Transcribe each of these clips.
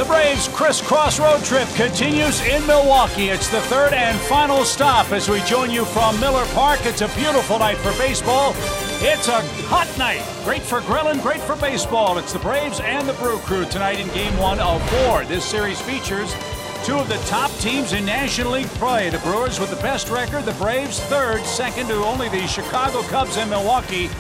The Braves' crisscross road trip continues in Milwaukee. It's the third and final stop as we join you from Miller Park. It's a beautiful night for baseball. It's a hot night. Great for grilling, great for baseball. It's the Braves and the Brew Crew tonight in Game 1 of 4. This series features two of the top teams in National League play. The Brewers with the best record, the Braves third, second to only the Chicago Cubs and Milwaukee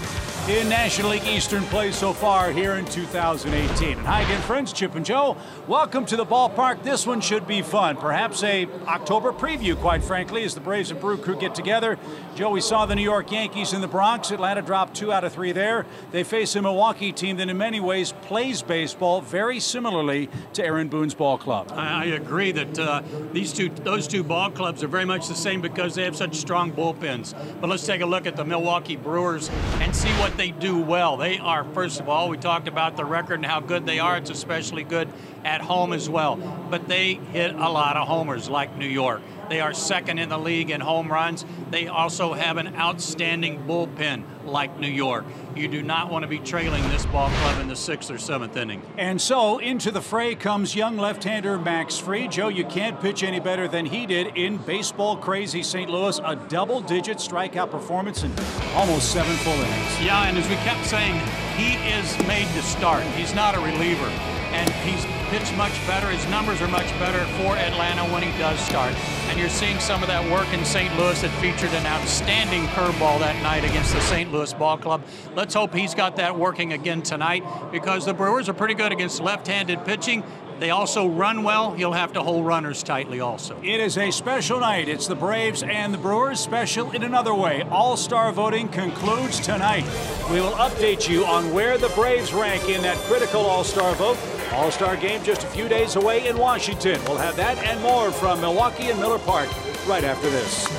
in National League Eastern play so far here in 2018. And hi again, friends. Chip and Joe, welcome to the ballpark. This one should be fun. Perhaps a October preview, quite frankly, as the Braves and Brew Crew get together. Joe, we saw the New York Yankees in the Bronx. Atlanta dropped 2 out of 3 there. They face a Milwaukee team that in many ways plays baseball very similarly to Aaron Boone's ball club. I agree that those two ball clubs are very much the same because they have such strong bullpens. But let's take a look at the Milwaukee Brewers and see what they do well. They are, first of all, we talked about the record and how good they are. It's especially good at home as well. But they hit a lot of homers like New York. They are second in the league in home runs. They also have an outstanding bullpen like New York. You do not want to be trailing this ball club in the 6th or 7th inning. And so into the fray comes young left-hander Max Fried. Joe, you can't pitch any better than he did in baseball-crazy St. Louis. A double-digit strikeout performance in almost 7 full innings. Yeah, and as we kept saying, he is made to start. He's not a reliever. And he's pitched much better. His numbers are much better for Atlanta when he does start. And you're seeing some of that work in St. Louis that featured an outstanding curveball that night against the St. Louis ball club. Let's hope he's got that working again tonight because the Brewers are pretty good against left-handed pitching. They also run well. He'll have to hold runners tightly also. It is a special night. It's the Braves and the Brewers. Special in another way. All-Star voting concludes tonight. We will update you on where the Braves rank in that critical All-Star vote. All-Star game just a few days away in Washington. We'll have that and more from Milwaukee and Miller Park right after this.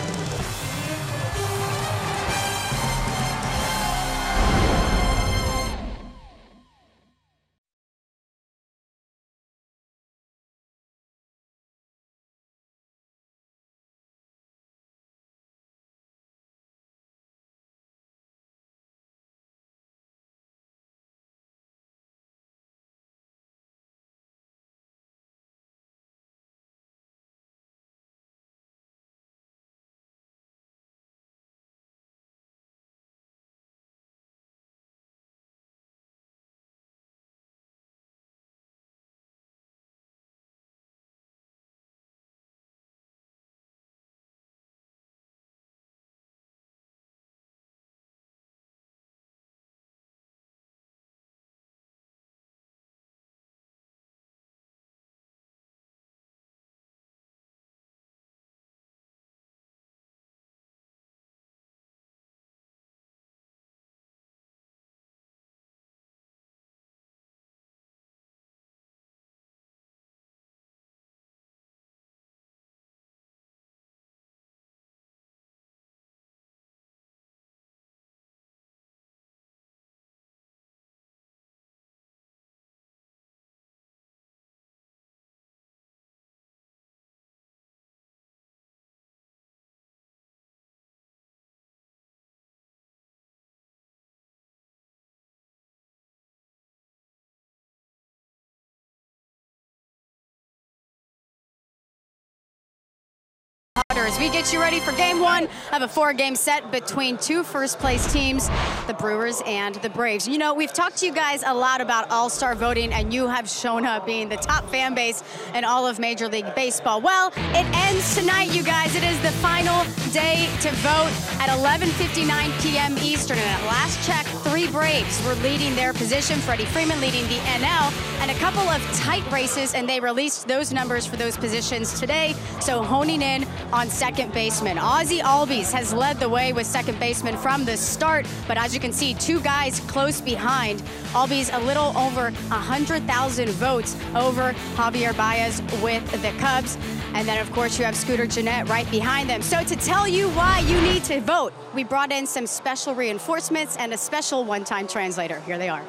As we get you ready for Game 1 of a 4-game set between two first-place teams, the Brewers and the Braves. You know, we've talked to you guys a lot about All-Star voting, and you have shown up being the top fan base in all of Major League Baseball. Well, it ends tonight, you guys. It is the final day to vote at 11:59 p.m. Eastern. And at last check, 3 Braves were leading their position. Freddie Freeman leading the NL, and a couple of tight races, and they released those numbers for those positions today. So honing in on second baseman. Ozzie Albies has led the way with second baseman from the start, but as you can see, 2 guys close behind. Albies a little over 100,000 votes over Javier Baez with the Cubs. And then, of course, you have Scooter Gennett right behind them. So to tell you why you need to vote, we brought in some special reinforcements and a special one-time translator. Here they are.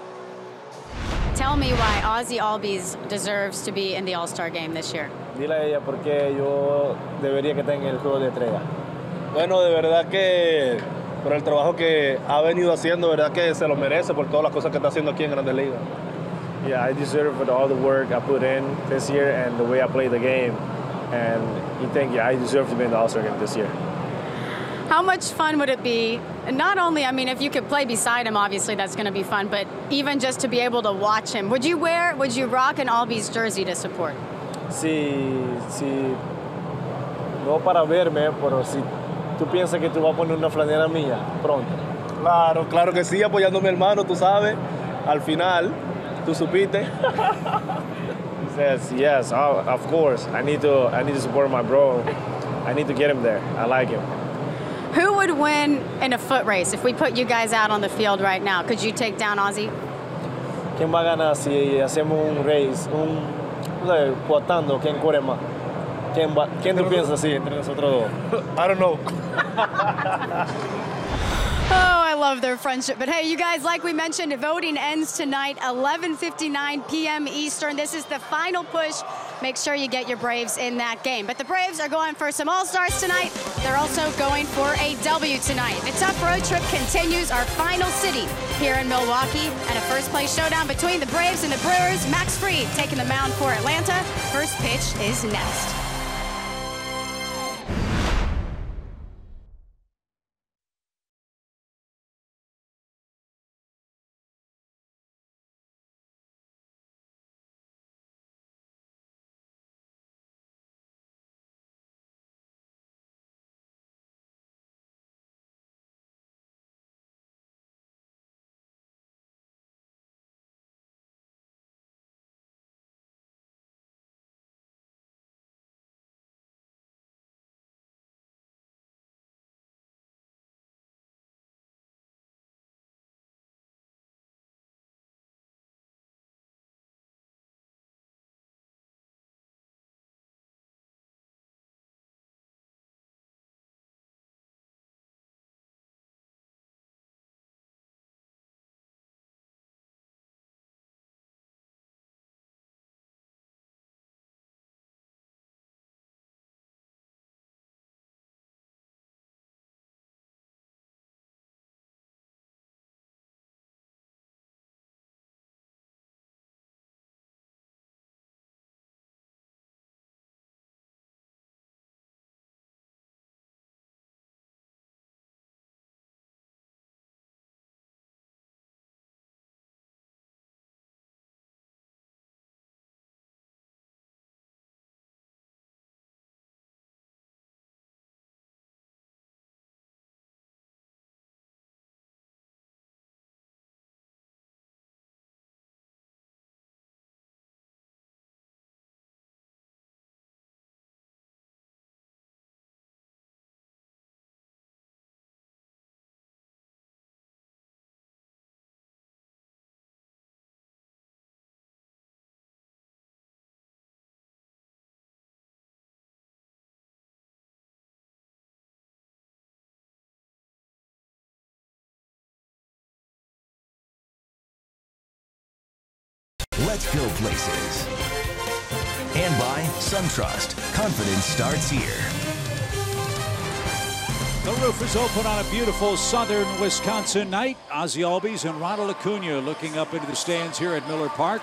Tell me why Ozzie Albies deserves to be in the All-Star game this year. Dile a ella porque yo debería que estar en el juego de estrella. Bueno, de verdad que por el trabajo que ha venido haciendo, verdad que se lo merece por todas las cosas que está haciendo aquí en Grandes Ligas. Yeah, I deserve all the work I put in this year and the way I played the game. And you think, yeah, I deserve to be in the All-Star game this year. How much fun would it be? Not only, I mean, if you could play beside him, obviously that's going to be fun, but even just to be able to watch him. Would you rock an Albies jersey to support? Sí, no para verme, pero si tú piensas que tú vas a poner una flanela mía pronto. Claro que sí, apoyando a mi hermano, tú sabes. Al final, tú supiste. He says, yes, of course. I need to support my bro. I need to get him there. I like him. Who would win in a foot race if we put you guys out on the field right now? Could you take down Ozzy? ¿Quién va a ganar si hacemos un race, cuotando quién corre más? ¿Quién tú piensas así entre nosotros dos? I don't know. Oh, I love their friendship. But hey, you guys, like we mentioned, voting ends tonight, 11:59 p.m. Eastern. This is the final push. Make sure you get your Braves in that game. But the Braves are going for some All-Stars tonight. They're also going for a W tonight. The tough road trip continues, our final city here in Milwaukee, and a first-place showdown between the Braves and the Brewers. Max Fried taking the mound for Atlanta. First pitch is next. Let's go places. And by SunTrust. Confidence starts here. The roof is open on a beautiful southern Wisconsin night. Ozzy Albies and Ronald Acuna looking up into the stands here at Miller Park,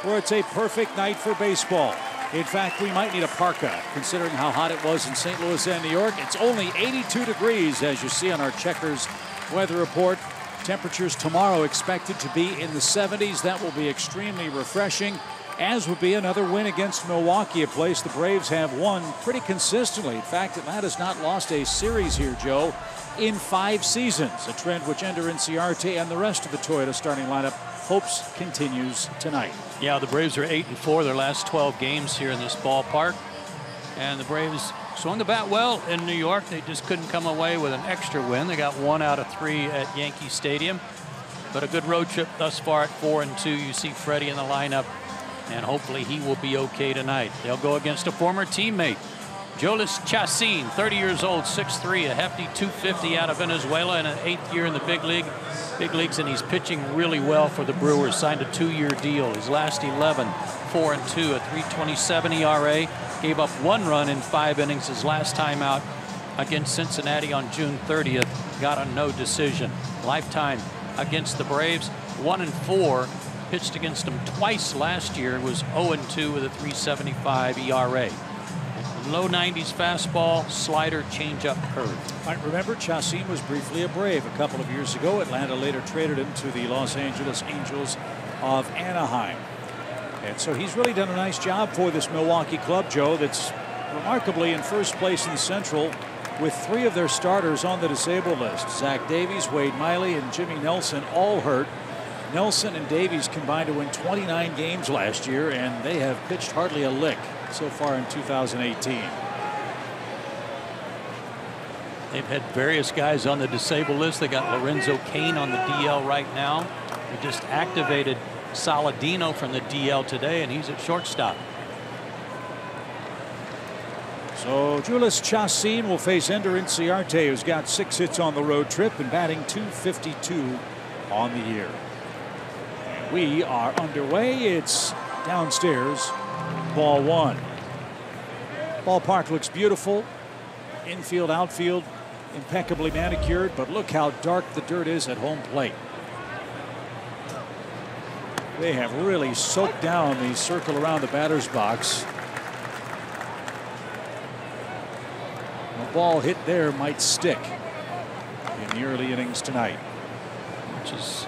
where it's a perfect night for baseball. In fact, we might need a parka, considering how hot it was in St. Louis and New York. It's only 82 degrees, as you see on our Checkers weather report. Temperatures tomorrow expected to be in the 70s. That will be extremely refreshing, as would be another win against Milwaukee, a place the Braves have won pretty consistently. In fact, Atlanta's not lost a series here, Joe, in 5 seasons, a trend which Ender Inciarte and the rest of the Toyota starting lineup hopes continues tonight. Yeah, the Braves are 8-4 their last 12 games here in this ballpark. And the Braves swung the bat well in New York. They just couldn't come away with an extra win. They got 1 out of 3 at Yankee Stadium. But a good road trip thus far at 4-2. You see Freddie in the lineup, and hopefully he will be okay tonight. They'll go against a former teammate, Jolis Chacin, 30 years old, 6'3", a hefty 250 out of Venezuela, in an 8th year in the big leagues, and he's pitching really well for the Brewers. Signed a 2-year deal. His last 11, 4-2, a 3.27 ERA. Gave up 1 run in 5 innings his last time out against Cincinnati on June 30th. Got a no decision. Lifetime against the Braves, 1-4 pitched against him twice last year and was 0-2 with a 3.75 ERA. Low 90s fastball, slider, changeup, curve. Might remember Chacin was briefly a Brave a couple of years ago. Atlanta later traded him to the Los Angeles Angels of Anaheim. And so he's really done a nice job for this Milwaukee club, Joe, that's remarkably in first place in the Central with 3 of their starters on the disabled list. Zach Davies, Wade Miley, and Jimmy Nelson all hurt. Nelson and Davies combined to win 29 games last year, and they have pitched hardly a lick so far in 2018. They've had various guys on the disabled list. They got Lorenzo Cain on the DL right now. They just activated Saladino from the DL today, and he's at shortstop. So Julius Chacin will face Ender Inciarte, who's got 6 hits on the road trip and batting .252 on the year. And we are underway. It's downstairs. Ball 1. Ballpark looks beautiful. Infield, outfield, impeccably manicured, but look how dark the dirt is at home plate. They have really soaked down the circle around the batter's box. A ball hit there might stick in the early innings tonight. Which is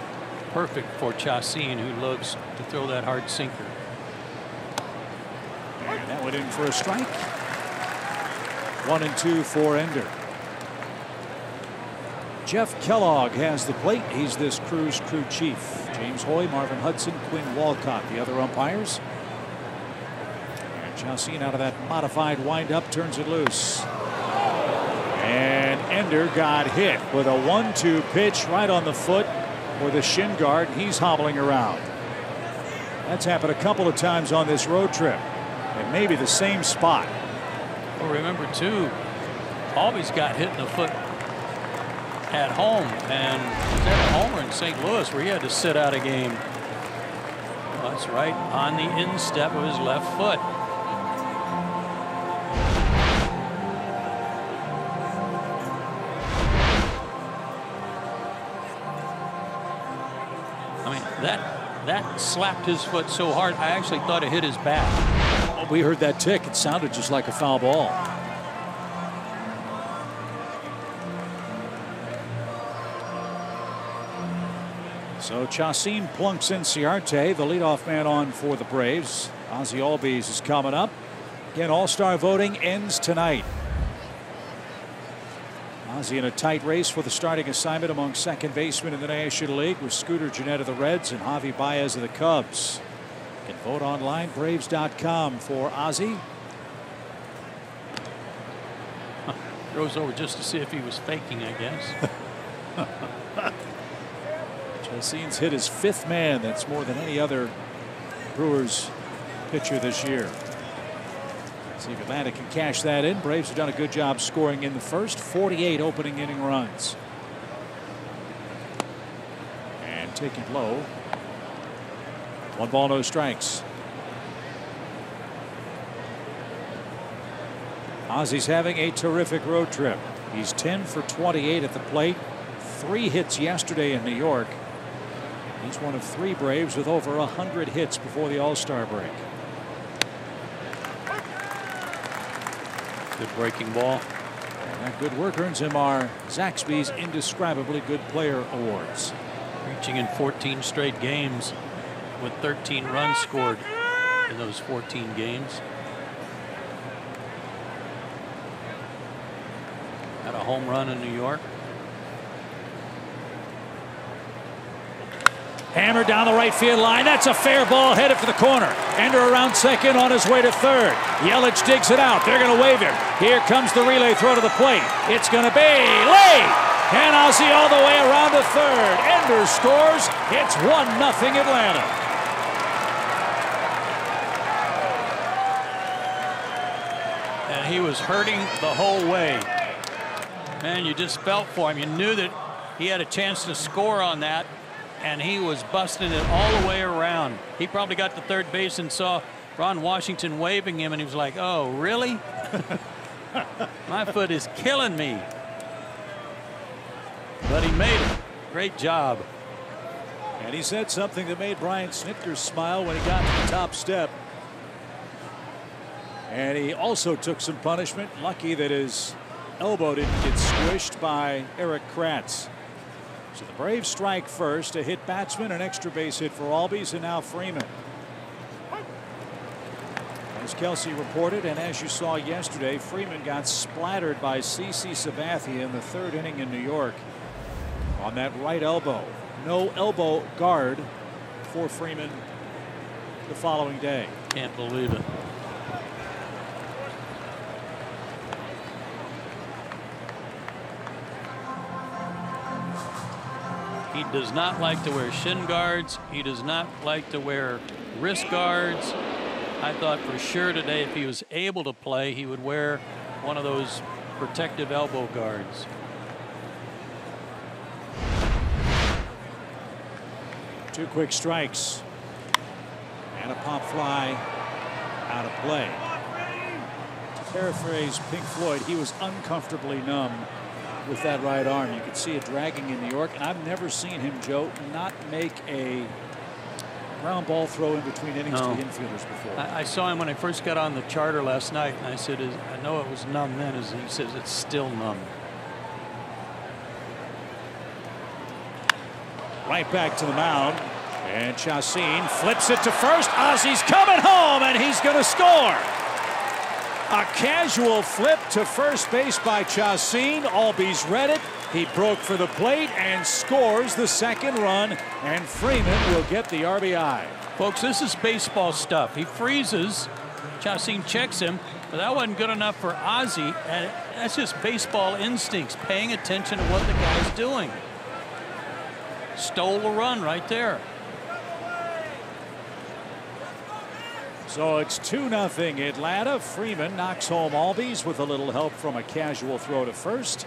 perfect for Chacin, who loves to throw that hard sinker. And that went in for a strike. 1-2 for Ender. Jeff Kellogg has the plate. He's this crew's crew chief. James Hoy, Marvin Hudson, Quinn Walcott, the other umpires. And Chacin out of that modified windup turns it loose. And Ender got hit with a 1-2 pitch right on the foot or the shin guard. He's hobbling around. That's happened a couple of times on this road trip. And maybe the same spot. Well, remember too, Albies got hit in the foot at home, and was that a homer in St. Louis where he had to sit out a game. Well, that's right on the instep of his left foot. I mean, that slapped his foot so hard I actually thought it hit his back. We heard that tick. It sounded just like a foul ball. So Chacin plunks Inciarte, the leadoff man on for the Braves. Ozzie Albies is coming up. Again, all-star voting ends tonight. Ozzie in a tight race for the starting assignment among second basemen in the National League with Scooter Gennett of the Reds and Javi Baez of the Cubs. You can vote online, Braves.com for Ozzie. Throws over just to see if he was faking, I guess. Chacin's hit his 5th man. That's more than any other Brewers pitcher this year. See if Atlanta can cash that in. Braves have done a good job scoring in the first. 48 opening inning runs. And taken low. 1 ball, no strikes. Ozzie's having a terrific road trip. He's 10 for 28 at the plate. 3 hits yesterday in New York. He's one of 3 Braves with over 100 hits before the All-Star break. Good breaking ball. And that good work earns him our Zaxby's Indescribably Good Player Awards. Reaching in 14 straight games with 13 runs scored in those 14 games. Had a home run in New York. Hammered down the right field line. That's a fair ball headed for the corner. Ender around second on his way to third. Yelich digs it out. They're going to wave him. Here comes the relay throw to the plate. It's going to be late. And Ozzie all the way around to third. Ender scores. It's 1-0 Atlanta. And he was hurting the whole way. Man, you just felt for him. You knew that he had a chance to score on that. And he was busting it all the way around. He probably got to third base and saw Ron Washington waving him, and he was like, oh, really? My foot is killing me. But he made it. Great job. And he said something that made Brian Snitker smile when he got to the top step. And he also took some punishment. Lucky that his elbow didn't get squished by Eric Kratz. So the Braves strike first. A hit batsman, an extra base hit for Albies, and now Freeman. As Kelsey reported, and as you saw yesterday, Freeman got splattered by CC Sabathia in the third inning in New York on that right elbow. No elbow guard for Freeman the following day. Can't believe it. He does not like to wear shin guards. He does not like to wear wrist guards. I thought for sure today if he was able to play, he would wear one of those protective elbow guards. Two quick strikes and a pop fly out of play. To paraphrase Pink Floyd, he was uncomfortably numb with that right arm. You could see it dragging in New York, and I've never seen him, Joe, not make a ground ball throw in between innings to the infielders before. I saw him when I first got on the charter last night, and I said, I know it was numb then. As he says, it's still numb. Right back to the mound, and Chacin flips it to first. Ozzy's coming home, and he's going to score. A casual flip to first base by Chacin. Albies read it. He broke for the plate and scores the second run, and Freeman will get the RBI. Folks, this is baseball stuff. He freezes. Chacin checks him, but that wasn't good enough for Ozzy, and that's just baseball instincts, paying attention to what the guy's doing. Stole the run right there. So it's 2-0 Atlanta. Freeman knocks home Albies with a little help from a casual throw to first.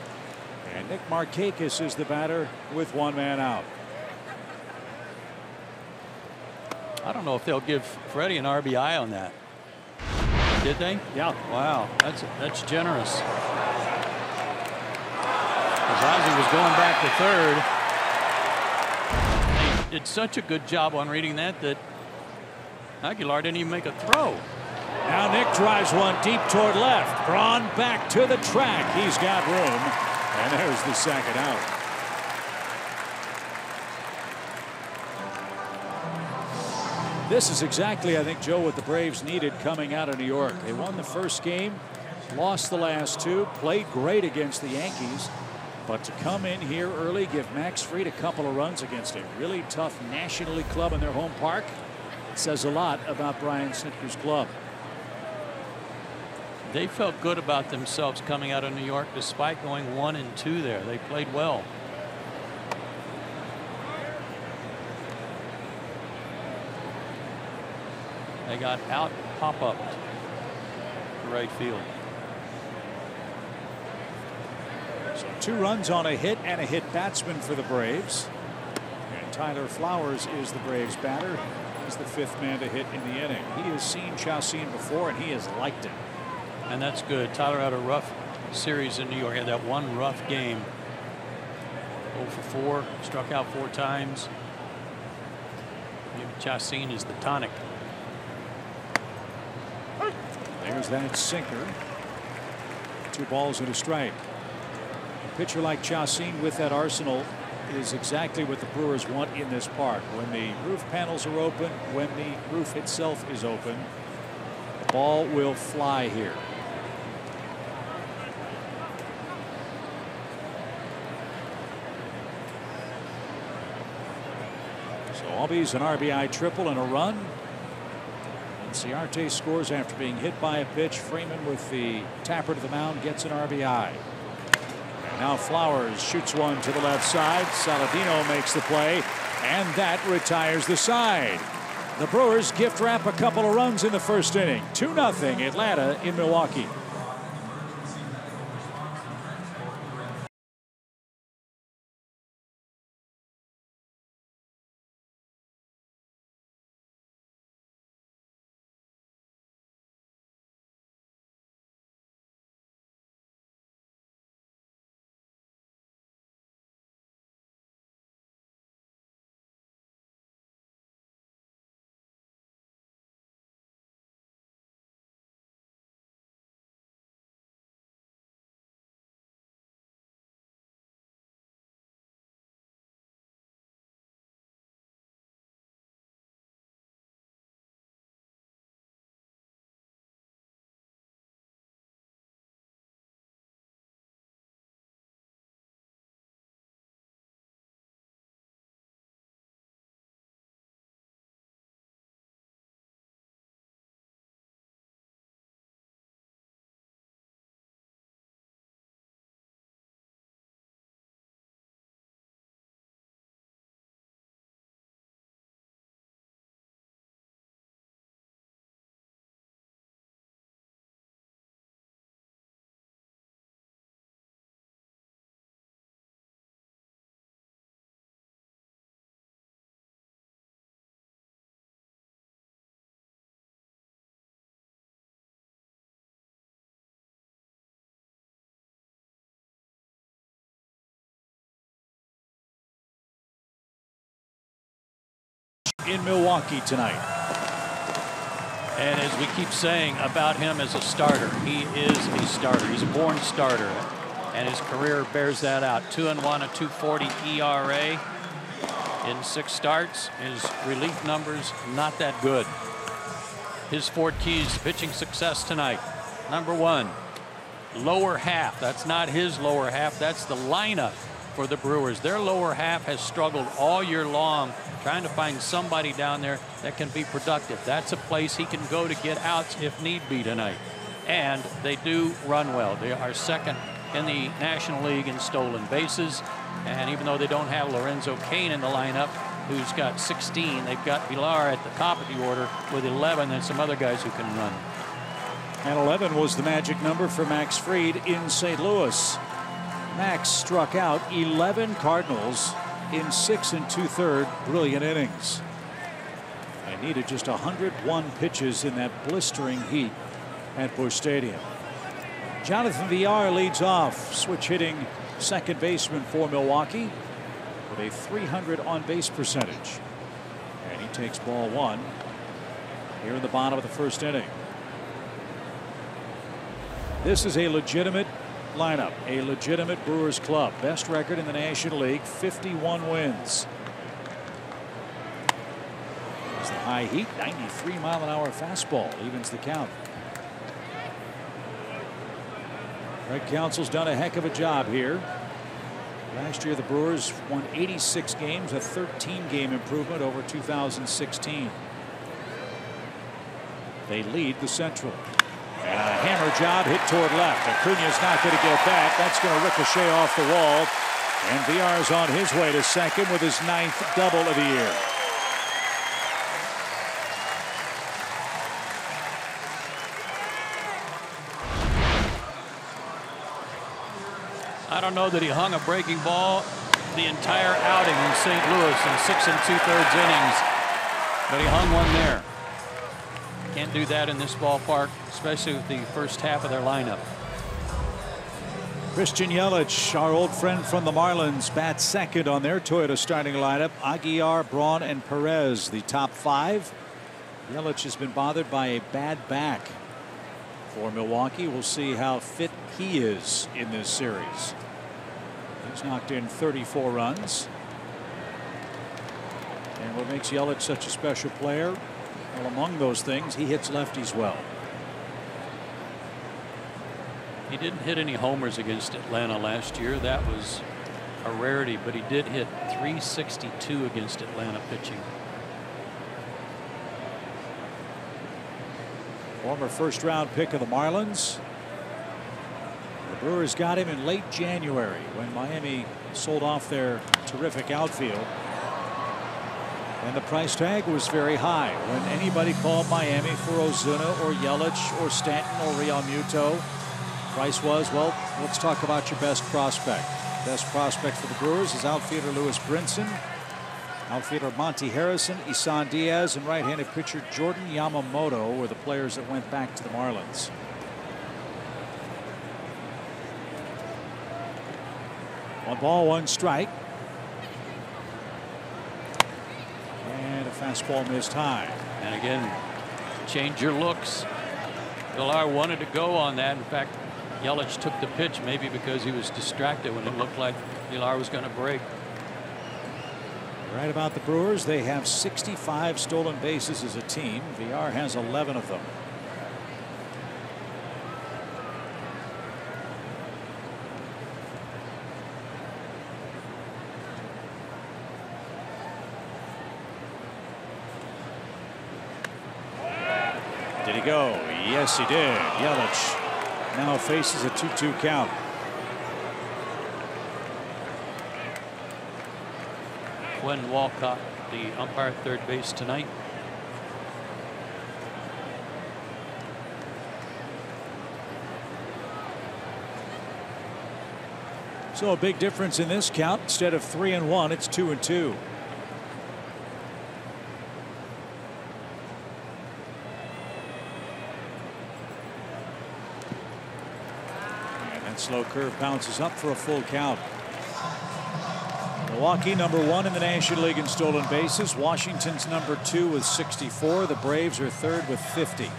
And Nick Markakis is the batter with one man out. I don't know if they'll give Freddie an RBI on that. Did they? Yeah. Wow, that's generous. As Ozzy was going back to third, they did such a good job on reading that Aguilar didn't even make a throw. Now Nick drives one deep toward left. Braun back to the track. He's got room. And there's the second out. This is exactly, I think, Joe, what the Braves needed coming out of New York. They won the first game, lost the last two, played great against the Yankees. But to come in here early, give Max Fried a couple of runs against a really tough National League club in their home park, says a lot about Brian Snitker's club. They felt good about themselves coming out of New York despite going 1-2 there. They played well. They got out pop-up to right field. So 2 runs on a hit and a hit batsman for the Braves. And Tyler Flowers is the Braves batter. He's the 5th man to hit in the inning. He has seen Chacin before, and he has liked it. And that's good. Tyler had a rough series in New York. He had that one rough game. 0 for 4, struck out 4 times. Maybe Chacin is the tonic. There's that sinker. 2 balls and a strike. A pitcher like Chacin with that arsenal is exactly what the Brewers want in this park. When the roof panels are open, when the roof itself is open, the ball will fly here. So Albies an RBI triple and a run. And Ciarte scores after being hit by a pitch. Freeman with the tapper to the mound gets an RBI. And now Flowers shoots one to the left side. Saladino makes the play, and that retires the side. The Brewers gift wrap a couple of runs in the first inning. 2-0 Atlanta in Milwaukee. in Milwaukee tonight. And as we keep saying about him as a starter, he is a starter. He's a born starter, and his career bears that out. 2-1, a 2.40 ERA in 6 starts. His relief numbers not that good. His 4 keys to pitching success tonight. Number 1, lower half. That's not his lower half. That's the lineup for the Brewers. Their lower half has struggled all year long trying to find somebody down there that can be productive. That's a place he can go to get outs if need be tonight. And they do run well. They are second in the National League in stolen bases. And even though they don't have Lorenzo Cain in the lineup, who's got 16, they've got Villar at the top of the order with 11 and some other guys who can run. And 11 was the magic number for Max Fried in St. Louis. Max struck out 11 Cardinals in 6 2/3 brilliant innings. And needed just 101 pitches in that blistering heat at Busch Stadium. Jonathan Villar leads off, switch hitting second baseman for Milwaukee with a .300 on-base percentage. And he takes ball 1 here in the bottom of the first inning. This is a legitimate lineup, a legitimate Brewers club. Best record in the National League, 51 wins. There's the high heat, 93-mile-an-hour fastball, evens the count. Greg Counsell's done a heck of a job here. Last year the Brewers won 86 games, a 13-game improvement over 2016. They lead the Central. And a hammer job hit toward left. Acuna's not going to get that. That's going to ricochet off the wall. And Villar's on his way to second with his 9th double of the year. I don't know that he hung a breaking ball the entire outing in St. Louis in 6 2/3 innings, but he hung one there. Can't do that in this ballpark, especially with the first half of their lineup. Christian Yelich, our old friend from the Marlins, bats second on their Toyota starting lineup. Aguilar, Braun, and Perez, the top 5. Yelich has been bothered by a bad back for Milwaukee. We'll see how fit he is in this series. He's knocked in 34 runs. And what makes Yelich such a special player? Well, among those things, he hits lefties well. He didn't hit any homers against Atlanta last year. That was a rarity, but he did hit .362 against Atlanta pitching. Former first-round pick of the Marlins. The Brewers got him in late January when Miami sold off their terrific outfield. And the price tag was very high. When anybody called Miami for Ozuna or Yelich or Stanton or Realmuto, price was, well, let's talk about your best prospect. Best prospect for the Brewers is outfielder Lewis Brinson, outfielder Monty Harrison, Isan Diaz, and right-handed pitcher Jordan Yamamoto were the players that went back to the Marlins. One ball, one strike. And a fastball missed high. And again, change your looks. Villar wanted to go on that. In fact, Yelich took the pitch maybe because he was distracted when it looked like Villar was going to break. Right about the Brewers, they have 65 stolen bases as a team. Villar has 11 of them. Did he go? Yes, he did. Yelich now faces a 2-2 count. Glenn Walcott, the umpire at third base tonight. So a big difference in this count. Instead of 3-1, it's 2-2. And that slow curve bounces up for a full count. Milwaukee #1 in the National League in stolen bases. Washington's #2 with 64. The Braves are third with 50.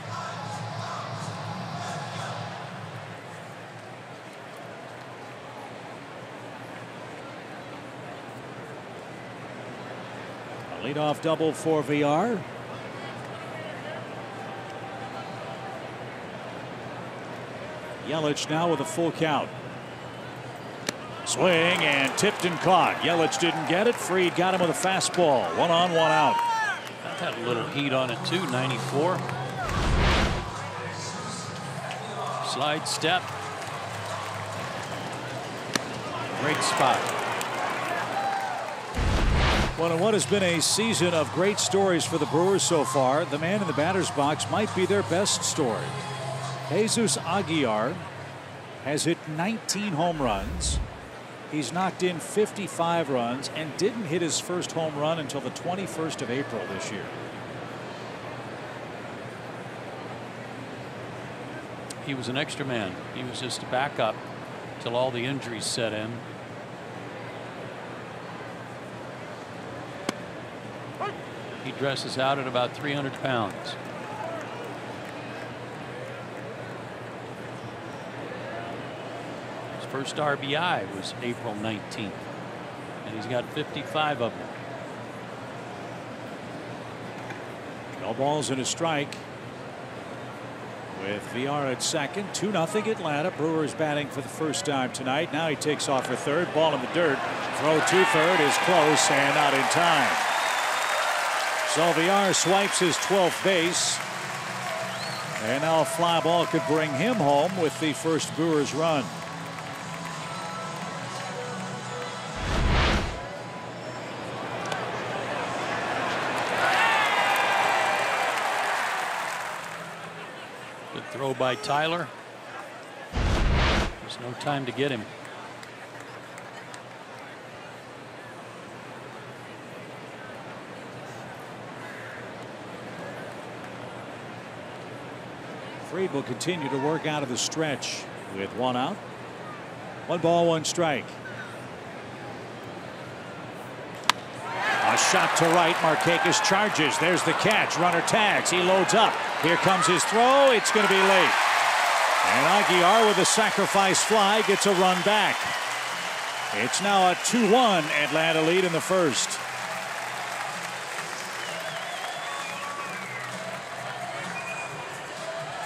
A leadoff double for VR. Yelich now with a full count. Swing and tipped and caught. Yelich didn't get it. Fried got him with a fastball. 1 on, 1 out. That had a little heat on it too. 94. Slide step. Great spot. Well, in what has been a season of great stories for the Brewers so far, the man in the batter's box might be their best story. Jesus Aguilar has hit 19 home runs. He's knocked in 55 runs and didn't hit his first home run until the 21st of April this year. He was an extra man. He was just a backup till all the injuries set in. He dresses out at about 300 pounds. His first RBI was April 19th, and he's got 55 of them. No balls and a strike. With VR at second, 2-0 Atlanta. Brewers batting for the first time tonight. Now he takes off for third. Ball in the dirt. Throw to third is close and not in time. So VR swipes his 12th base. And now a fly ball could bring him home with the first Brewers run. Good throw by Tyler. There's no time to get him. Fried will continue to work out of the stretch with 1 out. 1 ball, 1 strike. A shot to right. Markakis charges. There's the catch. Runner tags. He loads up. Here comes his throw. It's going to be late. And Aguilar with a sacrifice fly gets a run back. It's now a 2-1 Atlanta lead in the first.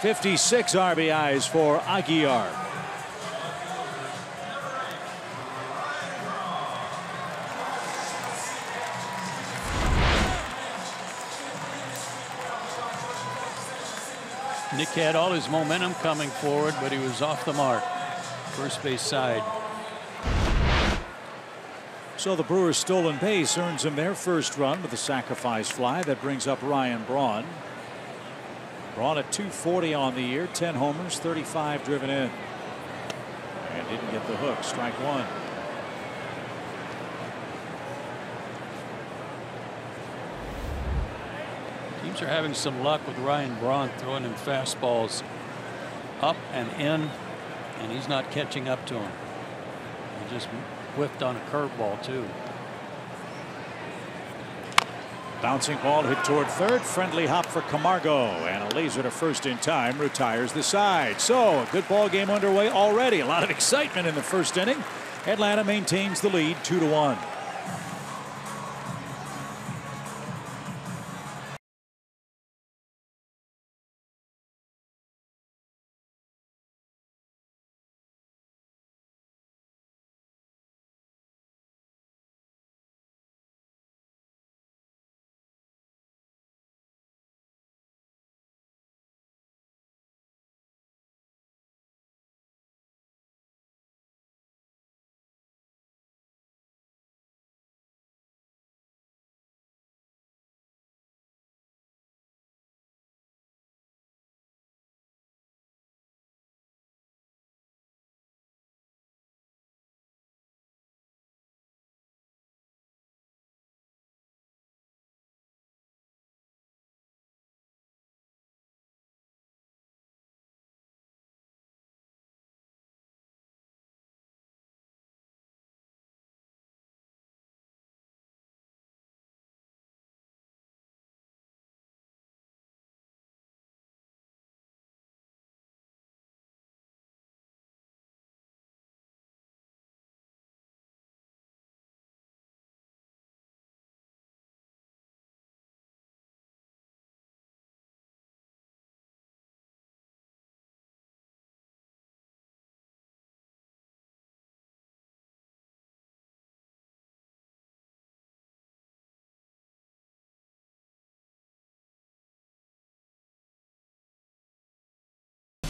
'56 RBIs for Aguilar. Nick had all his momentum coming forward, but he was off the mark. First base side. So the Brewers' stolen base earns them their first run with a sacrifice fly that brings up Ryan Braun. Braun at .240 on the year, 10 homers, 35 driven in. And didn't get the hook. Strike 1. Teams are having some luck with Ryan Braun throwing him fastballs up and in, and he's not catching up to him. He just whiffed on a curveball too. Bouncing ball hit toward third. Friendly hop for Camargo, and a laser to first in time retires the side. So a good ball game underway already. A lot of excitement in the first inning. Atlanta maintains the lead 2-1.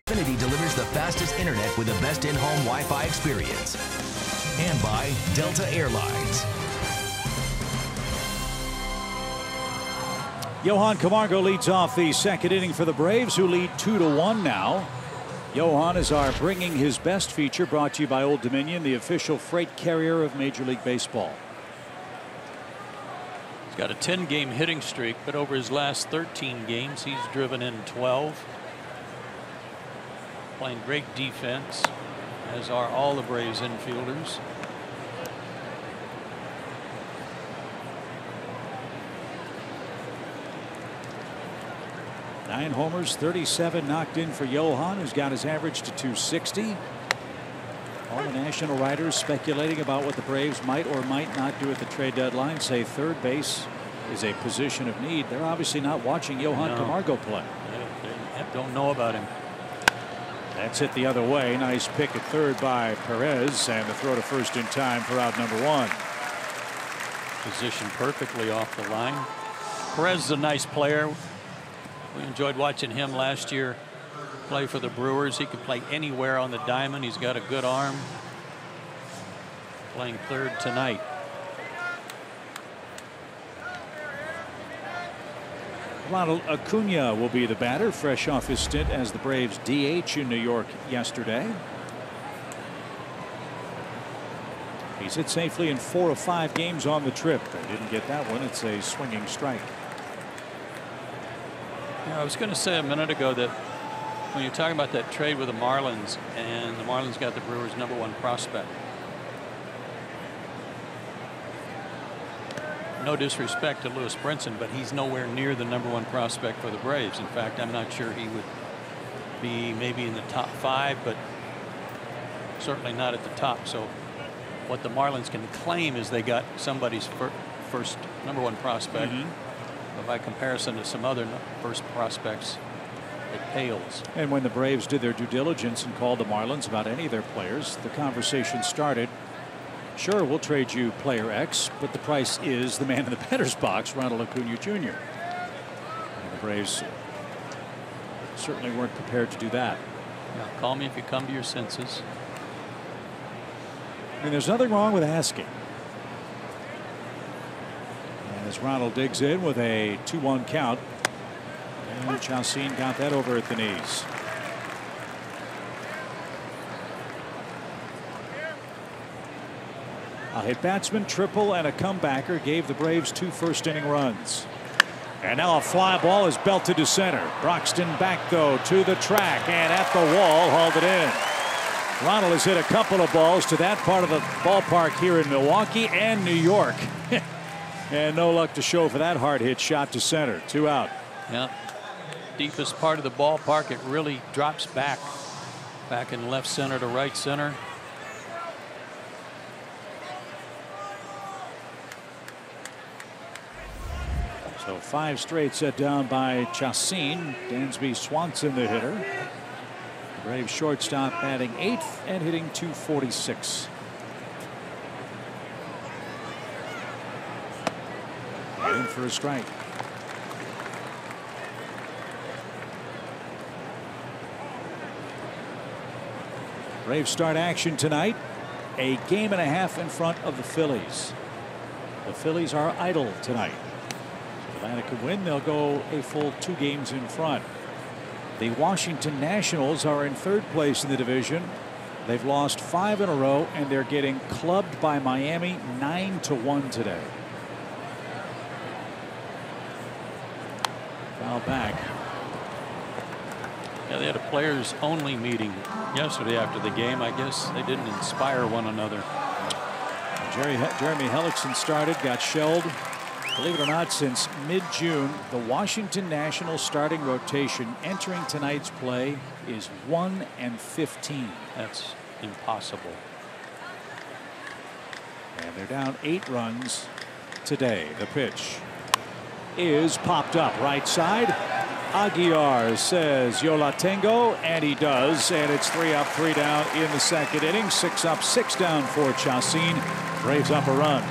Xfinity delivers the fastest internet with the best in-home Wi-Fi experience. And by Delta Airlines. Johan Camargo leads off the second inning for the Braves, who lead 2-1 now. Johan is our Bringing His Best feature, brought to you by Old Dominion, the official freight carrier of Major League Baseball. He's got a 10-game hitting streak, but over his last 13 games, he's driven in 12. Playing great defense, as are all the Braves infielders. Nine homers, 37 knocked in for Johan, who's got his average to 260. All the national writers speculating about what the Braves might or might not do at the trade deadline say third base is a position of need. They're obviously not watching Johan Camargo play. They don't know about him. That's hit the other way. Nice pick at third by Perez, and the throw to first in time for out number one. Positioned perfectly off the line. Perez is a nice player. We enjoyed watching him last year play for the Brewers. He could play anywhere on the diamond. He's got a good arm. Playing third tonight. Ronald Acuna will be the batter, fresh off his stint as the Braves DH in New York yesterday. He's hit safely in 4 of 5 games on the trip. They didn't get that one. It's a swinging strike. I was going to say a minute ago that when you're talking about that trade with the Marlins, and the Marlins got the Brewers' #1 prospect. No disrespect to Lewis Brinson, but he's nowhere near the #1 prospect for the Braves. In fact, I'm not sure he would be maybe in the top 5, but certainly not at the top. So what the Marlins can claim is they got somebody's first #1 prospect. But by comparison to some other first prospects, it pales. And when the Braves did their due diligence and called the Marlins about any of their players, the conversation started. Sure, we'll trade you player X, but the price is the man in the batter's box, Ronald Acuna Jr. And the Braves certainly weren't prepared to do that. Yeah, call me if you come to your senses. And there's nothing wrong with asking. As Ronald digs in with a 2-1 count, and Chacin got that over at the knees. A hit batsman, triple, and a comebacker gave the Braves 2 first-inning runs. And now a fly ball is belted to center. Broxton back, though, to the track, and at the wall, hauled it in. Ronald has hit a couple of balls to that part of the ballpark here in Milwaukee and New York. And no luck to show for that hard hit shot to center. 2 out. Yeah. Deepest part of the ballpark, it really drops back in left center to right center. So 5 straight set down by Chacin. Dansby Swanson, the hitter. The Braves shortstop batting 8th and hitting .246. In for a strike. Braves start action tonight. A game and a half in front of the Phillies. The Phillies are idle tonight. If Atlanta can win, they'll go a full 2 games in front. The Washington Nationals are in 3rd place in the division. They've lost 5 in a row, and they're getting clubbed by Miami 9-1 today. Foul back. Yeah, they had a players only meeting yesterday after the game. I guess they didn't inspire one another. Jeremy Hellickson started, got shelled. Believe it or not, since mid-June, the Washington Nationals starting rotation entering tonight's play is 1-15. That's impossible. And they're down 8 runs today. The pitch is popped up right side. Aguilar says "Yo la tengo," and he does, and it's 3 up, 3 down in the second inning. 6 up, 6 down for Chacin. Braves up a run.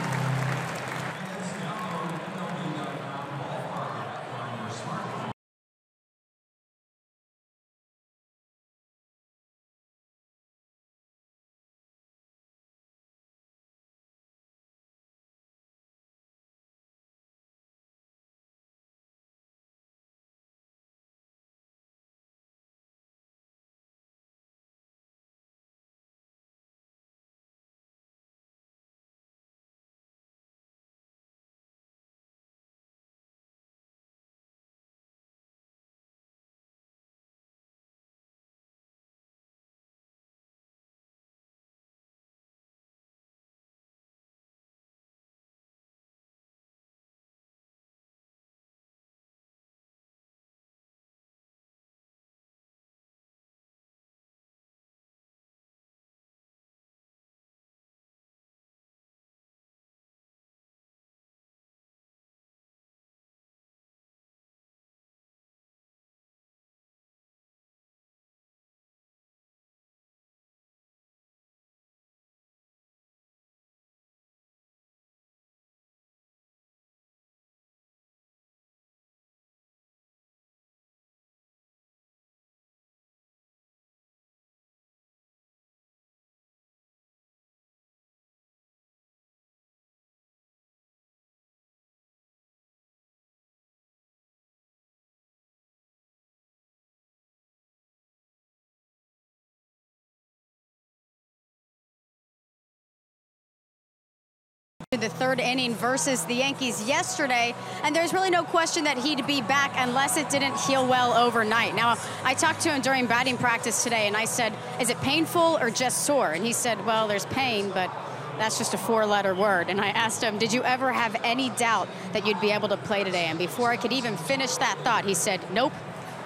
the third inning versus the Yankees yesterday, and there's really no question that he'd be back unless it didn't heal well overnight. Now, I talked to him during batting practice today, and I said, is it painful or just sore? And he said, well, there's pain, but that's just a 4-letter word. And I asked him, did you ever have any doubt that you'd be able to play today? And before I could even finish that thought, he said, nope,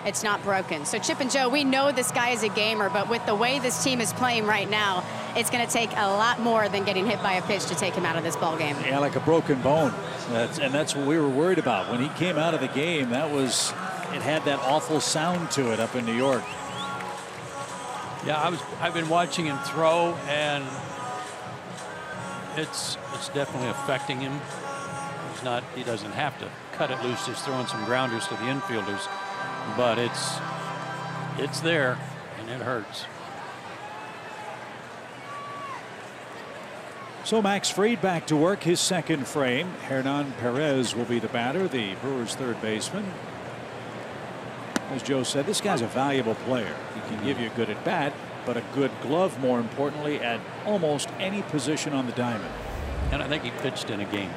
it's not broken. So Chip and Joe, we know this guy is a gamer, but with the way this team is playing right now, it's going to take a lot more than getting hit by a pitch to take him out of this ball game. Yeah, like a broken bone. That's what we were worried about. When he came out of the game, it had that awful sound to it up in New York. Yeah, I've been watching him throw, and it's definitely affecting him. He doesn't have to cut it loose, just throwing some grounders to the infielders. But it's there, and it hurts. So Max Fried back to work, his second frame. Hernan Perez will be the batter, the Brewers' third baseman. As Joe said, this guy's a valuable player. He can give you a good at bat, but a good glove, more importantly, at almost any position on the diamond. And I think he pitched in a game.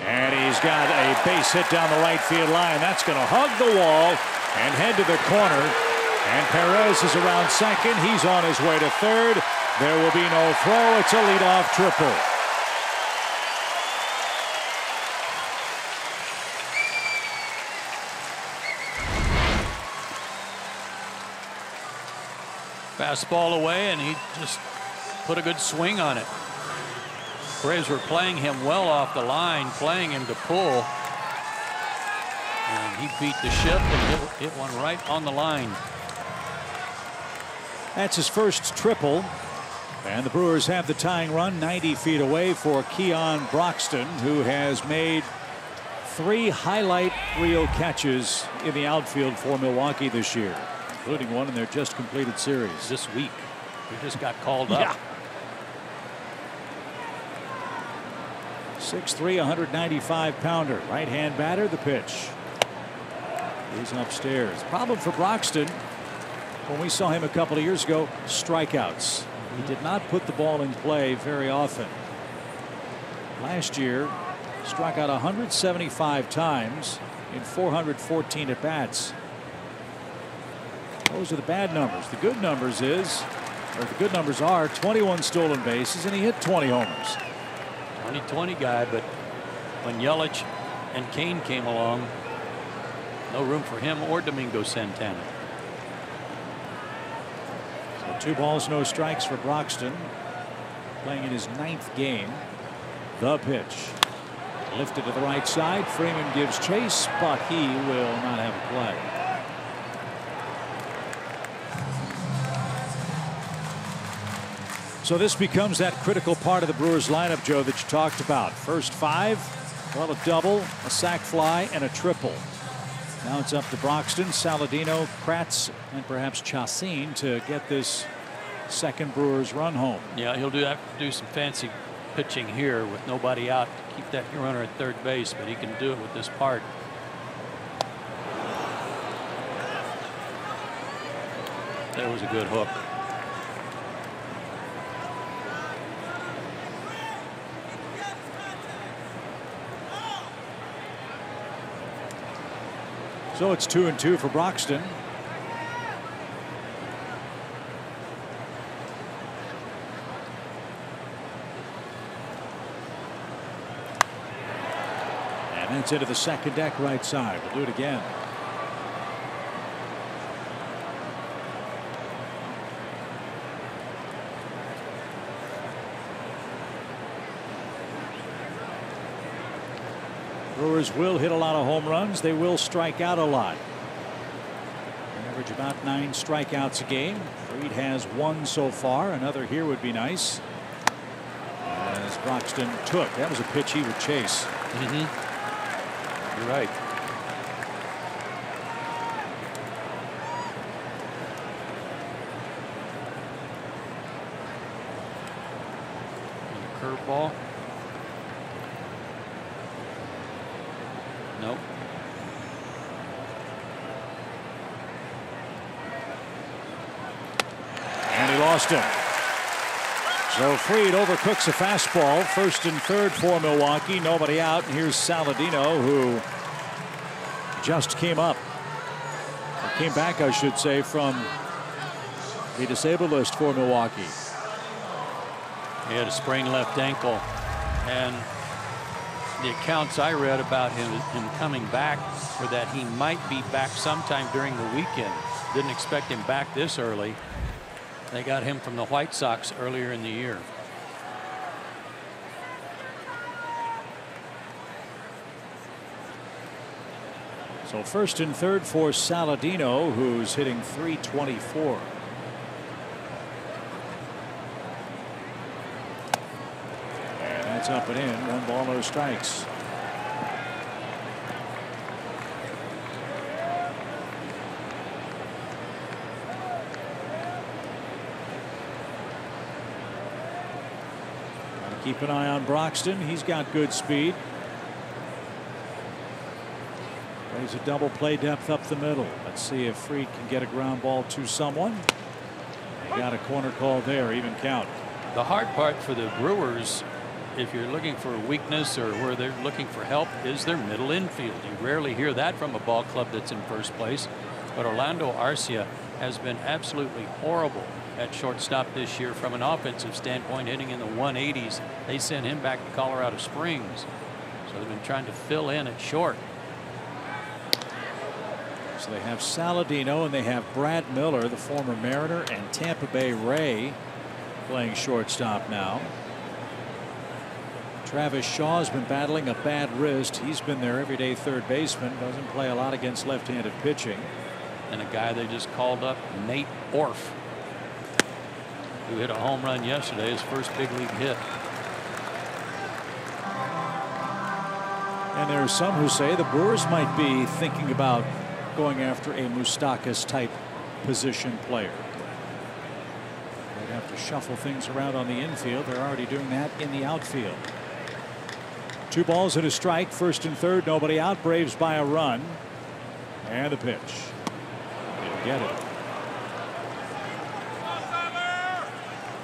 And he's got a base hit down the right field line. That's going to hug the wall and head to the corner. And Perez is around second. He's on his way to third. There will be no throw. It's a leadoff triple. Fastball away, and he just put a good swing on it. Braves were playing him well off the line, playing him to pull. And he beat the shift and hit one right on the line. That's his first triple. And the Brewers have the tying run 90 feet away for Keon Broxton, who has made 3 highlight reel catches in the outfield for Milwaukee this year, including one in their just completed series this week. He just got called up. Yeah. 6'3", 195-pounder. Right-hand batter, the pitch. He's upstairs. Problem for Broxton, when we saw him a couple of years ago, strikeouts. He did not put the ball in play very often. Last year, struck out 175 times in 414 at-bats. Those are the bad numbers. The good numbers are 21 stolen bases, and he hit 20 homers. 20-20 guy, but when Yelich and Kane came along, no room for him or Domingo Santana. So 2 balls, no strikes for Broxton, playing in his 9th game. The pitch lifted to the right side. Freeman gives chase, but he will not have a play. So this becomes that critical part of the Brewers lineup, Joe, that you talked about. First 5, well, a double, a sac fly, and a triple. Now it's up to Broxton, Saladino, Kratz, and perhaps Chacin to get this second Brewers run home. Yeah, he'll have to do some fancy pitching here with nobody out to keep that runner at third base, but he can do it with this part. That was a good hook. So it's 2-2 for Broxton. And it's into the second deck right side. We'll do it again. Brewers will hit a lot of home runs. They will strike out a lot. Average about 9 strikeouts a game. Fried has 1 so far. Another here would be nice. As Broxton took. That was a pitch he would chase. You're right. Curveball. Nope. And he lost Boston. So Fried overcooks a fastball. First and third for Milwaukee. Nobody out. And here's Saladino, who just came up. Or came back, I should say, from the disabled list for Milwaukee. He had a sprained left ankle, and the accounts I read about him coming back were that he might be back sometime during the weekend. Didn't expect him back this early. They got him from the White Sox earlier in the year. So first and third for Saladino, who's hitting .324. It's up and in. 1 ball, no strikes. Gotta keep an eye on Broxton. He's got good speed. Plays a double play depth up the middle. Let's see if Fried can get a ground ball to someone. They got a corner call there, even count. The hard part for the Brewers, if you're looking for a weakness or where they're looking for help, is their middle infield. You rarely hear that from a ball club that's in first place. But Orlando Arcia has been absolutely horrible at shortstop this year from an offensive standpoint, hitting in the 180s. They sent him back to Colorado Springs. So they've been trying to fill in at short. So they have Saladino and they have Brad Miller, the former Mariner, and Tampa Bay Ray playing shortstop now. Travis Shaw's been battling a bad wrist. He's been their everyday third baseman. Doesn't play a lot against left-handed pitching. And a guy they just called up, Nate Orf, who hit a home run yesterday, his first big league hit. And there are some who say the Brewers might be thinking about going after a Moustakas type position player. They'd have to shuffle things around on the infield. They're already doing that in the outfield. 2 balls and a strike. First and third, nobody out. Braves by a run. And the pitch. Didn't get it.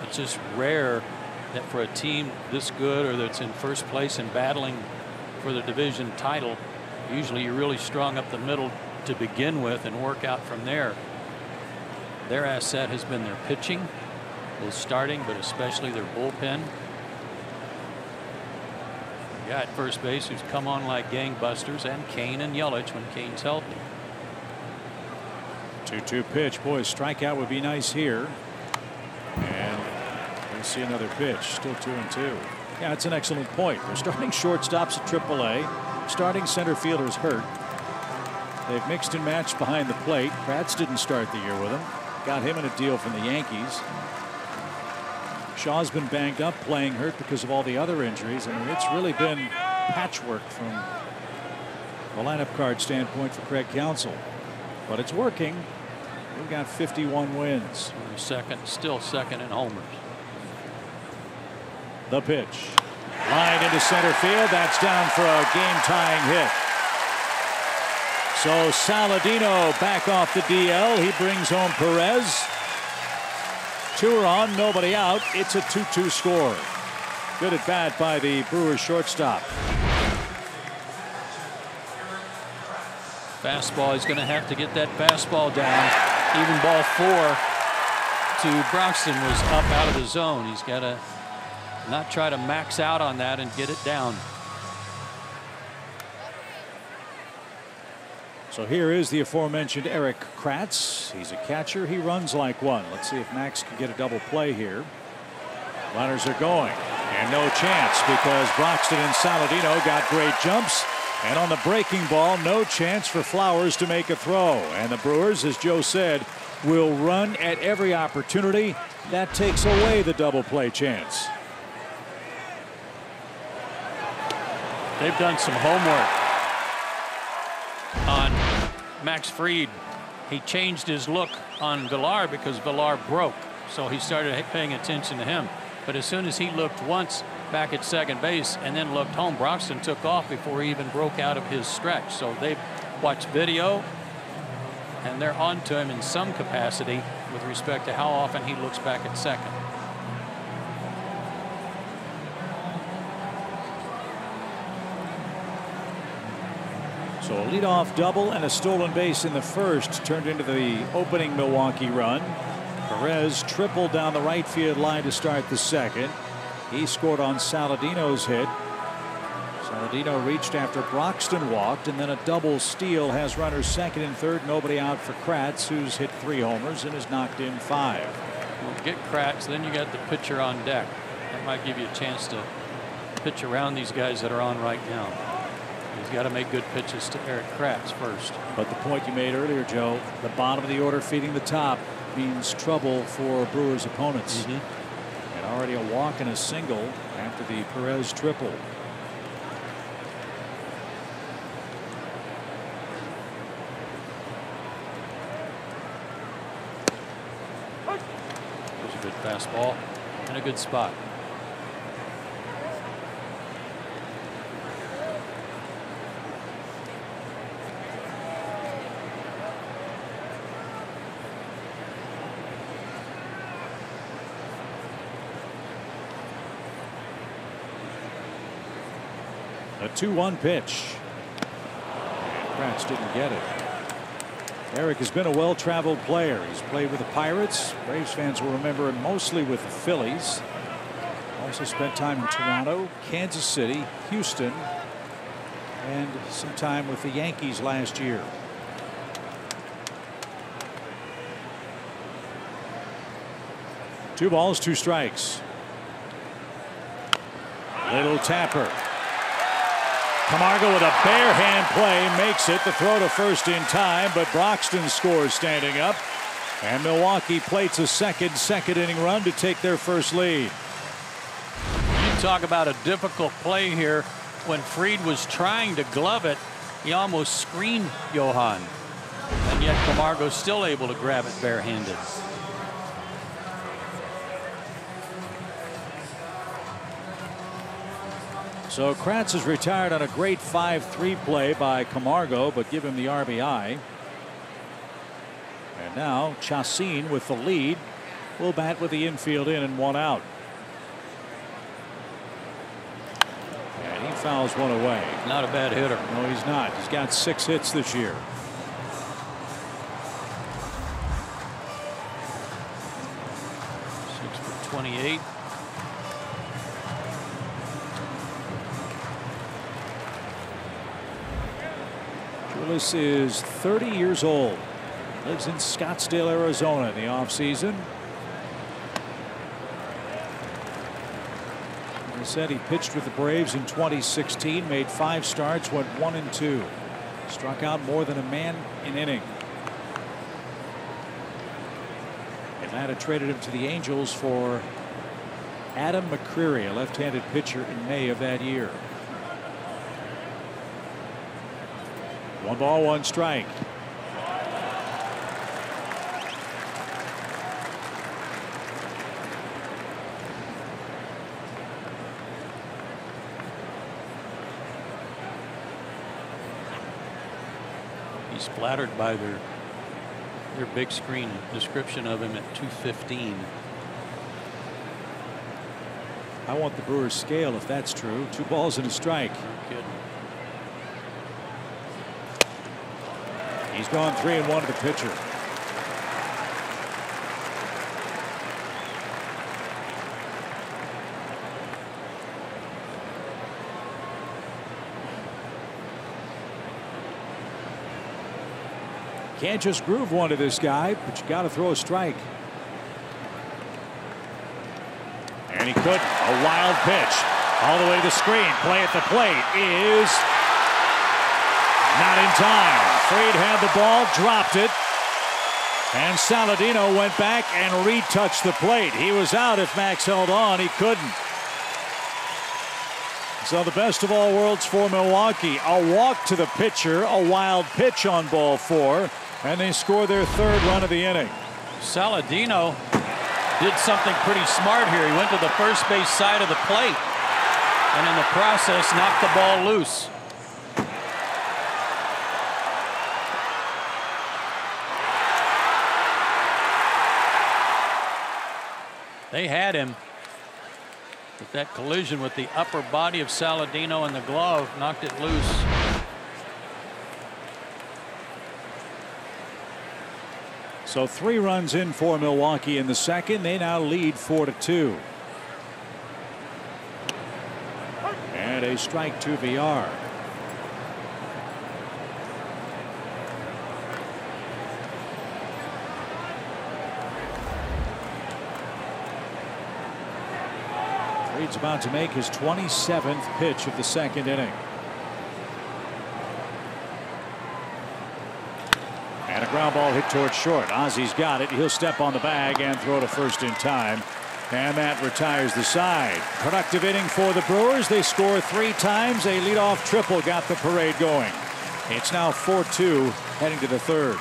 It's just rare that for a team this good or that's in first place and battling for the division title, usually you're really strong up the middle to begin with and work out from there. Their asset has been their pitching, both starting but especially their bullpen. At first base who's come on like gangbusters, and Kane and Yelich when Kane's healthy. 2-2 pitch. Boy, strikeout would be nice here. And we'll see another pitch. Still 2-2. Yeah, it's an excellent point. They're starting shortstops at AAA. Starting center fielders hurt. They've mixed and matched behind the plate. Kratz didn't start the year with him. Got him in a deal from the Yankees. Shaw's been banged up, playing hurt because of all the other injuries. I mean, it's really been patchwork from the lineup card standpoint for Craig Counsell. But it's working. We've got 51 wins. Still second in homers. The pitch. Line into center field. That's down for a game-tying hit. So Saladino back off the DL. He brings home Perez. 2 are on, nobody out. It's a 2-2 score. Good at bat by the Brewers shortstop. Fastball. He's going to have to get that fastball down. Even ball 4 to Broxton was up out of the zone. He's got to not try to max out on that and get it down. So here is the aforementioned Eric Kratz. He's a catcher. He runs like one. Let's see if Max can get a double play here. Runners are going. And no chance because Broxton and Saladino got great jumps. And on the breaking ball, no chance for Flowers to make a throw. And the Brewers, as Joe said, will run at every opportunity. That takes away the double play chance. They've done some homework on Max Fried. He changed his look on Villar because Villar broke. So he started paying attention to him. But as soon as he looked once back at second base and then looked home, Broxton took off before he even broke out of his stretch. So they've watched video and they're on to him in some capacity. with respect to how often he looks back at second. So a leadoff double and a stolen base in the first turned into the opening Milwaukee run. Perez tripled down the right field line to start the second. He scored on Saladino's hit. Saladino reached after Broxton walked, and then a double steal has runners second and third. Nobody out for Kratz, who's hit 3 homers and has knocked in 5. Well, get Kratz, then you got the pitcher on deck. That might give you a chance to pitch around these guys that are on right now. He's got to make good pitches to Eric Kratz first. But the point you made earlier, Joe, the bottom of the order feeding the top means trouble for Brewers opponents. And already a walk and a single after the Perez triple. There's a good fastball and a good spot. A 2-1 pitch. Kratz didn't get it. Eric has been a well-traveled player. He's played with the Pirates. Braves fans will remember him mostly with the Phillies. Also spent time in Toronto, Kansas City, Houston, and some time with the Yankees last year. Two balls, 2 strikes. Little tapper. Camargo with a bare hand play makes it. The throw to first in time, but Broxton scores standing up, and Milwaukee plates a second inning run to take their first lead. You talk about a difficult play here. When Fried was trying to glove it, he almost screened Johan, and yet Camargo's still able to grab it barehanded. So Kratz is retired on a great 5-3 play by Camargo, but give him the RBI. And now Chacin with the lead will bat with the infield in and 1 out. And he fouls 1 away. Not a bad hitter. No, he's not. He's got 6 hits this year. Six for 28. Willis is 30 years old. Lives in Scottsdale, Arizona in the offseason. As I said, he pitched with the Braves in 2016, made 5 starts, went 1-2. Struck out more than a man an inning. Atlanta traded him to the Angels for Adam McCreary, a left-handed pitcher, in May of that year. 1 ball, 1 strike. He's flattered by their big screen description of him at 215. I want the Brewers scale if that's true. 2 balls and a strike. Good. He's gone 3-1 to the pitcher. Can't just groove one to this guy, but you got to throw a strike. And he couldn't. A wild pitch all the way to the screen. Play at the plate is not in time. Fried had the ball, dropped it, and Saladino went back and retouched the plate. He was out. If Max held on, he couldn't. So the best of all worlds for Milwaukee. A walk to the pitcher, a wild pitch on ball 4, and they score their 3rd run of the inning. Saladino did something pretty smart here. He went to the first base side of the plate, and in the process knocked the ball loose. They had him, but that collision with the upper body of Saladino and the glove knocked it loose. So 3 runs in for Milwaukee in the second. They now lead 4-2. And a strike to VR. Fried's about to make his 27th pitch of the second inning. And a ground ball hit towards short. Ozzy's got it. He'll step on the bag and throw to first in time. And that retires the side. Productive inning for the Brewers. They score 3 times. A leadoff triple got the parade going. It's now 4-2 heading to the third.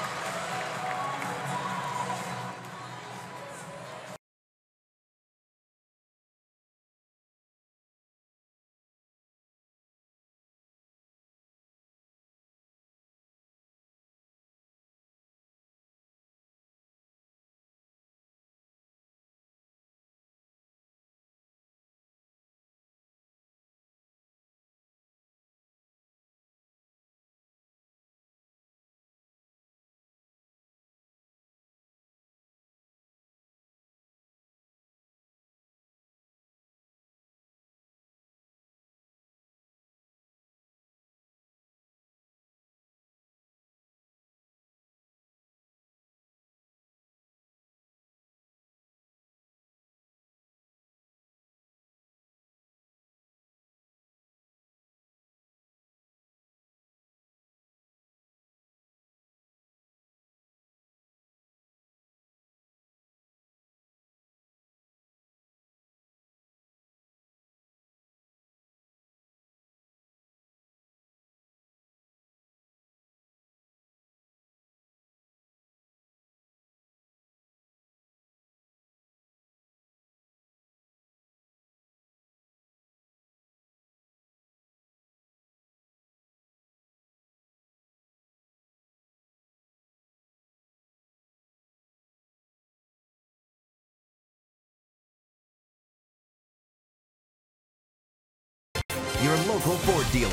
Your local Ford dealer,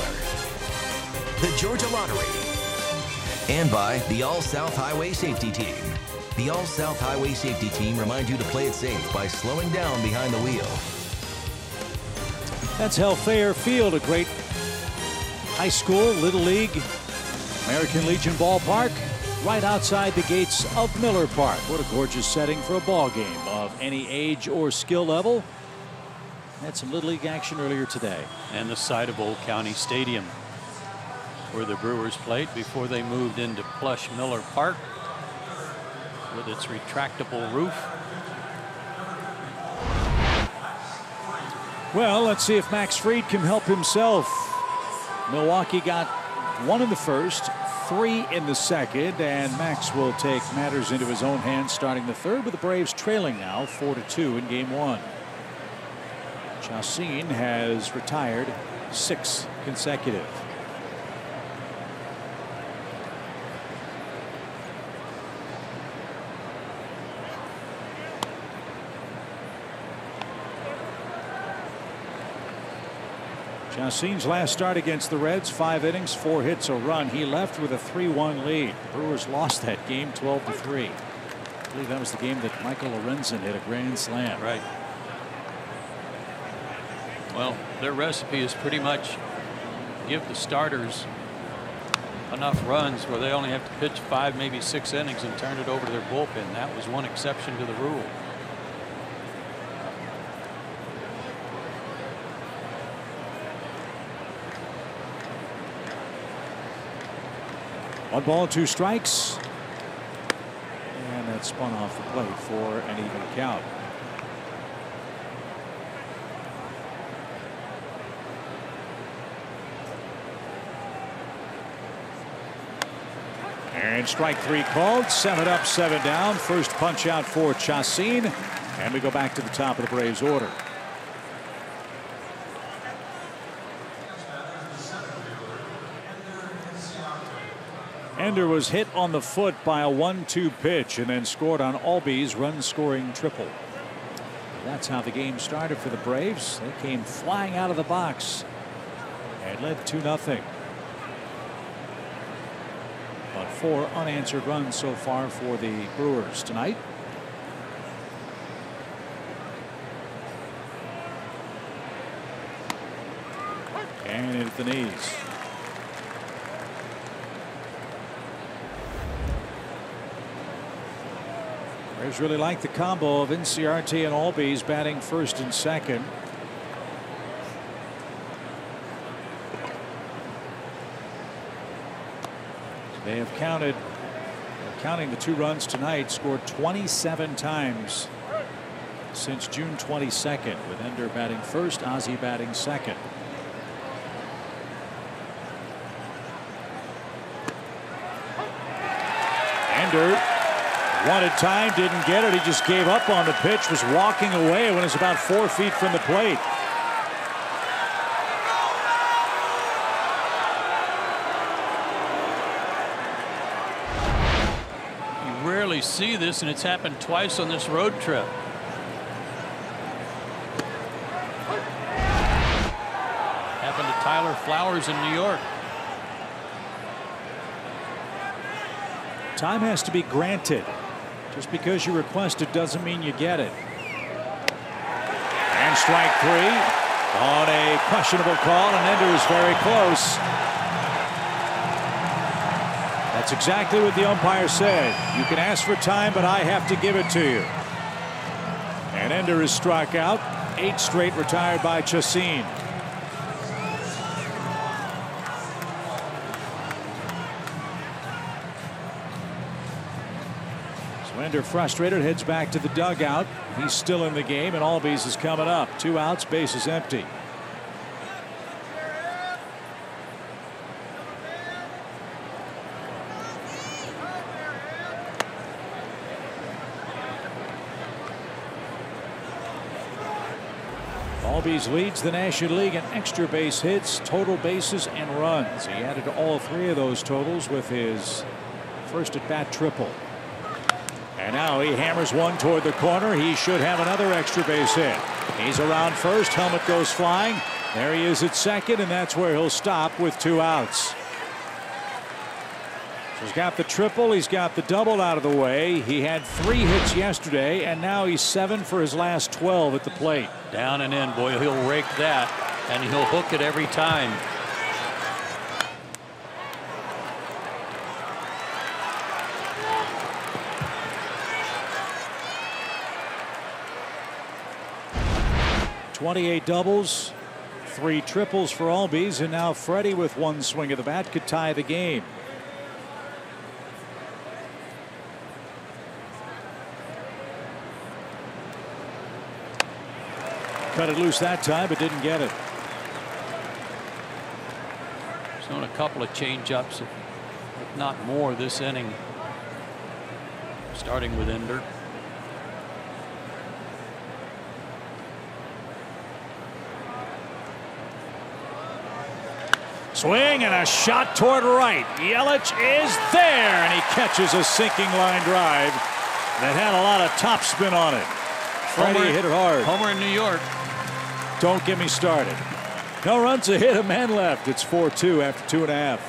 the Georgia Lottery, and by the All-South Highway Safety Team. The All-South Highway Safety Team reminds you to play it safe by slowing down behind the wheel. That's Hellfair Field, a great high school, Little League, American Legion ballpark, right outside the gates of Miller Park. What a gorgeous setting for a ball game of any age or skill level. Had some Little League action earlier today. And the site of Old County Stadium, where the Brewers played before they moved into plush Miller Park with its retractable roof. Well, let's see if Max Fried can help himself. Milwaukee got 1 in the first, 3 in the second, and Max will take matters into his own hands starting the third, with the Braves trailing now 4-2 in game 1. Chacin has retired 6 consecutive. Chacin's last start against the Reds, 5 innings, 4 hits, a run. He left with a 3-1 lead. The Brewers lost that game 12-3. I believe that was the game that Michael Lorenzen hit a grand slam. Right. Well, their recipe is pretty much give the starters enough runs where they only have to pitch 5, maybe 6 innings and turn it over to their bullpen. That was one exception to the rule. One ball, 2 strikes. And that spun off the plate for an even count. And strike 3 called. 7 up, 7 down. First punch out for Chacin. And we go back to the top of the Braves order. Ender was hit on the foot by a 1-2 pitch and then scored on Albies' run-scoring triple. That's how the game started for the Braves. They came flying out of the box and led 2-0. But 4 unanswered runs so far for the Brewers tonight. And hit at the knees. Braves really like the combo of NCRT and Albies batting first and second. They have counting the 2 runs tonight, scored 27 times since June 22nd, with Ender batting first, Ozzie batting second. Ender wanted time, didn't get it. He just gave up on the pitch, was walking away when it's about 4 feet from the plate. You rarely see this, and it's happened twice on this road trip. Happened to Tyler Flowers in New York. Time has to be granted. Just because you request it doesn't mean you get it. And strike 3 on a questionable call, and Ender is very close. That's exactly what the umpire said. You can ask for time, but I have to give it to you. And Ender is struck out. 8 straight retired by Chacin. Ender, frustrated, heads back to the dugout. He's still in the game, and Albies is coming up. 2 outs, bases empty. Albies leads the National League in extra base hits, total bases, and runs. He added all 3 of those totals with his first at bat triple. And now he hammers one toward the corner. He should have another extra base hit. He's around first. Helmet goes flying. There he is at second, and that's where he'll stop with 2 outs. So he's got the triple. He's got the double out of the way. He had 3 hits yesterday, and now he's 7 for his last 12 at the plate. Down and in, boy, he'll rake that, and he'll hook it every time. .28 doubles, 3 triples for Albies, and now Freddie with 1 swing of the bat could tie the game. Cut it loose that time, but didn't get it. Shown a couple of change-ups, if not more, this inning. Starting with Ender. Swing and a shot toward right. Yelich is there, and he catches a sinking line drive that had a lot of topspin on it. Freddie hit it hard. Homer in New York. Don't get me started. No runs, a hit, a man left. It's 4-2 after 2.5.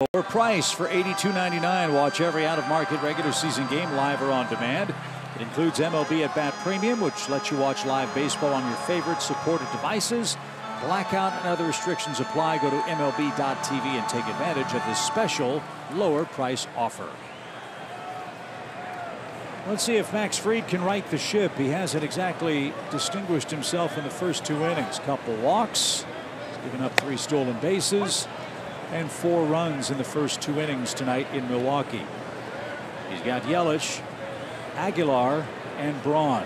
Lower price for $82.99. Watch every out-of-market regular season game live or on demand. It includes MLB at Bat Premium, which lets you watch live baseball on your favorite supported devices. Blackout and other restrictions apply. Go to MLB.tv and take advantage of this special lower price offer. Let's see if Max Fried can right the ship. He hasn't exactly distinguished himself in the first 2 innings. Couple walks. He's given up 3 stolen bases and 4 runs in the first 2 innings tonight in Milwaukee. He's got Yelich, Aguilar, and Braun.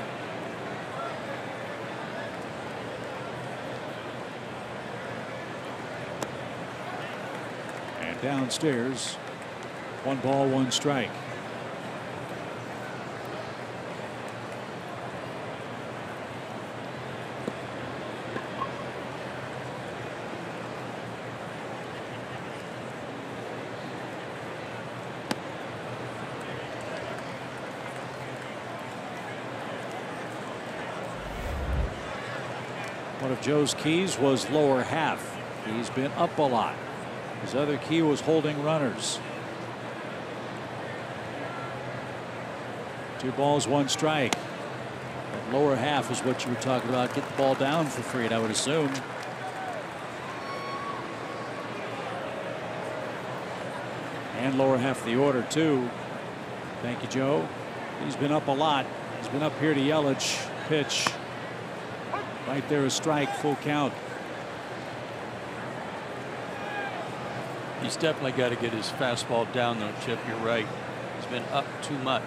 And downstairs, 1 ball, 1 strike. One of Joe's keys was lower half. He's been up a lot. His other key was holding runners. 2 balls, 1 strike. That lower half is what you were talking about. Get the ball down for Fried, I would assume. And lower half of the order too. Thank you, Joe. He's been up a lot. He's been up here to Yelich. Pitch. Right there, a strike, full count. He's definitely got to get his fastball down though, Chip. You're right. He's been up too much.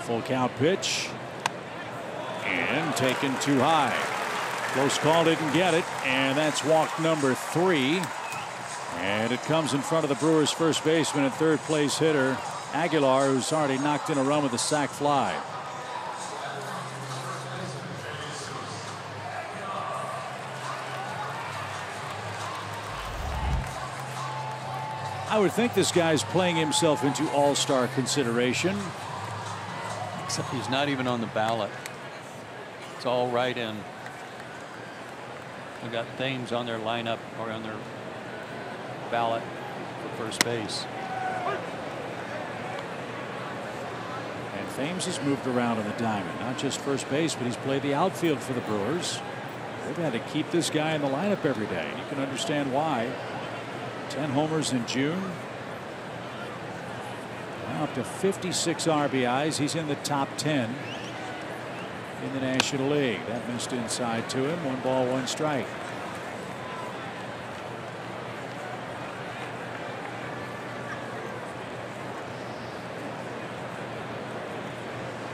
Full count pitch. And taken too high. Close call, didn't get it. And that's walk number 3. And it comes in front of the Brewers' first baseman and third place hitter, Aguilar, who's already knocked in a run with a sac fly. I would think this guy's playing himself into all-star consideration. Except he's not even on the ballot. It's all right in. They've got Thames on their lineup or on their ballot for first base. And Thames has moved around on the diamond, not just first base, but he's played the outfield for the Brewers. They've had to keep this guy in the lineup every day. You can understand why. 10 homers in June. Now up to 56 RBIs. He's in the top 10 in the National League. That missed inside to him. 1 ball, 1 strike.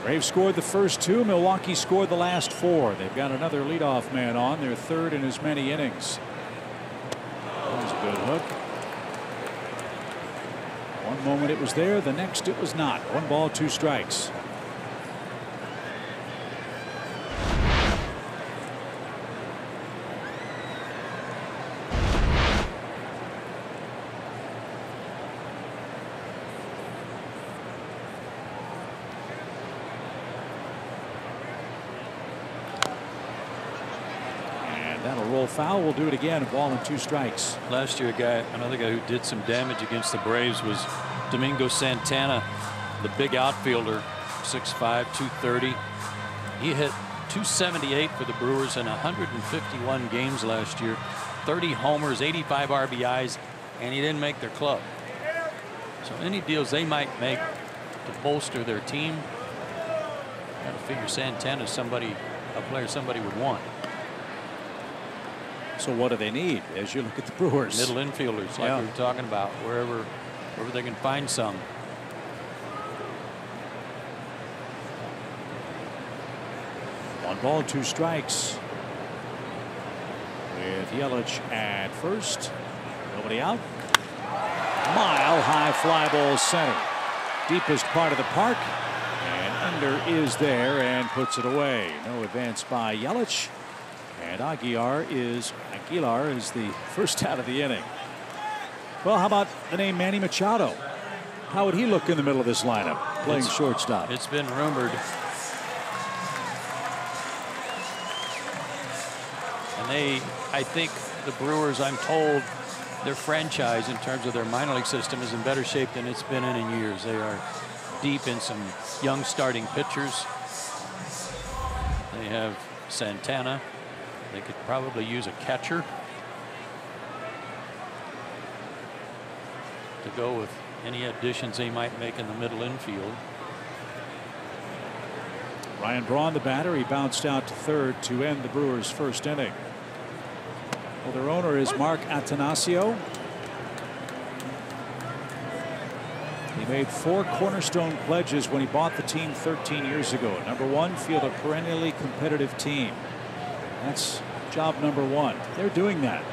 Braves scored the first 2. Milwaukee scored the last 4. They've got another leadoff man on, their 3rd in as many innings. That was a good hook. One moment it was there, the next it was not. 1 ball, 2 strikes. Roll foul. We'll do it again. 1 ball and 2 strikes. Last year, another guy who did some damage against the Braves was Domingo Santana, the big outfielder, 6'5", 230. He hit .278 for the Brewers in 151 games last year, 30 homers, 85 RBIs, and he didn't make their club. So any deals they might make to bolster their team, got to figure Santana's a player somebody would want. So what do they need as you look at the Brewers? Middle infielders, like we were talking about, wherever they can find some. One ball, 2 strikes. With Yelich at first. Nobody out. Mile high fly ball center. Deepest part of the park. And under is there and puts it away. No advance by Yelich. And Aguilar is the first out of the inning. Well, how about the name Manny Machado? How would he look in the middle of this lineup playing shortstop? It's been rumored. And I think the Brewers, I'm told, their franchise in terms of their minor league system is in better shape than it's been in years. They are deep in some young starting pitchers. They have Santana. They could probably use a catcher to go with any additions they might make in the middle infield. Ryan Braun, the batter, he bounced out to third to end the Brewers' first inning. Well, their owner is Mark Attanasio. He made 4 cornerstone pledges when he bought the team 13 years ago. Number 1, field a perennially competitive team. That's job number 1. They're doing that.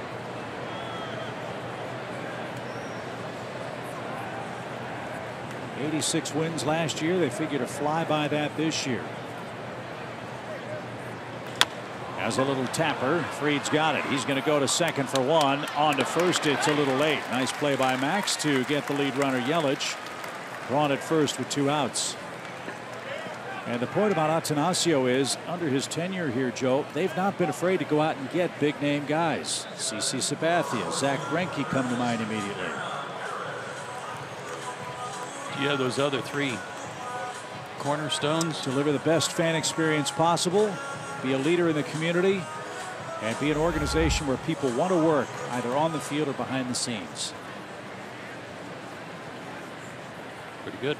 '86 wins last year. They figure to fly by that this year. As a little tapper, Fried's got it. He's going to go to second for 1. On to first, it's a little late. Nice play by Max to get the lead runner Yelich drawn at first with 2 outs. And the point about Attanasio is, under his tenure here, Joe, they've not been afraid to go out and get big name guys. CC Sabathia, Zach Greinke come to mind immediately. Yeah, those other 3 cornerstones. Deliver the best fan experience possible, be a leader in the community, and be an organization where people want to work either on the field or behind the scenes. Pretty good.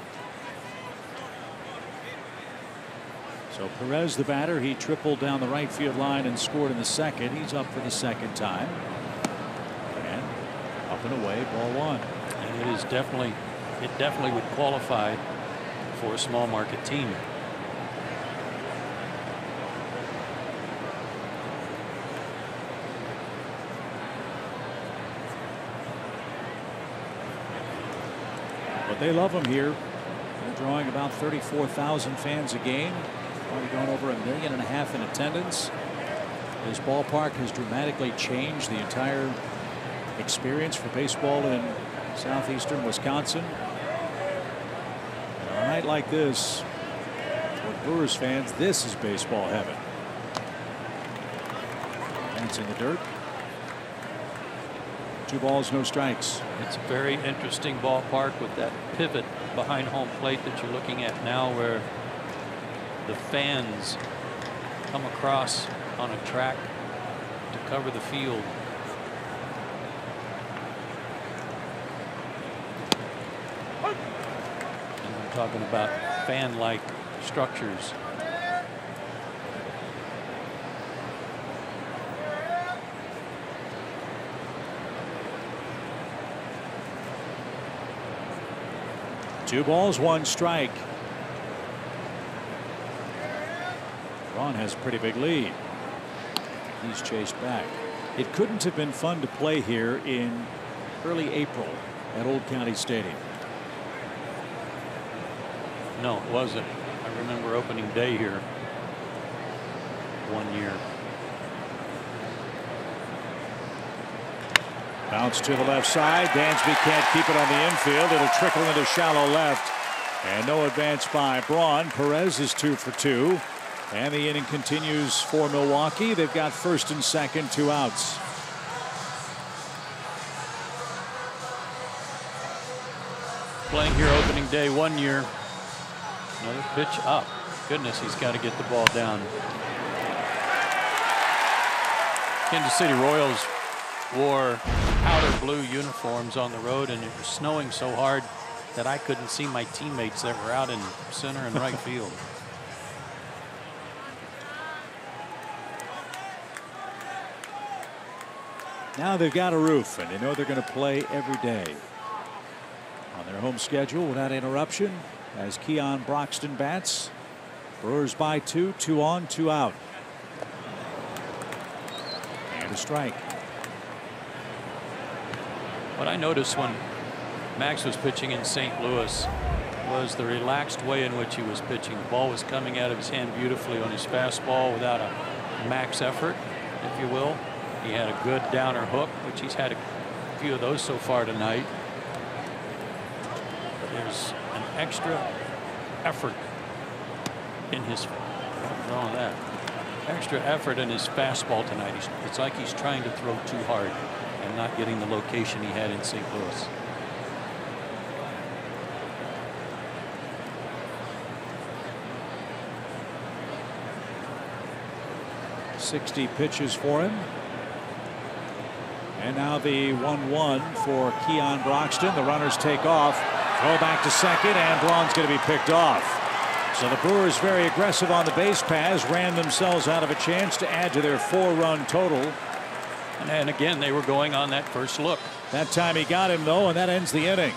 So Perez, the batter, he tripled down the right field line and scored in the second. He's up for the second time. And up and away, ball 1. And it is definitely, it definitely would qualify for a small market team. But they love him here. They're drawing about 34,000 fans a game. Already gone over 1.5 million in attendance. This ballpark has dramatically changed the entire experience for baseball in southeastern Wisconsin. And on a night like this, for Brewers fans, this is baseball heaven. That's in the dirt. 2 balls, no strikes. It's a very interesting ballpark with that pivot behind home plate that you're looking at now, where the fans come across on a track to cover the field. And we're talking about fan-like structures. Two balls, 1 strike. Ron has a pretty big lead. He's chased back. It couldn't have been fun to play here in early April at Old County Stadium. No, it wasn't. I remember opening day here one year. Bounce to the left side. Dansby can't keep it on the infield. It'll trickle into shallow left. And no advance by Braun. Perez is 2 for 2. And the inning continues for Milwaukee. They've got first and second, 2 outs. Playing here opening day 1 year. Another pitch up. Goodness, he's got to get the ball down. Kansas City Royals wore powder blue uniforms on the road, and it was snowing so hard that I couldn't see my teammates that were out in center and right field. Now they've got a roof, and they know they're going to play every day on their home schedule without interruption as Keon Broxton bats. Brewers by 2, 2 on, 2 out. And a strike. What I noticed when Max was pitching in St. Louis was the relaxed way in which he was pitching. The ball was coming out of his hand beautifully on his fastball without a max effort, if you will. He had a good downer hook, which he's had a few of those so far tonight. But there's an extra effort in his. What's wrong with that? extra effort in his fastball tonight. It's like he's trying to throw too hard and not getting the location he had in St. Louis. .60 pitches for him. And now the 1-1 for Keon Broxton. The runners take off. Throw back to second, and Braun's going to be picked off. So the Brewers very aggressive on the base paths, ran themselves out of a chance to add to their 4-run total. And again, they were going on that first look. That time he got him, though, and that ends the inning.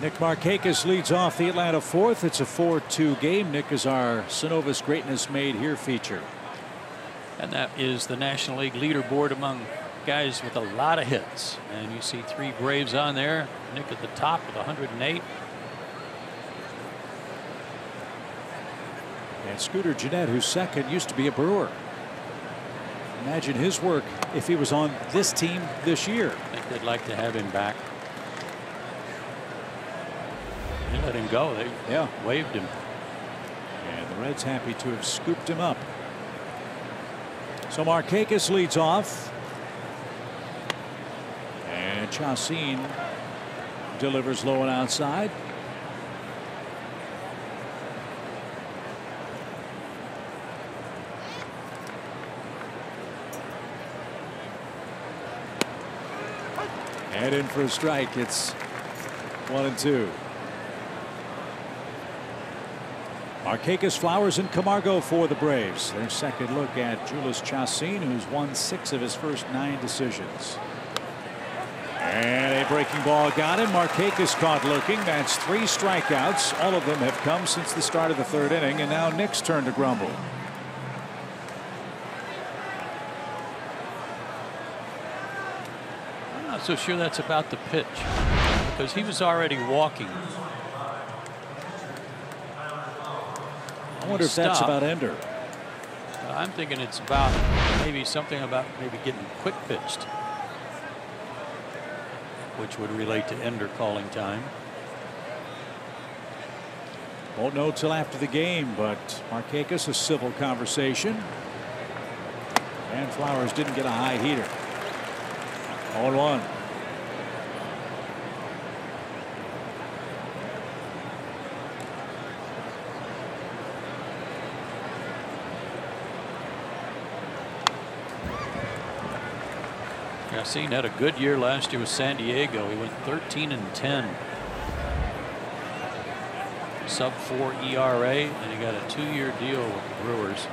Nick Markakis leads off the Atlanta fourth. It's a 4-2 game. Nick is our Synovus Greatness Made Here feature. And that is the National League leaderboard among guys with a lot of hits. And you see 3 Braves on there. Nick at the top with 108. And Scooter Gennett, who's second, used to be a Brewer. Imagine his work if he was on this team this year. I think they'd like to have him back. They let him go. They waived him. And the Reds happy to have scooped him up. So Markakis leads off. And Chacin delivers low and outside. And in for a strike. It's 1-2. Markakis, Flowers, and Camargo for the Braves. Their second look at Julius Chacin, who's won 6 of his first 9 decisions. And a breaking ball got him. Markakis caught looking. That's 3 strikeouts. All of them have come since the start of the 3rd inning, and now Nick's turn to grumble. I'm not so sure that's about the pitch, because he was already walking. I wonder if that's about Ender. I'm thinking it's about maybe something about getting quick pitched, which would relate to Ender calling time. Won't know till after the game, but Markakis, a civil conversation. And Flowers didn't get a high heater. 0-1. Chacin had a good year last year with San Diego. He went 13-10. Sub-4 ERA, and he got a 2-year deal with the Brewers.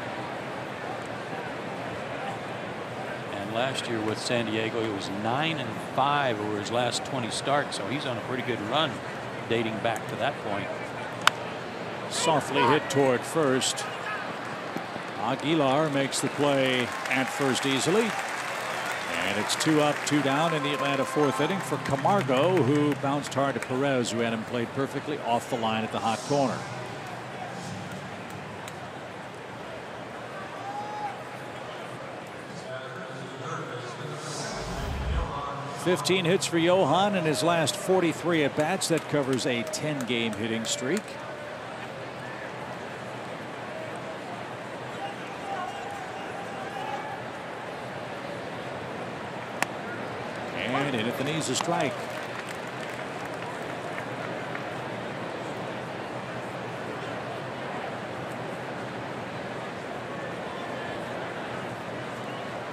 And And last year with San Diego, he was 9-5 over his last 20 starts. So he's on a pretty good run dating back to that point. Softly hit toward first. Aguilar makes the play at first easily. And it's 2 up, 2 down in the Atlanta 4th inning for Camargo, who bounced hard to Perez, who had him played perfectly off the line at the hot corner. "15 hits for Johan in his last 43 at bats. That covers a 10-game hitting streak. And in at the knees, a strike.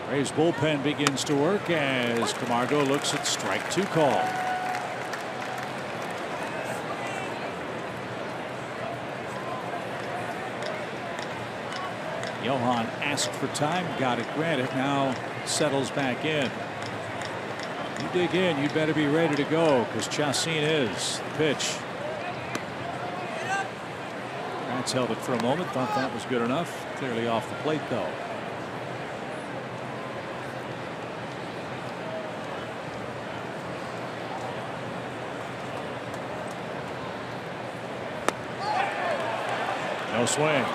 Braves bullpen begins to work as Camargo looks at strike 2 call. Johan asked for time, got it granted, now settles back in. You dig in, you better be ready to go, because Chacin is. Pitch. Rats held it for a moment, thought that was good enough. Clearly off the plate, though. No swing.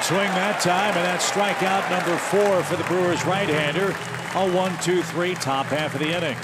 Swing that time, and that's strikeout number 4 for the Brewers right-hander. A 1-2-3 top half of the inning.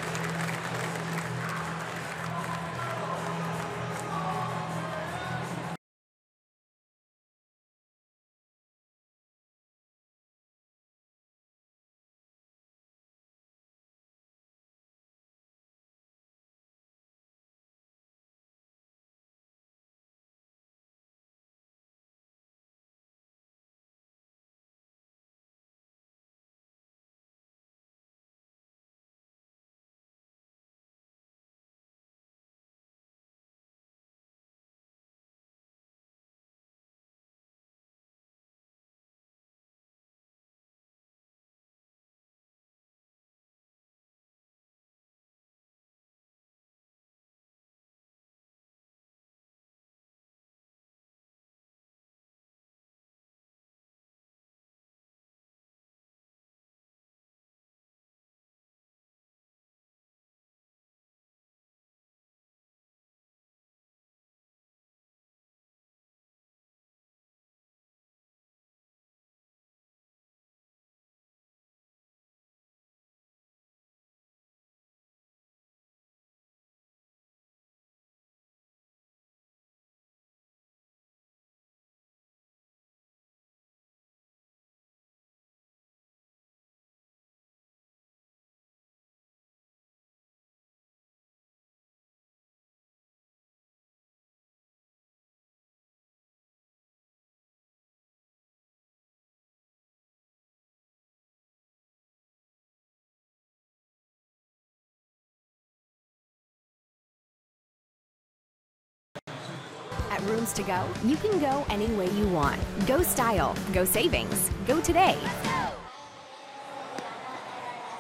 At Rooms to Go, you can go any way you want. Go style, go savings, go today.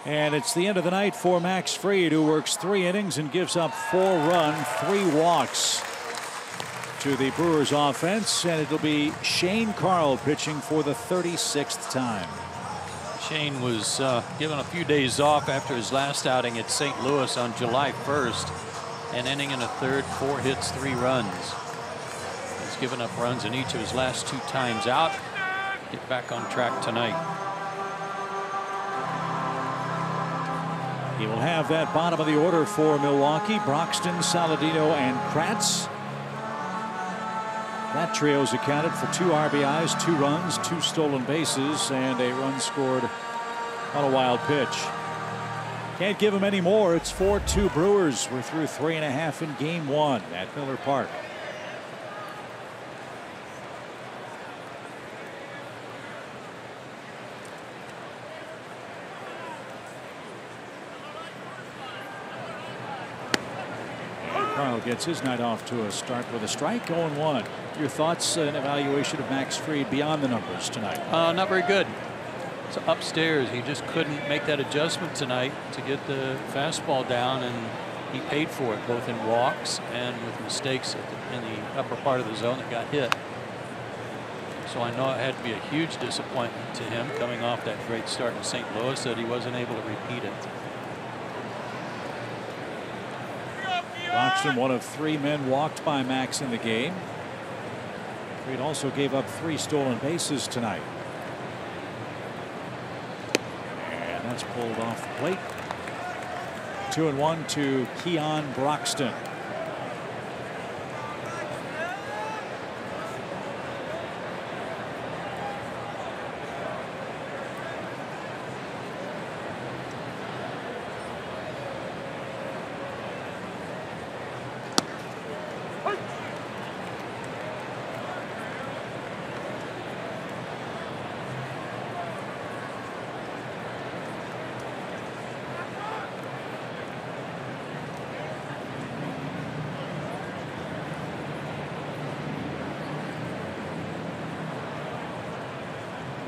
And it's the end of the night for Max Fried, who works 3 innings and gives up 4 runs, 3 walks to the Brewers offense, and it'll be Shane Carle pitching for the 36th time. Shane was given a few days off after his last outing at St. Louis on July 1st. An inning and a third, 4 hits, 3 runs. He's given up runs in each of his last 2 times out. Get back on track tonight. He will have that bottom of the order for Milwaukee: Broxton, Saladino, and Kratz. That trio's accounted for 2 RBIs, 2 runs, 2 stolen bases, and a run scored on a wild pitch. Can't give him any more. It's 4-2 Brewers. We're through 3.5 in game 1 at Miller Park. Carle gets his night off to a start with a strike, 0-1. Your thoughts and evaluation of Max Fried beyond the numbers tonight? Not very good. So upstairs, he just couldn't make that adjustment tonight to get the fastball down, and he paid for it both in walks and with mistakes in the upper part of the zone that got hit. So I know it had to be a huge disappointment to him coming off that great start in St. Louis that he wasn't able to repeat it. Broxton, one of 3 men walked by Max in the game. Fried also gave up 3 stolen bases tonight. And that's pulled off the plate. 2-1 to Keon Broxton.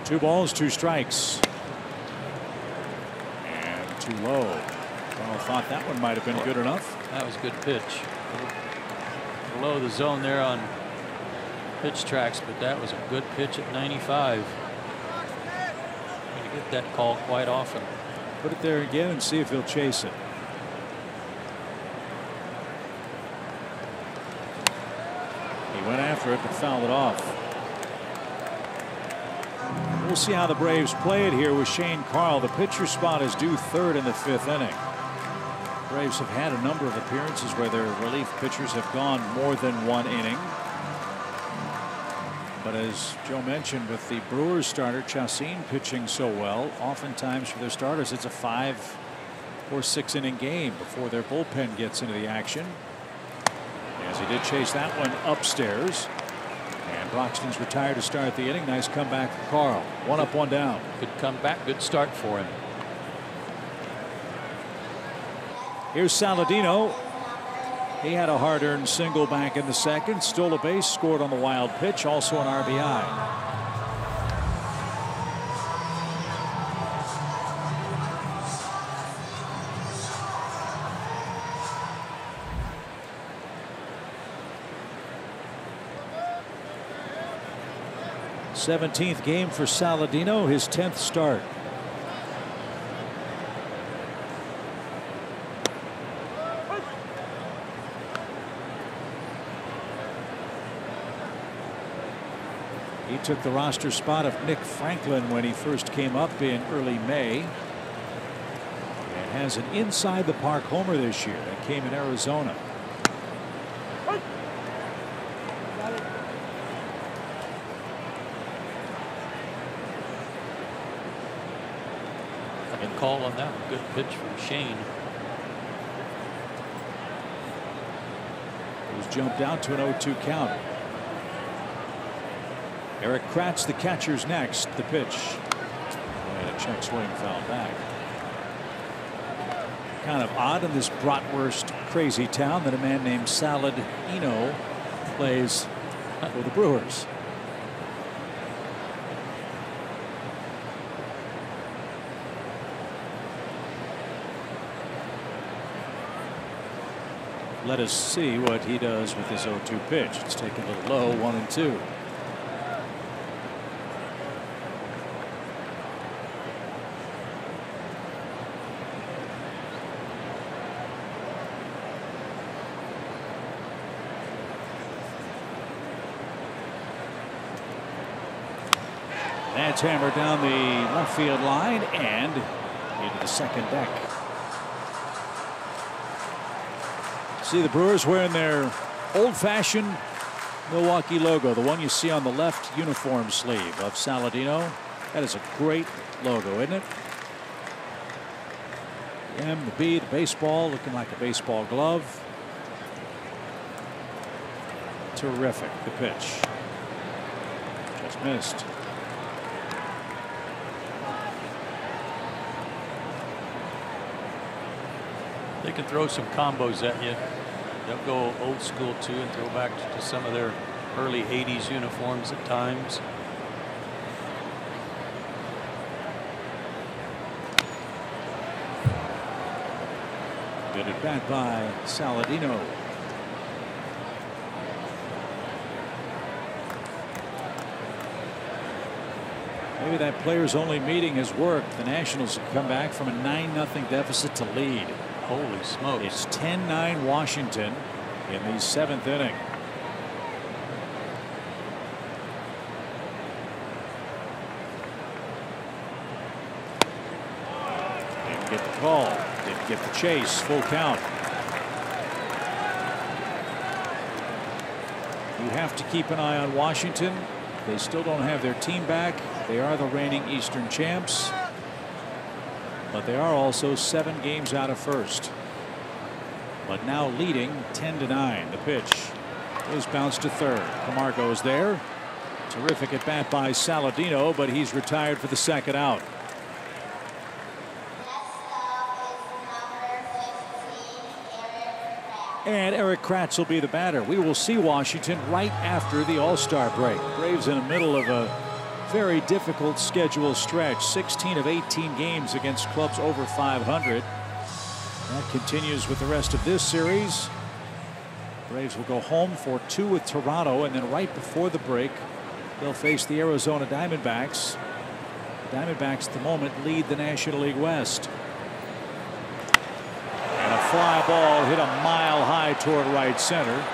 Two balls, 2 strikes. And too low. Carle thought that one might have been good enough. That was a good pitch. Below the zone there on pitch tracks, but that was a good pitch at 95. Going to get that call quite often. Put it there again and see if he'll chase it. He went after it but fouled it off. We'll see how the Braves play it here with Shane Carle. The pitcher spot is due 3rd in the 5th inning. Braves have had a number of appearances where their relief pitchers have gone more than 1 inning. But as Joe mentioned, with the Brewers starter Chacin pitching so well, oftentimes for their starters it's a 5 or 6 inning game before their bullpen gets into the action. As he did chase that one upstairs. And Broxton's retired to start the inning. Nice comeback for Carle. 1 up, 1 down. Good comeback, good start for him. Here's Saladino. He had a hard-earned single back in the 2nd. Stole a base, scored on the wild pitch, also an RBI. th game for Saladino, his 10th start. He took the roster spot of Nick Franklin when he first came up in early May. And has an inside the park homer this year that came in Arizona. Call on that one. Good pitch from Shane. He was jumped out to an 0-2 count. Eric Kratz, the catcher's next. The pitch. And a check swing foul back. Kind of odd in this bratwurst crazy town that a man named Saladino plays for the Brewers. Let us see what he does with this 0-2 pitch. It's taken a little low, 1-2. That's hammered down the left field line and into the 2nd deck. See the Brewers wearing their old-fashioned Milwaukee logo, the one you see on the left uniform sleeve of Saladino. That is a great logo, isn't it? The M, the B, the baseball, looking like a baseball glove. Terrific. The pitch. Just missed. They can throw some combos at you. They'll go old school too and throw back to some of their early 80s uniforms at times. Good at bat by Saladino. Maybe that players only meeting has worked. The Nationals have come back from a 9-0 deficit to lead. Holy smokes. It's 10-9 Washington in the 7th inning. Didn't get the call. Didn't get the chase. Full count. You have to keep an eye on Washington. They still don't have their team back. They are the reigning Eastern champs, but they are also 7 games out of first. But now leading 10-9. The pitch is bounced to third. Camargo's there. Terrific at bat by Saladino, but he's retired for the second out. And Eric Kratz will be the batter. We will see Washington right after the All-Star break. Braves in the middle of a very difficult schedule stretch. 16 of 18 games against clubs over 500. That continues with the rest of this series. Braves will go home for 2 with Toronto, and then right before the break they'll face the Arizona Diamondbacks. The Diamondbacks at the moment lead the National League West. And a fly ball hit a mile high toward right center.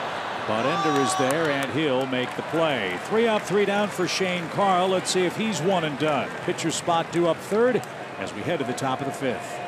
But Ender is there, and he'll make the play. 3 up, 3 down for Shane Carle. Let's see if he's one and done. Pitcher spot due up third as we head to the top of the 5th.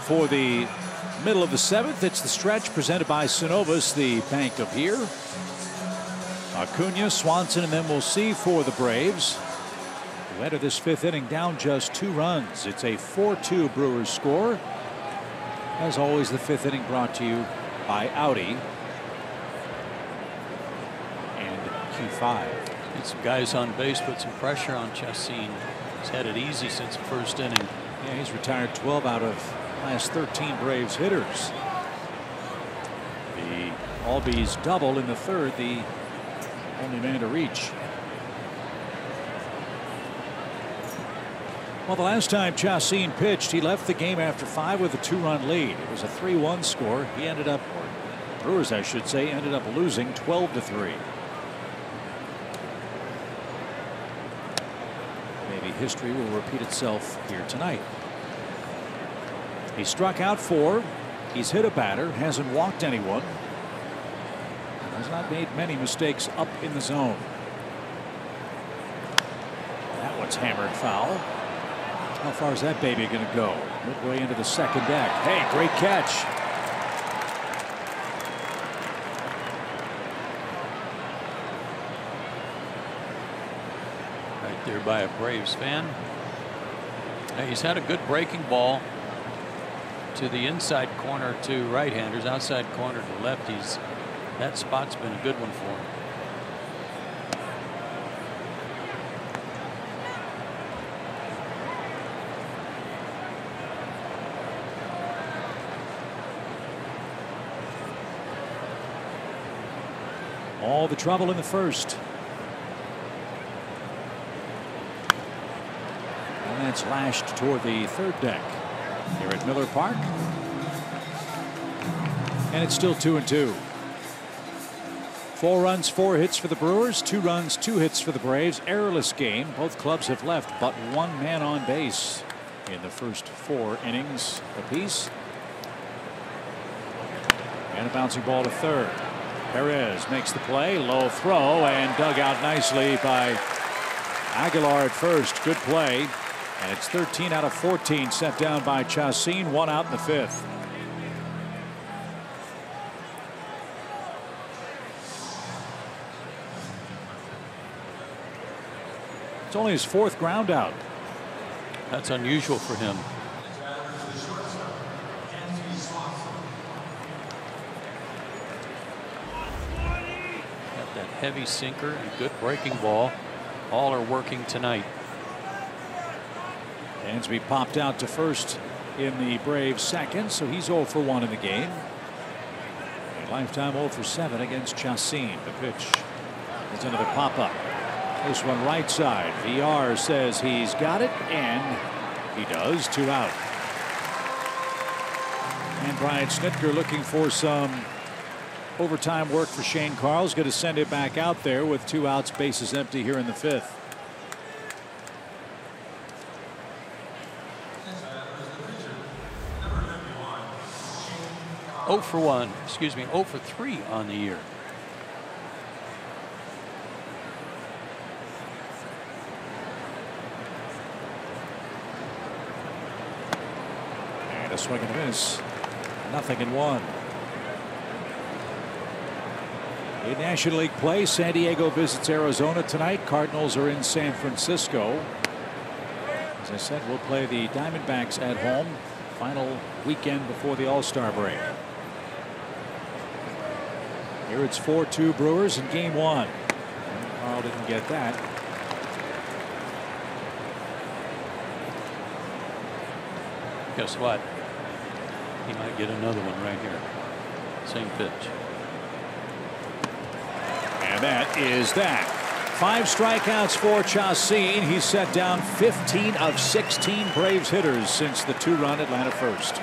For the middle of the 7th, it's the stretch presented by Synovus, the bank of here. Acuna, Swanson, and then we'll see for the Braves, who enter this 5th inning down just 2 runs. It's a 4-2 Brewers score. As always, the 5th inning brought to you by Audi and Q5. Get some guys on base, put some pressure on Chacin. He's had it easy since the 1st inning. Yeah, he's retired 12 out of last 13 Braves hitters. The Albies double in the 3rd, the only man to reach. Well, the last time Chacin pitched, he left the game after 5 with a 2-run lead. It was a 3-1 score. He ended up, or Brewers I should say, ended up losing 12-3. Maybe history will repeat itself here tonight. He struck out 4. He's hit a batter, hasn't walked anyone. Has not made many mistakes up in the zone. That one's hammered foul. How far is that baby going to go? Midway into the second deck. Hey, great catch. Right there by a Braves fan. Now, he's had a good breaking ball to the inside corner to right-handers, outside corner to lefties. That spot's been a good one for him. All the trouble in the first. And that's lashed toward the third deck here at Miller Park. And it's still 2-2. 4 runs, 4 hits for the Brewers, 2 runs, 2 hits for the Braves. Errorless game. Both clubs have left but 1 man on base in the first 4 innings apiece. And a bouncing ball to third. Perez makes the play, low throw, and dug out nicely by Aguilar at first. Good play. And it's 13 out of 14 set down by Chacin. 1 out in the 5th. It's only his 4th ground out. That's unusual for him. Heavy sinker and good breaking ball. All are working tonight. Dansby popped out to first in the Braves' second, so he's 0 for 1 in the game. A lifetime 0 for 7 against Chacin. The pitch is another pop-up. This one right side. VR says he's got it, and he does. 2 out. And Brian Snitker looking for some overtime work for Shane Carle. Is going to send it back out there with 2 outs, bases empty here in the 5th. Oh for 1, excuse me, 0 for 3 on the year. And a swing and a miss. 0-1. In National League play, San Diego visits Arizona tonight. Cardinals are in San Francisco. As I said, we'll play the Diamondbacks at home. Final weekend before the All-Star break. Here it's 4-2 Brewers in game 1. Carle didn't get that. Guess what? He might get another one right here. Same pitch. And that is that. 5 strikeouts for Chacin. He's set down 15 of 16 Braves hitters since the 2-run Atlanta first.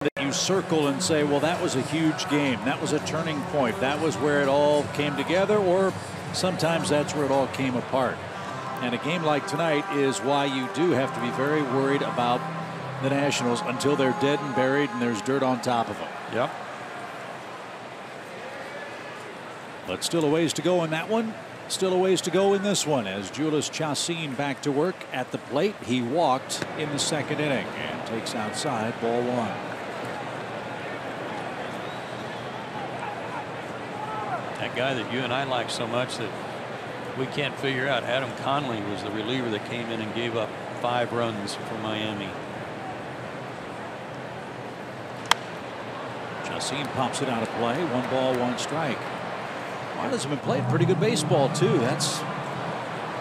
that you circle and say, well, that was a huge game. That was a turning point. That was where it all came together, or sometimes that's where it all came apart. And a game like tonight is why you do have to be very worried about the Nationals until they're dead and buried and there's dirt on top of them. Yep. But still a ways to go in that one. Still a ways to go in this one as Julius Chacin back to work at the plate. He walked in the second inning and takes outside, ball one. That guy that you and I like so much that we can't figure out, Adam Conley, was the reliever that came in and gave up 5 runs for Miami. Chacin pops it out of play. 1 ball, 1 strike. Marlins have been playing pretty good baseball too. That's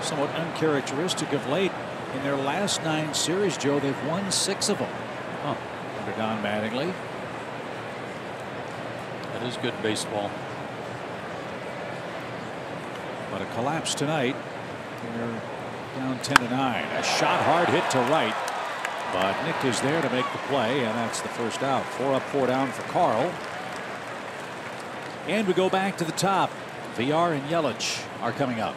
somewhat uncharacteristic of late. In their last 9 series, Joe, they've won 6 of them. Under Don Mattingly. That is good baseball. But a collapse tonight. They're down 10-9. A shot hard hit to right. But Nick is there to make the play, and that's the first out. 4 up, 4 down for Carle. And we go back to the top. VR and Yelich are coming up.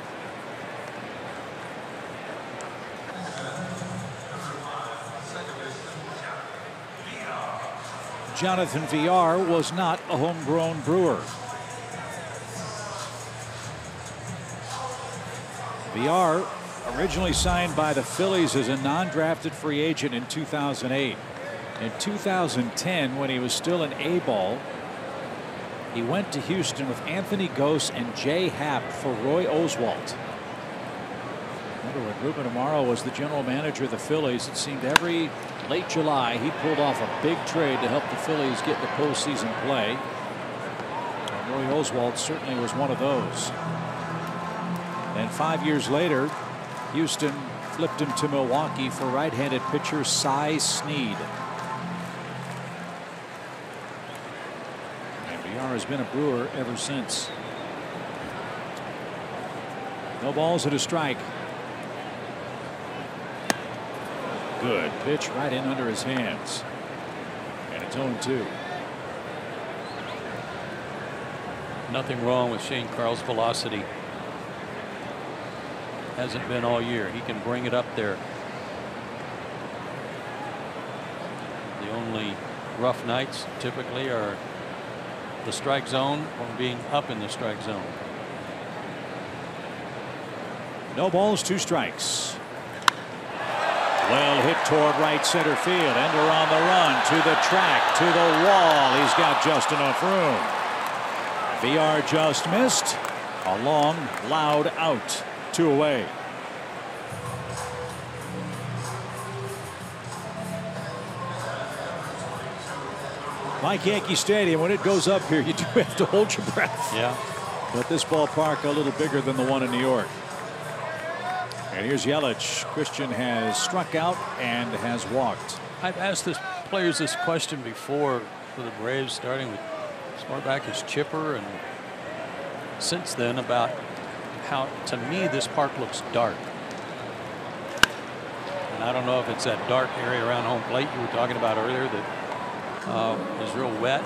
Jonathan VR was not a homegrown Brewer. VR originally signed by the Phillies as a non-drafted free agent in 2008. In 2010, when he was still an A-ball, he went to Houston with Anthony Gose and Jay Happ for Roy Oswalt. Remember when Ruben Amaro was the general manager of the Phillies, it seemed every late July he pulled off a big trade to help the Phillies get the postseason play. And Roy Oswalt certainly was one of those. And 5 years later, Houston flipped him to Milwaukee for right-handed pitcher Cy Snead. And VR has been a Brewer ever since. No balls and a strike. Good pitch right in under his hands. And it's 0-2. Nothing wrong with Shane Carle's velocity. Hasn't been all year. He can bring it up there. The only rough nights typically are the strike zone or being up in the strike zone. No balls, 2 strikes. Well hit toward right center field. Ender on the run to the track, to the wall. He's got just enough room. VR just missed. A long, loud out. 2 away. Like Yankee Stadium, when it goes up here, you do have to hold your breath. Yeah. But this ballpark a little bigger than the one in New York. And here's Yelich. Christian has struck out and has walked. I've asked this players this question before for the Braves, starting with as far back as Chipper and since then, about how, to me, this park looks dark. And I don't know if it's that dark area around home plate you were talking about earlier that is real wet,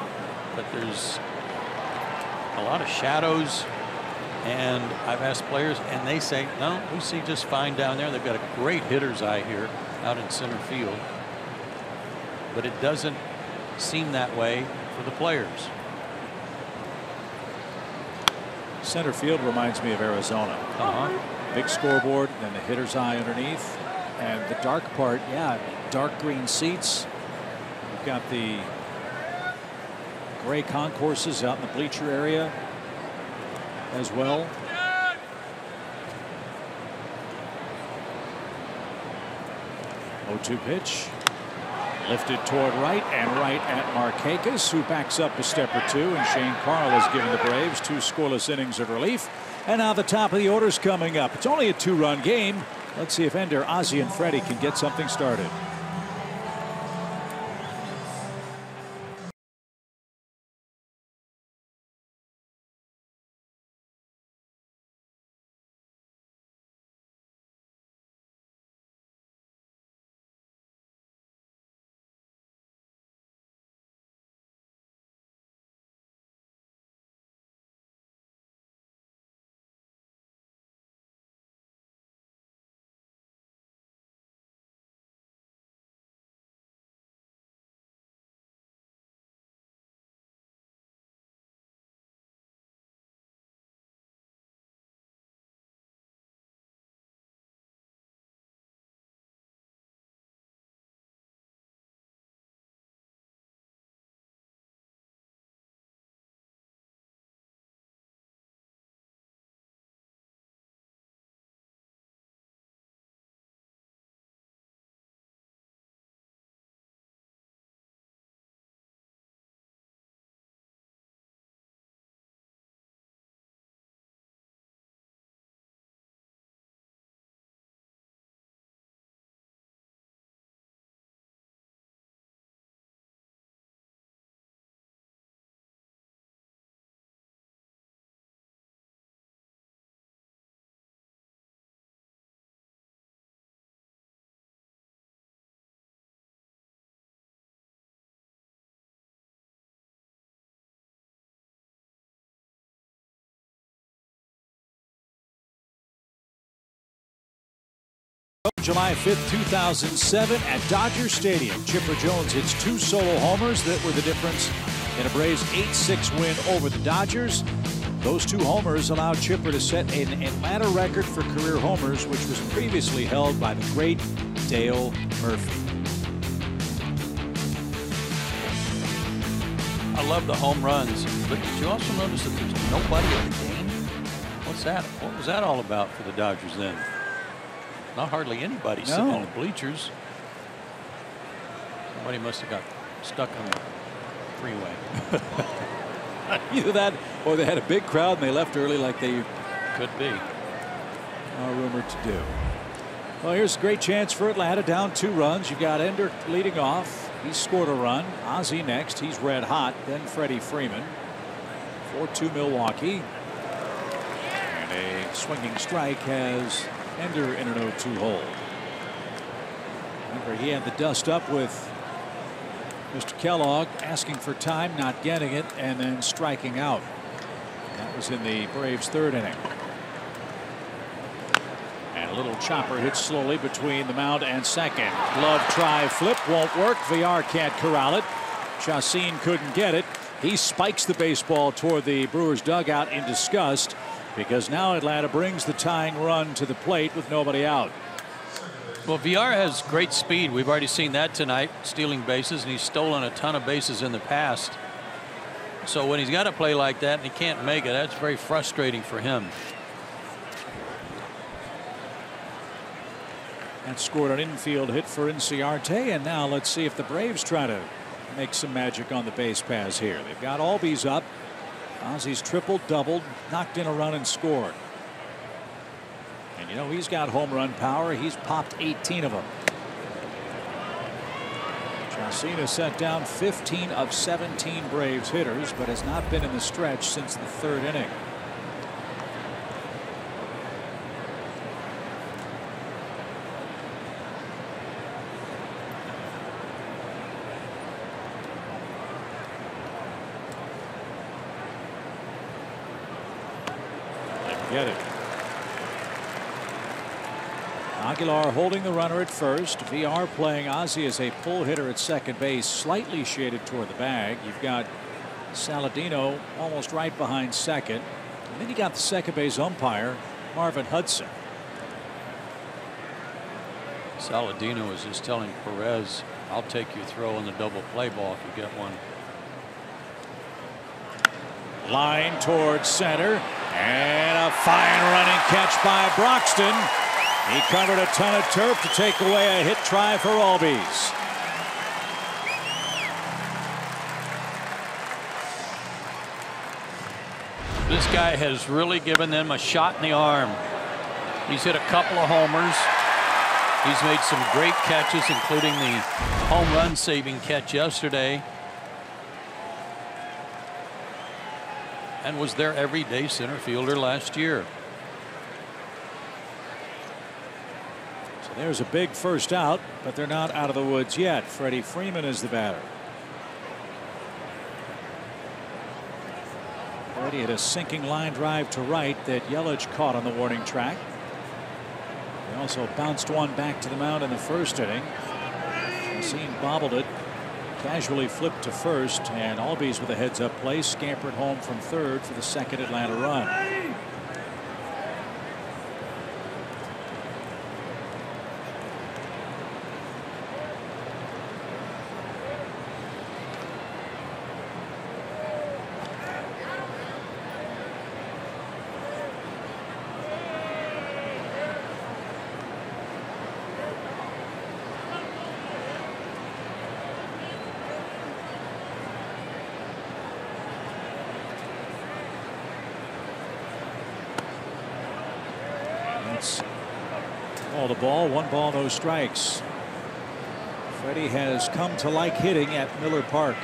but there's a lot of shadows. And I've asked players, and they say, no, we see just fine down there. They've got a great hitter's eye here out in center field. But it doesn't seem that way for the players. Center field reminds me of Arizona. Big scoreboard, and the hitter's eye underneath. And the dark part, yeah, dark green seats. We've got the gray concourses out in the bleacher area as well. Oh-2 pitch. Lifted toward right and right at Markakis, who backs up a step or 2, and Shane Carle has given the Braves 2 scoreless innings of relief. And now the top of the order's coming up. It's only a 2-run game. Let's see if Ender, Ozzie, and Freddie can get something started. July 5th, 2007 at Dodger Stadium. Chipper Jones hits 2 solo homers that were the difference in a Braves 8-6 win over the Dodgers. Those 2 homers allowed Chipper to set an Atlanta record for career homers, which was previously held by the great Dale Murphy. I love the home runs, but did you also notice that there's nobody at the game? What's that? What was that all about for the Dodgers then? Not hardly anybody sitting on the bleachers. Somebody must have got stuck on the freeway. Either that or they had a big crowd and they left early like they could be. Are rumored to do. Well, here's a great chance for Atlanta, down 2 runs. You've got Ender leading off. He scored a run. Ozzie next. He's red hot. Then Freddie Freeman. 4-2 Milwaukee. And a swinging strike has Ender in an 0-2 hole. Remember, he had the dust up with Mr. Kellogg, asking for time, not getting it, and then striking out. That was in the Braves' 3rd inning. And a little chopper hits slowly between the mound and second. Glove try, flip, won't work. VR can't corral it. Chacin couldn't get it. He spikes the baseball toward the Brewers dugout in disgust, because now Atlanta brings the tying run to the plate with nobody out. Well, VR has great speed. We've already seen that tonight, stealing bases, and he's stolen a ton of bases in the past. So when he's got to play like that and he can't make it, that's very frustrating for him. And scored an infield hit for Inciarte, and now let's see if the Braves try to make some magic on the base paths here. They've got Albies up. Ozzie's tripled, doubled, knocked in a run and scored. And you know, he's got home run power. He's popped 18 of them. Chacin has set down 15 of 17 Braves hitters, but has not been in the stretch since the 3rd inning. Get it. Aguilar holding the runner at first. VR playing Ozzie as a pull hitter at second base, slightly shaded toward the bag. You've got Saladino almost right behind second. And then you got the second base umpire, Marvin Hudson. Saladino is just telling Perez, I'll take your throw on the double play ball if you get one. Line towards center. And a fine running catch by Broxton. He covered a ton of turf to take away a hit try for Albies. This guy has really given them a shot in the arm. He's hit a couple of homers. He's made some great catches, including the home run saving catch yesterday. And was their everyday center fielder last year. So there's a big first out, but they're not out of the woods yet. Freddie Freeman is the batter. Freddie had a sinking line drive to right that Yelich caught on the warning track. He also bounced one back to the mound in the 1st inning. Chacin bobbled it. Casually flipped to first, and Albies with a heads-up play scampered home from 3rd for the 2nd Atlanta run. All the ball, 1 ball, no strikes. Freddie has come to like hitting at Miller Park.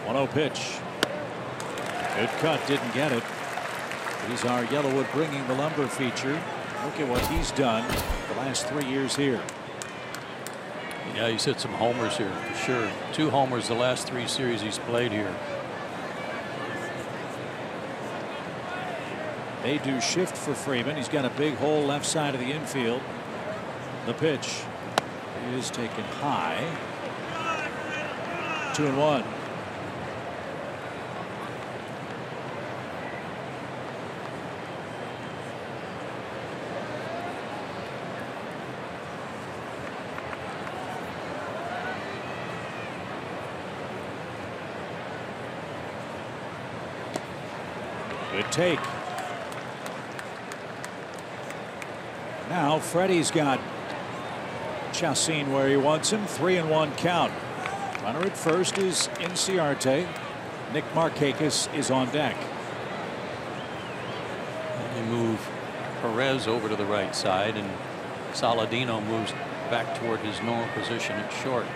1-0 pitch. Good cut, didn't get it. These are Yellowwood bringing the lumber feature. Look at what he's done the last 3 years here. Yeah, he's hit some homers here for sure. 2 homers the last 3 series he's played here. They do shift for Freeman. He's got a big hole left side of the infield. The pitch is taken high. 2-1. Good take. Now Freddie's got Chacin where he wants him. 3-1 count. Runner at first is Inciarte. Nick Markakis is on deck. They move Perez over to the right side, and Saladino moves back toward his normal position at short.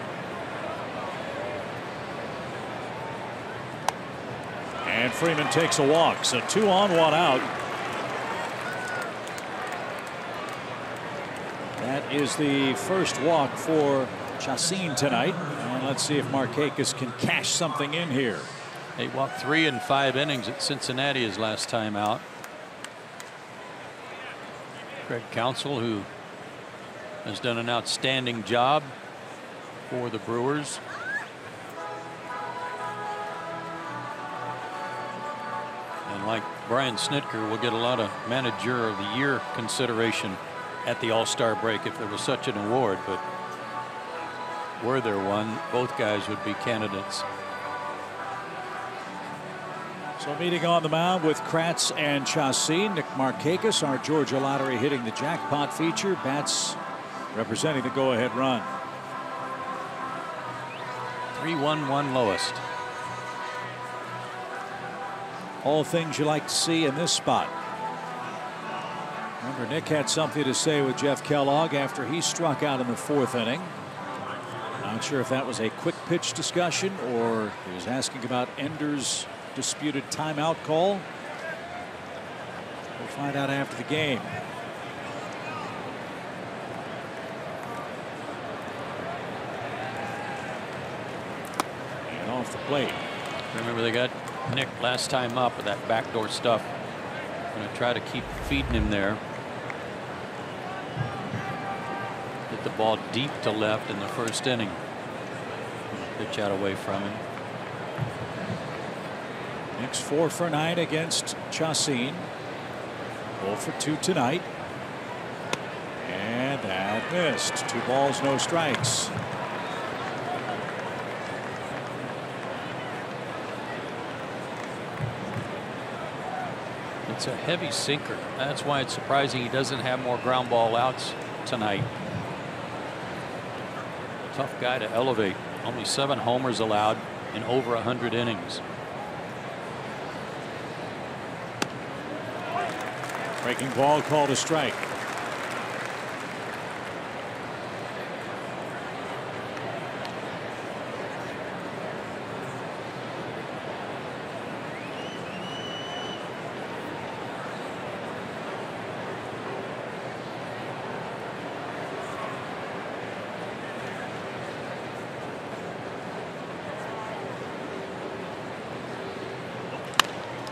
And Freeman takes a walk, so 2 on, 1 out. That is the first walk for Chacin tonight, and let's see if Markakis can cash something in here. He walked 3 in 5 innings at Cincinnati his last time out. Craig Counsell, who has done an outstanding job for the Brewers. And like Brian Snitker, will get a lot of Manager of the Year consideration at the All-Star break if there was such an award, but were there one, both guys would be candidates. So meeting on the mound with Kratz and Chacin. Nick Markakis, our Georgia Lottery hitting the jackpot feature. Bats representing the go-ahead run. 3-1-1 lowest. All things you like to see in this spot. Remember, Nick had something to say with Jeff Kellogg after he struck out in the 4th inning. Not sure if that was a quick pitch discussion or he was asking about Ender's disputed timeout call. We'll find out after the game. And off the plate. Remember, they got Nick last time up with that backdoor stuff. Going to try to keep feeding him there. Hit the ball deep to left in the 1st inning. Pitch out away from him. Nick's 4 for 9 against Chacin. 0 for 2 tonight. And that missed. 2 balls, no strikes. It's a heavy sinker. That's why it's surprising he doesn't have more ground ball outs tonight. Tough guy to elevate. Only 7 homers allowed in over 100 innings. Breaking ball called a strike.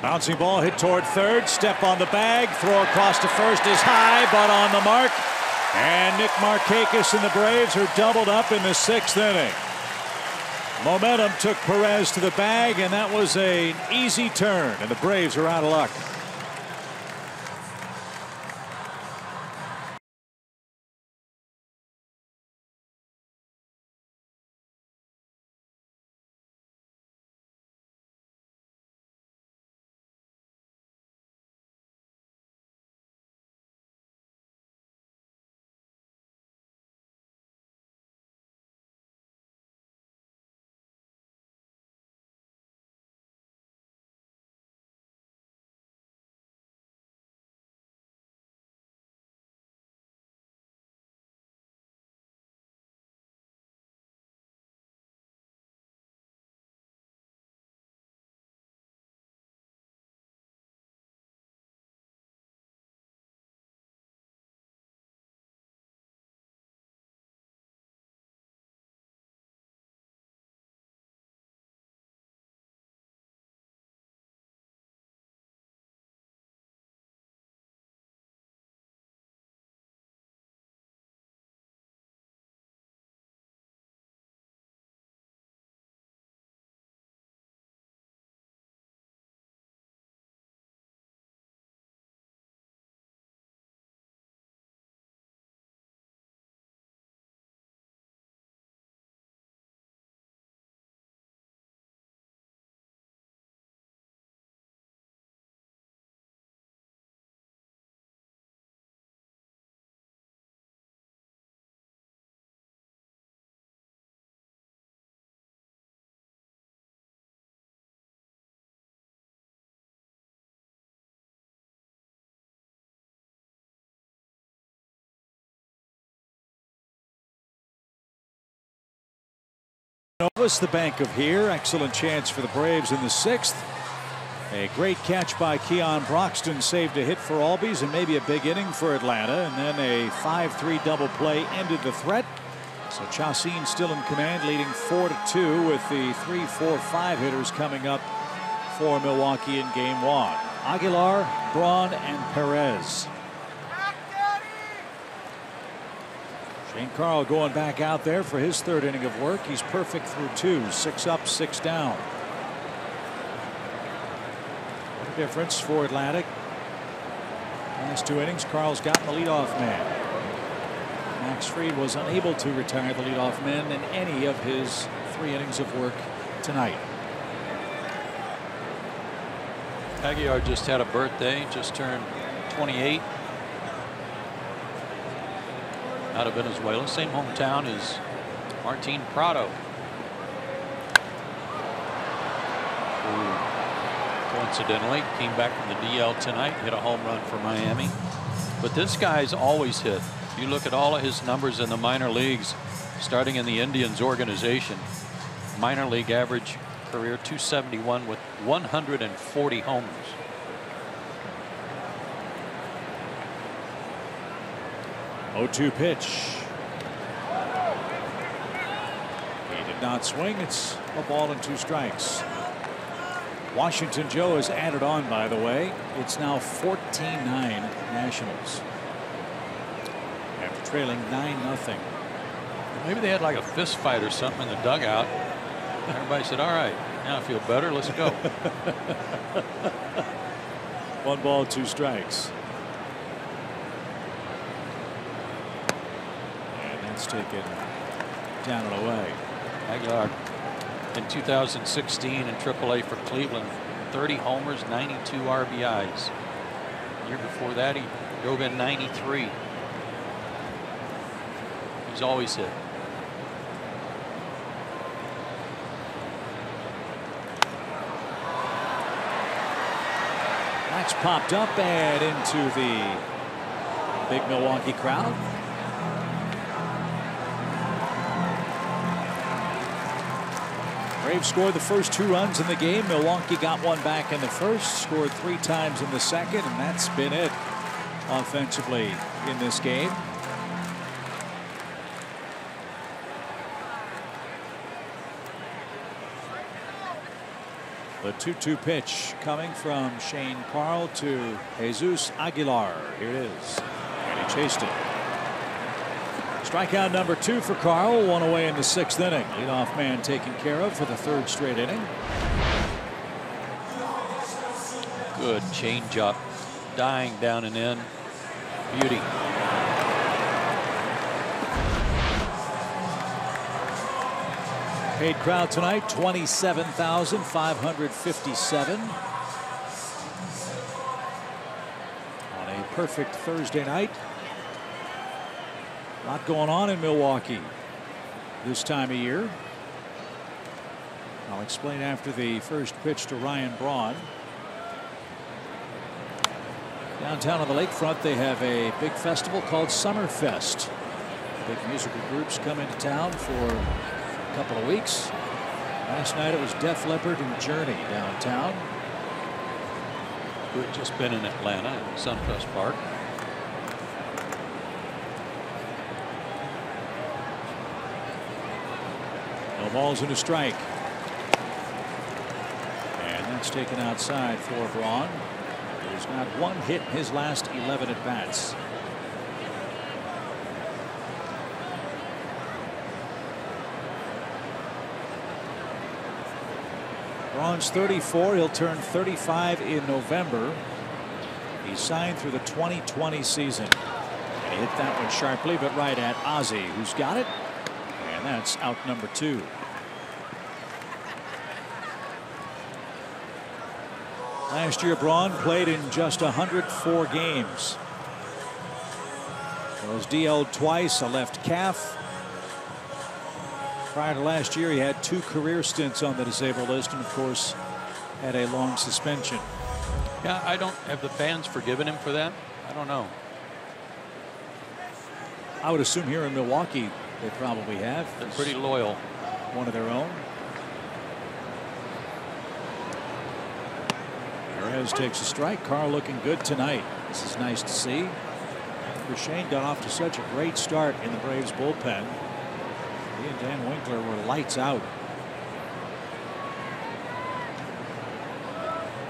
Bouncing ball hit toward third. Step on the bag. Throw across to first is high, but on the mark. And Nick Markakis and the Braves are doubled up in the 6th inning. Momentum took Perez to the bag, and that was an easy turn, and the Braves are out of luck. Novus, the bank of here. Excellent chance for the Braves in the 6th. A great catch by Keon Broxton saved a hit for Albies and maybe a big inning for Atlanta. And then a 5-3 double play ended the threat. So Chacin still in command, leading 4-2 with the 3-4-5 hitters coming up for Milwaukee in game 1. Aguilar, Braun, and Perez. Shane Carle going back out there for his 3rd inning of work. He's perfect through 2, 6 up, 6 down. What a difference for Atlantic. Last 2 innings, Carle's gotten the leadoff man. Max Fried was unable to retire the leadoff man in any of his 3 innings of work tonight. Aguilar just had a birthday, just turned 28. Out of Venezuela, same hometown as Martin Prado, who coincidentally came back from the DL tonight, hit a home run for Miami. But this guy's always hit. You look at all of his numbers in the minor leagues, starting in the Indians organization. Minor league average career 271 with 140 homers. Oh, 2 pitch. He did not swing. It's a ball and 2 strikes. Washington Joe is added on, by the way. It's now 14-9 Nationals. After trailing 9-0. Maybe they had like a fist fight or something in the dugout. Everybody said, all right, now I feel better. Let's go. 1 ball, 2 strikes. And that's taken down and away. Aguilar in 2016 in AAA for Cleveland, 30 homers, 92 RBIs. The year before that, he drove in 93. He's always hit. Max popped up and into the big Milwaukee crowd. Braves scored the first 2 runs in the game. Milwaukee got 1 back in the first, scored 3 times in the second, and that's been it offensively in this game. The 2-2 pitch coming from Shane Carle to Jesus Aguilar. Here it is. And he chased it. Strikeout number 2 for Carle. 1 away in the 6th inning. Leadoff man taken care of for the 3rd straight inning. Good changeup. Dying down and in. Beauty. Paid crowd tonight, 27,557. On a perfect Thursday night. A lot going on in Milwaukee this time of year. I'll explain after the first pitch to Ryan Braun. Downtown on the lakefront, they have a big festival called Summerfest. Big musical groups come into town for a couple of weeks. Last night it was Def Leppard and Journey downtown. Who had just been in Atlanta at Suntrust Park. No balls and a strike. And that's taken outside for Braun. He's got 1 hit in his last 11 at bats. Braun's 34. He'll turn 35 in November. He signed through the 2020 season. And he hit that one sharply, but right at Ozzie, who's got it. And that's out number 2. Last year, Braun played in just 104 games. He was DL'd twice, a left calf. Prior to last year, he had 2 career stints on the disabled list, and of course, had a long suspension. Yeah, I don't have the fans forgiven him for that. I don't know. I would assume here in Milwaukee, they probably have. They're pretty loyal. one of their own. Perez takes a strike. Carle looking good tonight. This is nice to see. Chacin got off to such a great start in the Braves bullpen. He and Dan Winkler were lights out.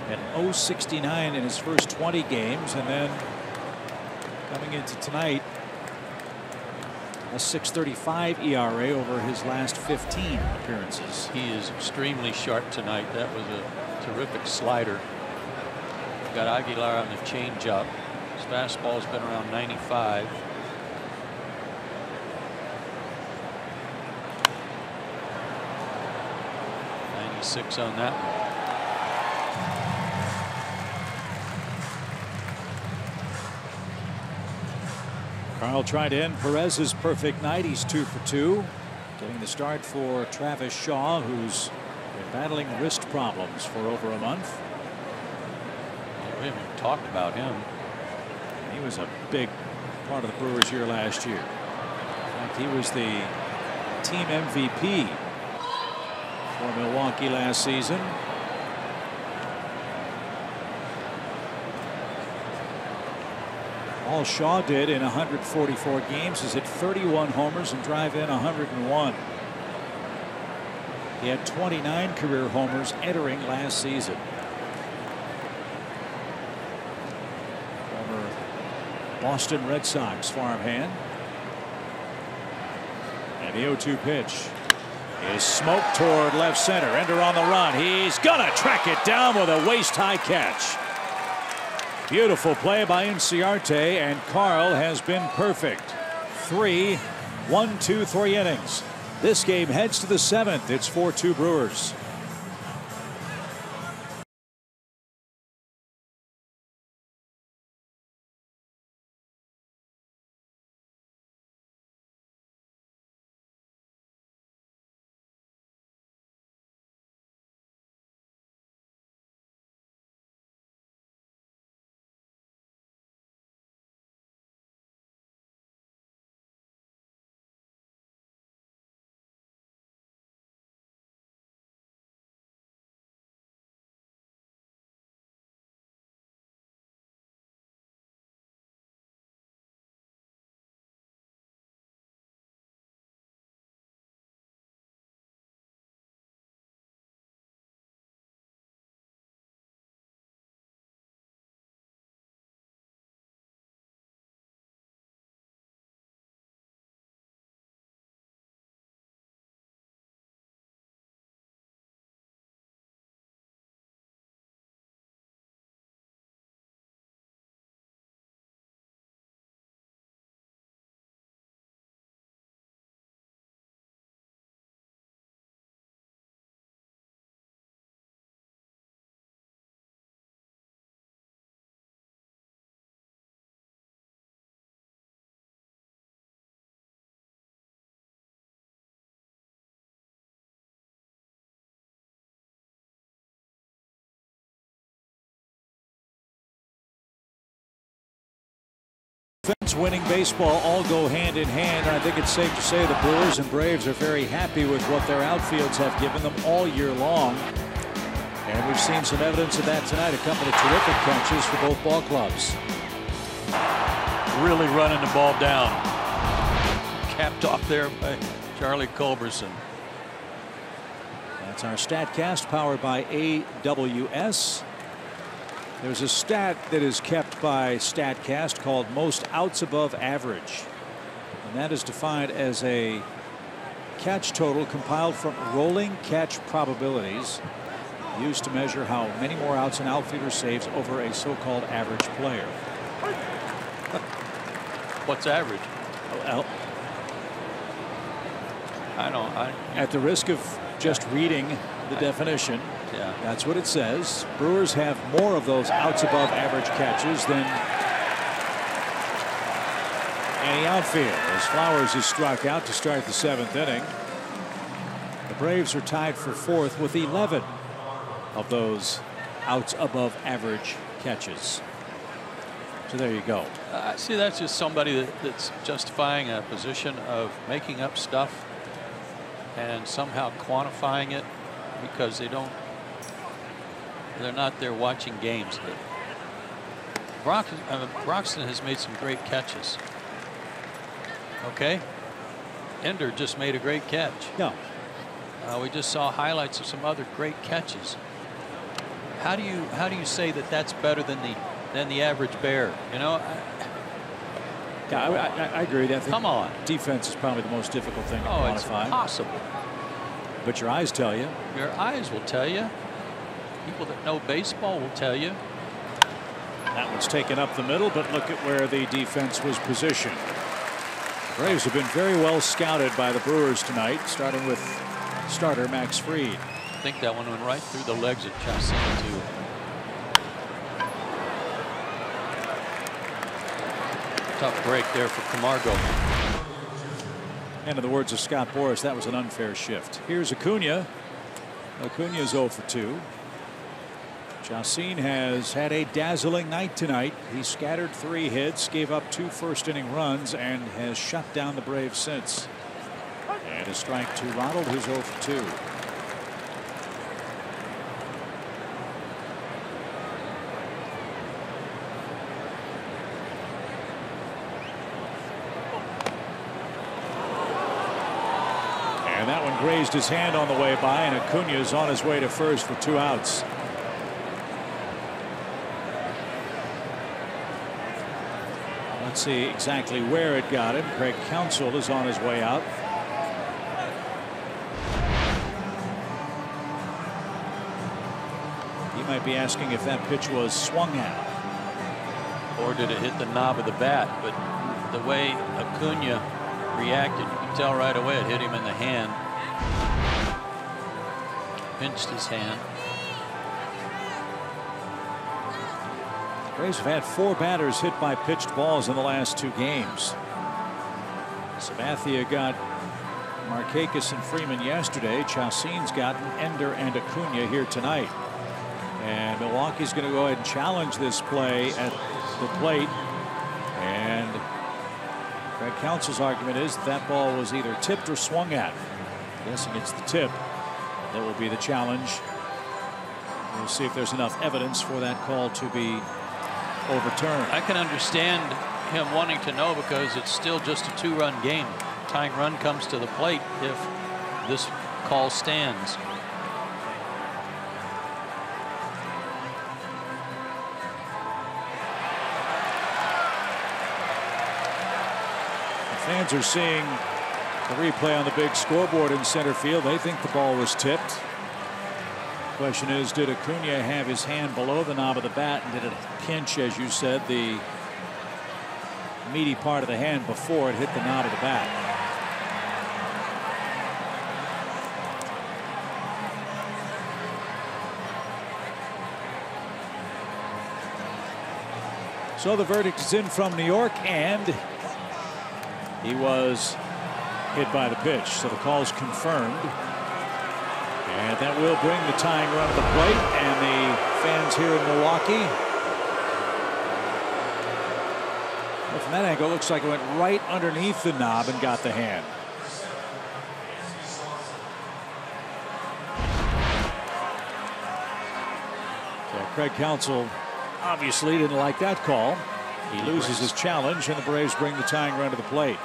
And 0.69 in his first 20 games, and then coming into tonight, a 6.35 ERA over his last 15 appearances. He is extremely sharp tonight. That was a terrific slider. Got Aguilar on the changeup. His fastball's been around 95. .96 on that one. Carle tried to end Perez's perfect night. He's 2 for 2. Getting the start for Travis Shaw, who's been battling wrist problems for over a month. We haven't even talked about him. He was a big part of the Brewers' year last year. In fact, he was the team MVP for Milwaukee last season. All Shaw did in 144 games is hit 31 homers and drive in 101. He had 29 career homers entering last season. Former Boston Red Sox farmhand. And the 0-2 pitch is smoked toward left center. Ender on the run. He's gonna track it down with a waist-high catch. Beautiful play by Inciarte, and Carle has been perfect. 3 1-2-3 innings. This game heads to the 7th. It's 4-2 Brewers. Winning baseball all go hand in hand, and I think it's safe to say the Brewers and Braves are very happy with what their outfields have given them all year long. And we've seen some evidence of that tonight. A couple of terrific catches for both ball clubs. Really running the ball down. Capped off there by Charlie Culberson. That's our StatCast powered by AWS. There's a stat that is kept by StatCast called most outs above average, and that is defined as a catch total compiled from rolling catch probabilities used to measure how many more outs an outfielder saves over a so-called average player. What's average? Well, at the risk of just reading the definition, yeah, that's what it says. Brewers have more of those outs above average catches than any outfield, as Flowers is struck out to start the 7th inning. The Braves are tied for 4th with 11 of those outs above average catches. So there you go. See, that's just somebody that's justifying a position of making up stuff. and somehow quantifying it because they're not there watching games. Broxton has made some great catches. Okay. Ender just made a great catch. No. We just saw highlights of some other great catches. How do you say that that's better than the average Bear? You know. I agree. Come on. Defense is probably the most difficult thing to quantify. It's impossible. But your eyes tell you. Your eyes will tell you. People that know baseball will tell you. That one's taken up the middle, but look at where the defense was positioned. The Braves have been very well scouted by the Brewers tonight, starting with starter Max Fried. I think that one went right through the legs of Chacin, too. Tough break there for Camargo. And in the words of Scott Boras, that was an unfair shift. Here's Acuna. Acuna's 0 for 2. Chacin has had a dazzling night tonight. He scattered 3 hits, gave up 2 first-inning runs, and has shut down the Braves since. And a strike to Ronald, who's 0 for 2. And that one grazed his hand on the way by, and Acuna's on his way to first with 2 outs. Let's see exactly where it got him. Craig Counsell is on his way out. He might be asking if that pitch was swung at. Or did it hit the knob of the bat? But the way Acuna reacted, you could tell right away it hit him in the hand. Pinched his hand. Braves have had 4 batters hit by pitched balls in the last 2 games. Sabathia got Markakis and Freeman yesterday. Chacin's gotten Ender and Acuna here tonight. And Milwaukee's going to go ahead and challenge this play at the plate. And Craig Counsell's argument is that ball was either tipped or swung at. I'm guessing it's the tip that will be the challenge. We'll see if there's enough evidence for that call to be overturned. I can understand him wanting to know because it's still just a 2-run game. Tying run comes to the plate if this call stands. The fans are seeing the replay on the big scoreboard in center field. They think the ball was tipped. Question is, did Acuna have his hand below the knob of the bat, and did it pinch, as you said, the meaty part of the hand before it hit the knob of the bat? So the verdict is in from New York, and he was hit by the pitch. So the call's confirmed. And that will bring the tying run to the plate, and the fans here in Milwaukee. Well, from that angle, it looks like it went right underneath the knob and got the hand. So Craig Counsell obviously didn't like that call. He loses his challenge, and the Braves bring the tying run to the plate.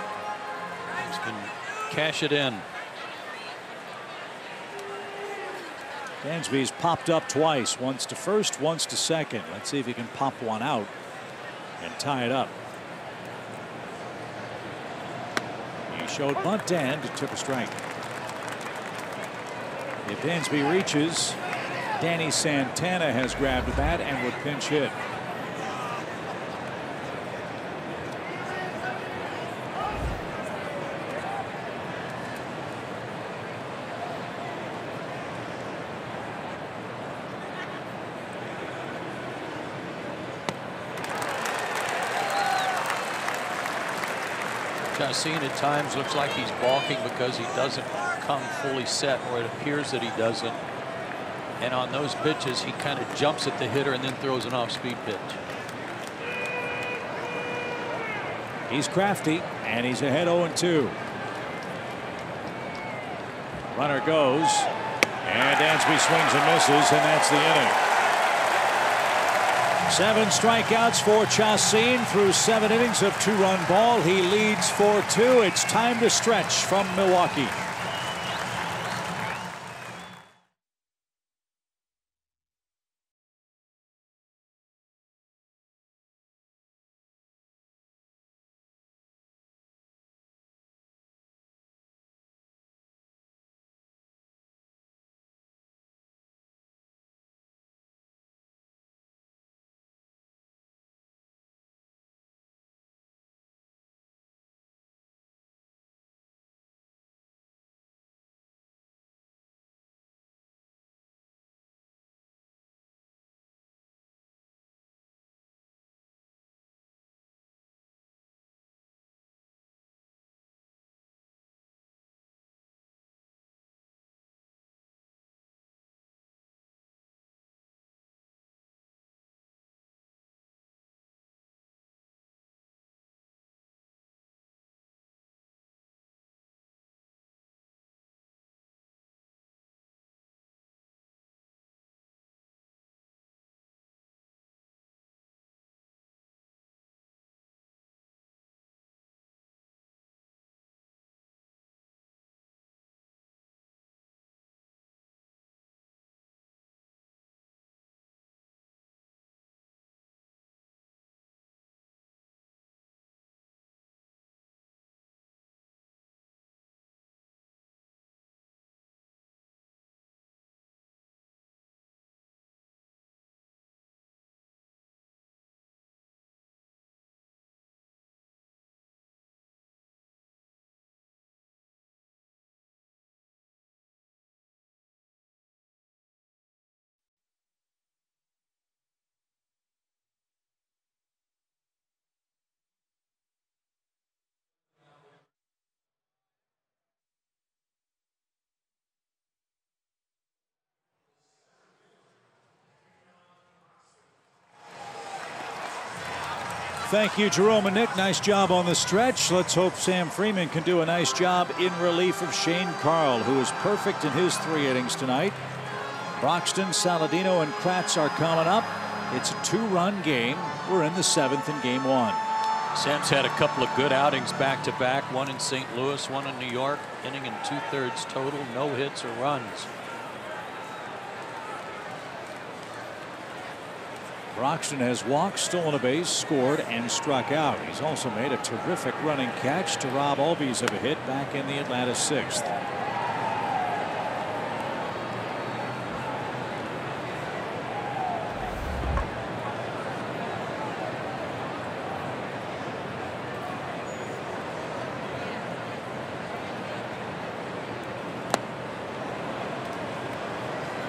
He's going to cash it in. Dansby's popped up twice, once to first, once to second. Let's see if he can pop one out and tie it up. He showed bunt and took a strike. If Dansby reaches, Danny Santana has grabbed the bat and would pinch hit. Chacin at times looks like he's balking because he doesn't come fully set, or it appears that he doesn't. And on those pitches, he kind of jumps at the hitter and then throws an off-speed pitch. He's crafty, and he's ahead 0-2. Runner goes, and Dansby swings and misses, and that's the inning. 7 strikeouts for Chacin through 7 innings of 2-run ball. He leads 4-2. It's time to stretch from Milwaukee. Thank you, Jerome and Nick. Nice job on the stretch. Let's hope Sam Freeman can do a nice job in relief of Shane Carle, who is perfect in his 3 innings tonight. Broxton, Saladino, and Kratz are coming up. It's a 2-run game. We're in the 7th in game 1. Sam's had a couple of good outings back-to-back, one in St. Louis, one in New York, inning and 2/3 total, no hits or runs. Broxton has walked, stolen a base, scored, and struck out. He's also made a terrific running catch to rob Albies of a hit back in the Atlanta 6th.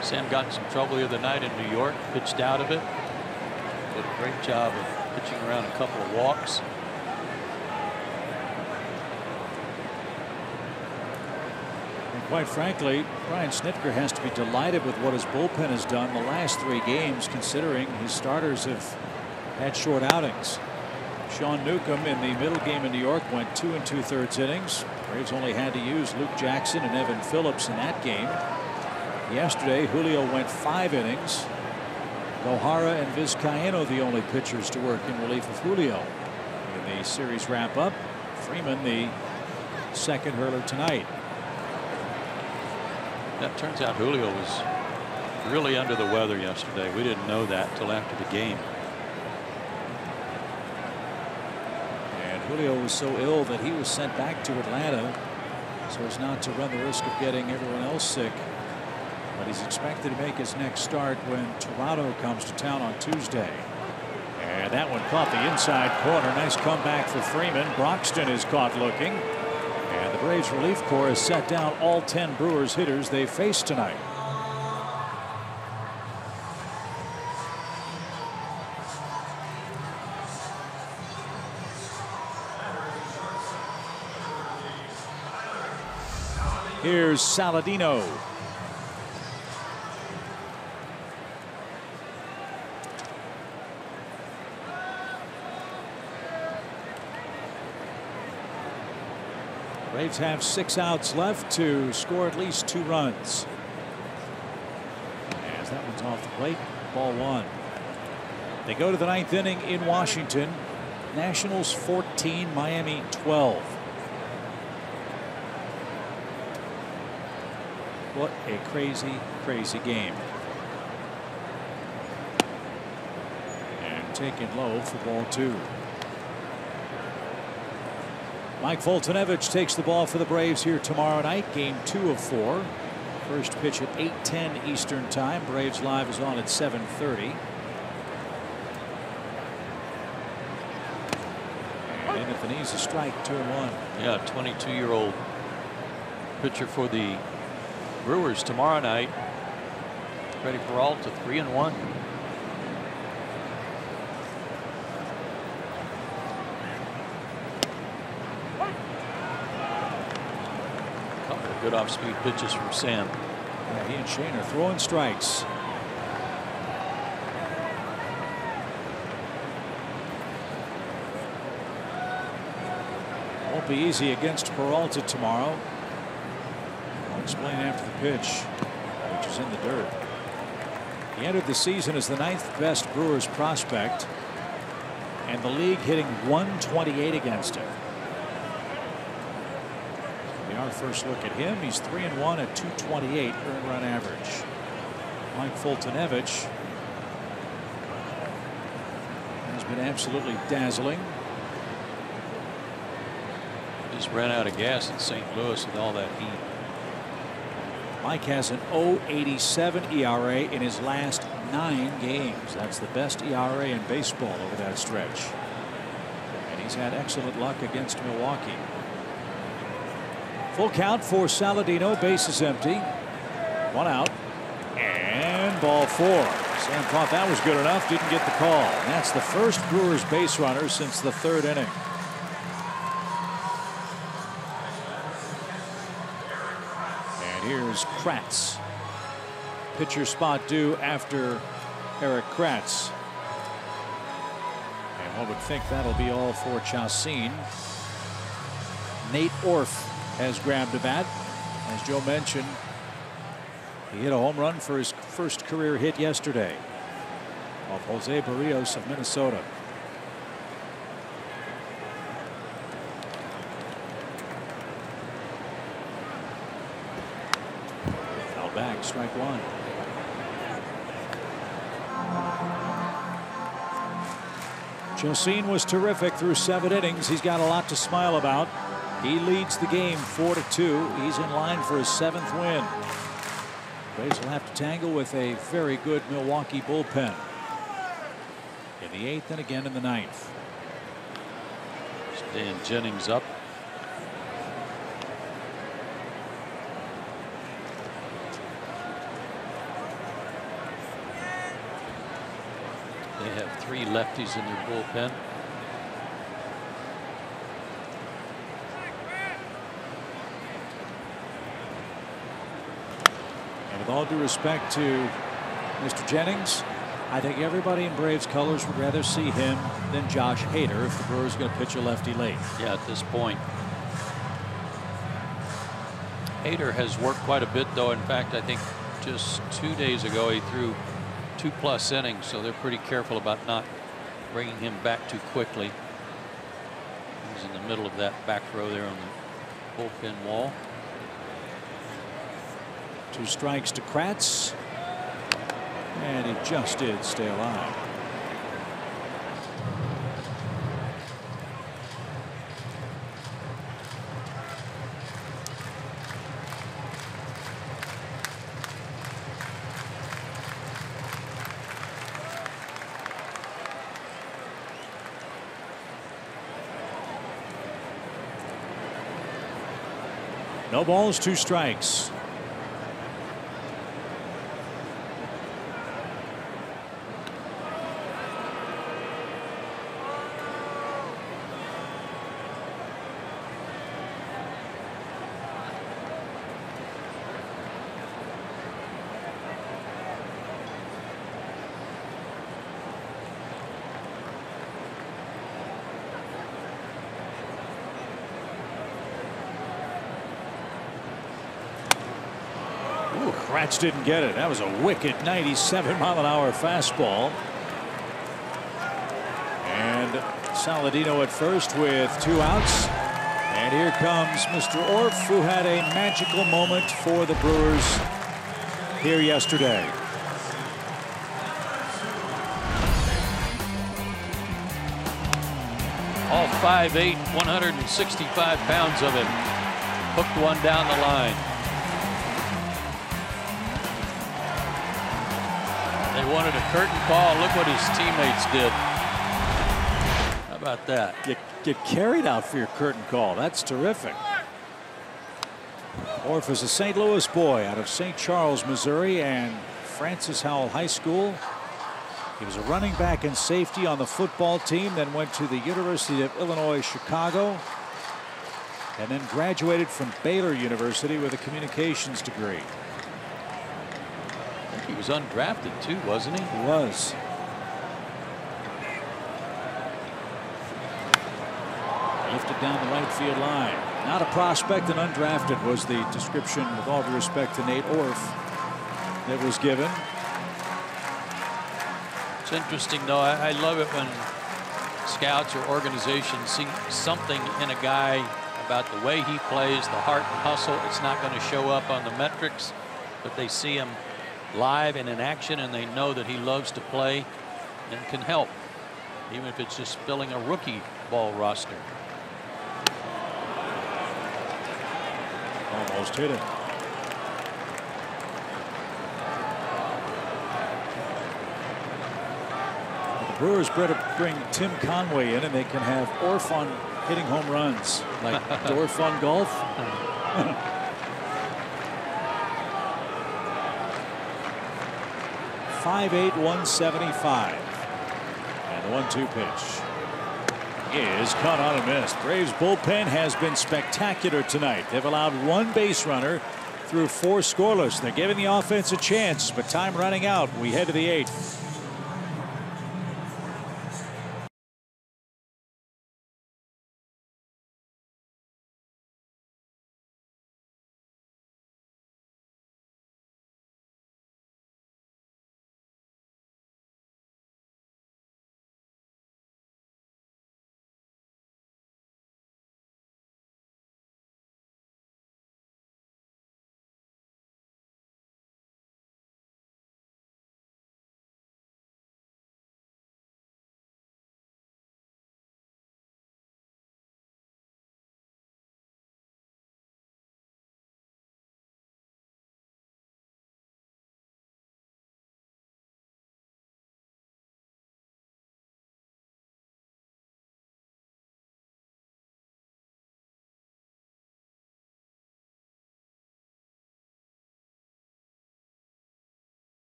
Sam got in some trouble the other night in New York, pitched out of it. Did a great job of pitching around a couple of walks. And quite frankly, Brian Snitker has to be delighted with what his bullpen has done the last 3 games, considering his starters have had short outings. Sean Newcomb in the middle game in New York went 2 2/3 innings. Braves only had to use Luke Jackson and Evan Phillips in that game. Yesterday, Julio went 5 innings. Gohara and Vizcaino the only pitchers to work in relief of Julio. In the series wrap-up, Freeman the second hurler tonight. That turns out Julio was really under the weather yesterday. We didn't know that until after the game. And Julio was so ill that he was sent back to Atlanta so as not to run the risk of getting everyone else sick. But he's expected to make his next start when Toronto comes to town on Tuesday. And that one caught the inside corner. Nice comeback for Freeman. Broxton is caught looking. And the Braves relief corps has set down all 10 Brewers hitters they face tonight. Here's Saladino. Braves have 6 outs left to score at least 2 runs. As that one's off the plate, ball 1. They go to the 9th inning in Washington. Nationals 14, Miami 12. What a crazy, crazy game. And taken low for ball 2. Mike Foltynewicz takes the ball for the Braves here tomorrow night. Game 2 of 4. First pitch at 8:10 Eastern Time. Braves Live is on at 7:30. And if the knee's a strike, 2-1. Yeah, 22-year-old pitcher for the Brewers tomorrow night. Freddie Peralta, 3-1. Good off-speed pitches from Sam. Yeah, he and Shane are throwing strikes. Won't be easy against Peralta tomorrow. I'll explain after the pitch, which is in the dirt. He entered the season as the 9th best Brewers prospect, and the league hitting .128 against him. Our first look at him. He's 3-1 at .228 earned run average. Mike Foltynewicz has been absolutely dazzling. Just ran out of gas in St. Louis with all that heat. Mike has an .087 ERA in his last 9 games. That's the best ERA in baseball over that stretch. And he's had excellent luck against Milwaukee. Full count for Saladino. Bases empty. 1 out. And ball 4. Sam thought that was good enough. Didn't get the call. And that's the first Brewers base runner since the 3rd inning. And here's Kratz. Pitcher spot due after Eric Kratz. And one would think that'll be all for Chacin. Nate Orth has grabbed a bat. As Joe mentioned, he hit a home run for his first career hit yesterday off Jose Barrios of Minnesota. Foul back, strike 1. Chacin was terrific through 7 innings. He's got a lot to smile about. He leads the game 4-2. He's in line for his 7th win. Braves will have to tangle with a very good Milwaukee bullpen in the 8th and again in the 9th. Dan Jennings up. They have 3 lefties in their bullpen. With all due respect to Mr. Jennings, I think everybody in Braves colors would rather see him than Josh Hader if the Brewers are going to pitch a lefty late. Yeah, at this point. Hader has worked quite a bit, though. In fact, I think just 2 days ago he threw 2+ innings, so they're pretty careful about not bringing him back too quickly. He's in the middle of that back row there on the bullpen wall. 2 strikes to Kratz, and he just did stay alive. No balls, 2 strikes. Gratz didn't get it. That was a wicked 97-mile-an-hour fastball. And Saladino at first with 2 outs. And here comes Mr. Orf, who had a magical moment for the Brewers here yesterday. All 5'8", 165 pounds of him. Hooked one down the line. They wanted a curtain call. Look what his teammates did. How about that? You get carried out for your curtain call. That's terrific. Orf is a St. Louis boy out of St. Charles, Missouri, and Francis Howell High School. He was a running back and safety on the football team, then went to the University of Illinois, Chicago, and then graduated from Baylor University with a communications degree. I think he was undrafted too, wasn't he? He was. Lifted down the right field line. Not a prospect and undrafted was the description, with all due respect to Nate Orf, that was given. It's interesting, though. I love it when scouts or organizations see something in a guy about the way he plays, the heart and hustle. It's not going to show up on the metrics, but they see him live and in action, and they know that he loves to play and can help, even if it's just filling a rookie ball roster. Almost hit it. The Brewers better bring Tim Conway in, and they can have Orf on hitting home runs like Dorf on golf. 5'8", 175. And the 1-2 pitch is caught on and missed. Braves bullpen has been spectacular tonight. They've allowed 1 base runner through 4 scoreless. They're giving the offense a chance, but time running out. We head to the 8th.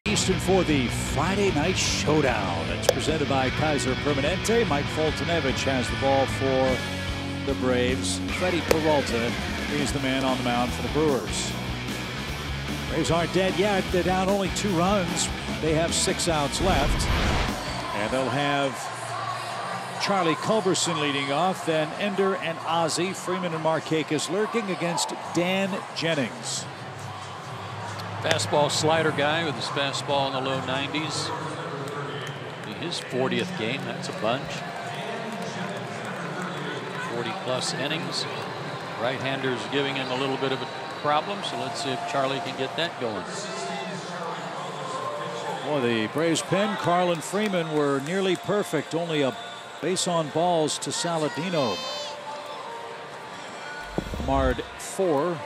Eastern for the Friday night showdown. It's presented by Kaiser Permanente. Mike Foltynewicz has the ball for the Braves. Freddie Peralta is the man on the mound for the Brewers. Braves aren't dead yet. They're down only 2 runs. They have 6 outs left. And they'll have Charlie Culberson leading off, then Ender and Ozzie, Freeman and Markakis lurking against Dan Jennings. Fastball slider guy with his fastball in the low 90s. His 40th game. That's a bunch. 40+ innings. Right-handers giving him a little bit of a problem, so let's see if Charlie can get that going. Well, the Braves pen, Carle and Freeman were nearly perfect. Only a base on balls to Saladino marred 4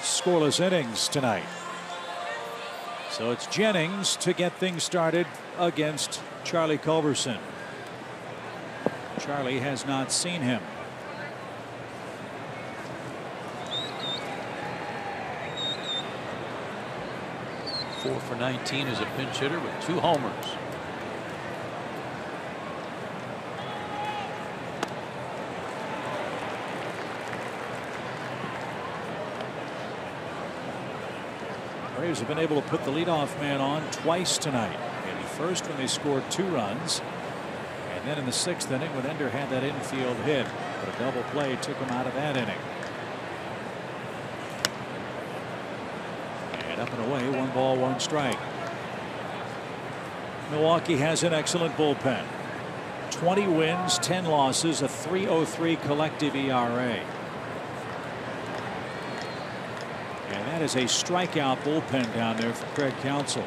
scoreless innings tonight. So it's Jennings to get things started against Charlie Culberson. Charlie has not seen him. Four for 19 as a pinch hitter with 2 homers. Braves have been able to put the leadoff man on twice tonight. In the first, when they scored 2 runs, and then in the 6th inning when Ender had that infield hit, but a double play took him out of that inning. And up and away, 1 ball, 1 strike. Milwaukee has an excellent bullpen. 20 wins, 10 losses, a .303 collective ERA. And that is a strikeout bullpen down there for Craig Counsell.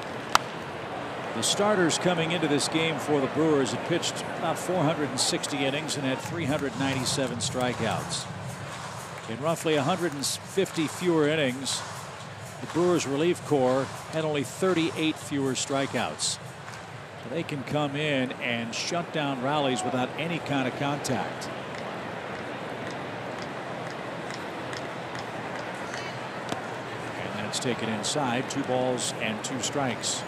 The starters coming into this game for the Brewers had pitched about 460 innings and had 397 strikeouts. In roughly 150 fewer innings, the Brewers relief corps had only 38 fewer strikeouts. So they can come in and shut down rallies without any kind of contact. And that's taken inside, 2 balls and 2 strikes.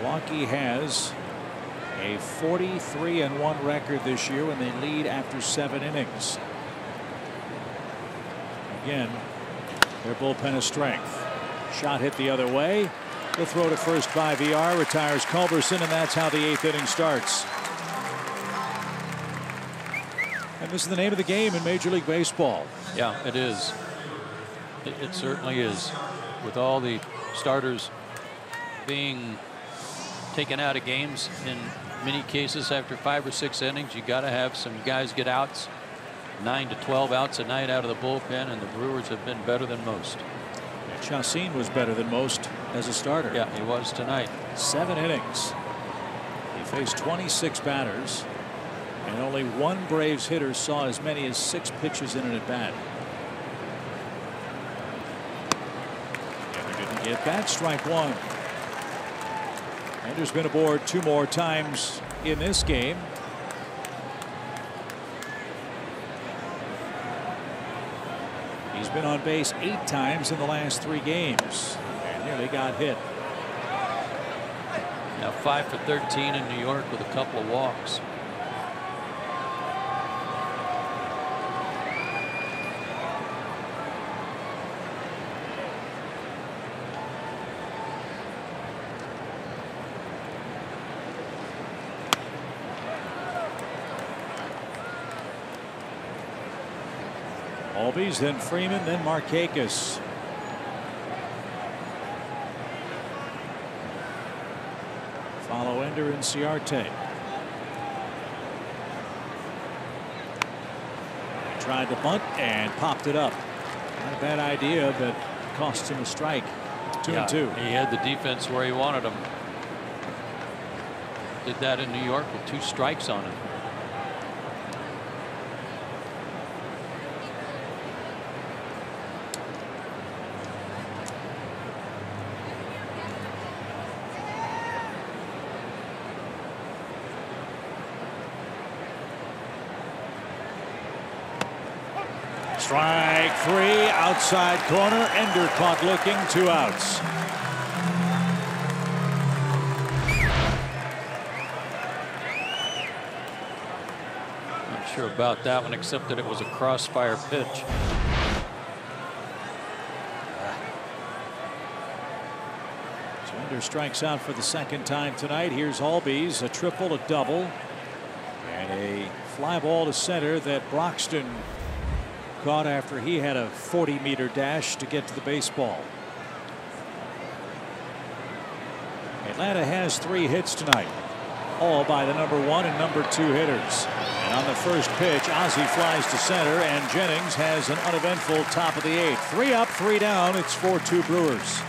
Milwaukee has a 43-1 record this year when they lead after 7 innings. Again, their bullpen is strength. Shot hit the other way. The throw to first by VR retires Culberson, and that's how the 8th inning starts. And this is the name of the game in Major League Baseball. Yeah, it is. It certainly is. With all the starters being taken out of games in many cases after 5 or 6 innings, you got to have some guys get outs. 9 to 12 outs a night out of the bullpen, and the Brewers have been better than most. Chacin was better than most as a starter. Yeah, he was tonight. 7 innings. He faced 26 batters, and only 1 Braves hitter saw as many as 6 pitches in an at bat. Ender didn't get that. Strike 1. Ender's been aboard 2 more times in this game. He's been on base 8 times in the last 3 games and nearly got hit. Now 5 for 13 in New York with a couple of walks. Albies, then Freeman, then Markakis. Follow Ender and Ciarte. Tried to bunt and popped it up. Not a bad idea, but cost him a strike. 2-2. He had the defense where he wanted him. Did that in New York with 2 strikes on him. Strike 3, outside corner. Ender caught looking, 2 outs. Not sure about that one, except that it was a crossfire pitch. So Ender strikes out for the 2nd time tonight. Here's Albies, a triple, a double, and a fly ball to center that Broxton caught after he had a 40-meter dash to get to the baseball. Atlanta has 3 hits tonight, all by the number 1 and number 2 hitters. And on the first pitch, Ozzie flies to center, and Jennings has an uneventful top of the 8th. 3 up, 3 down. It's 4-2 Brewers.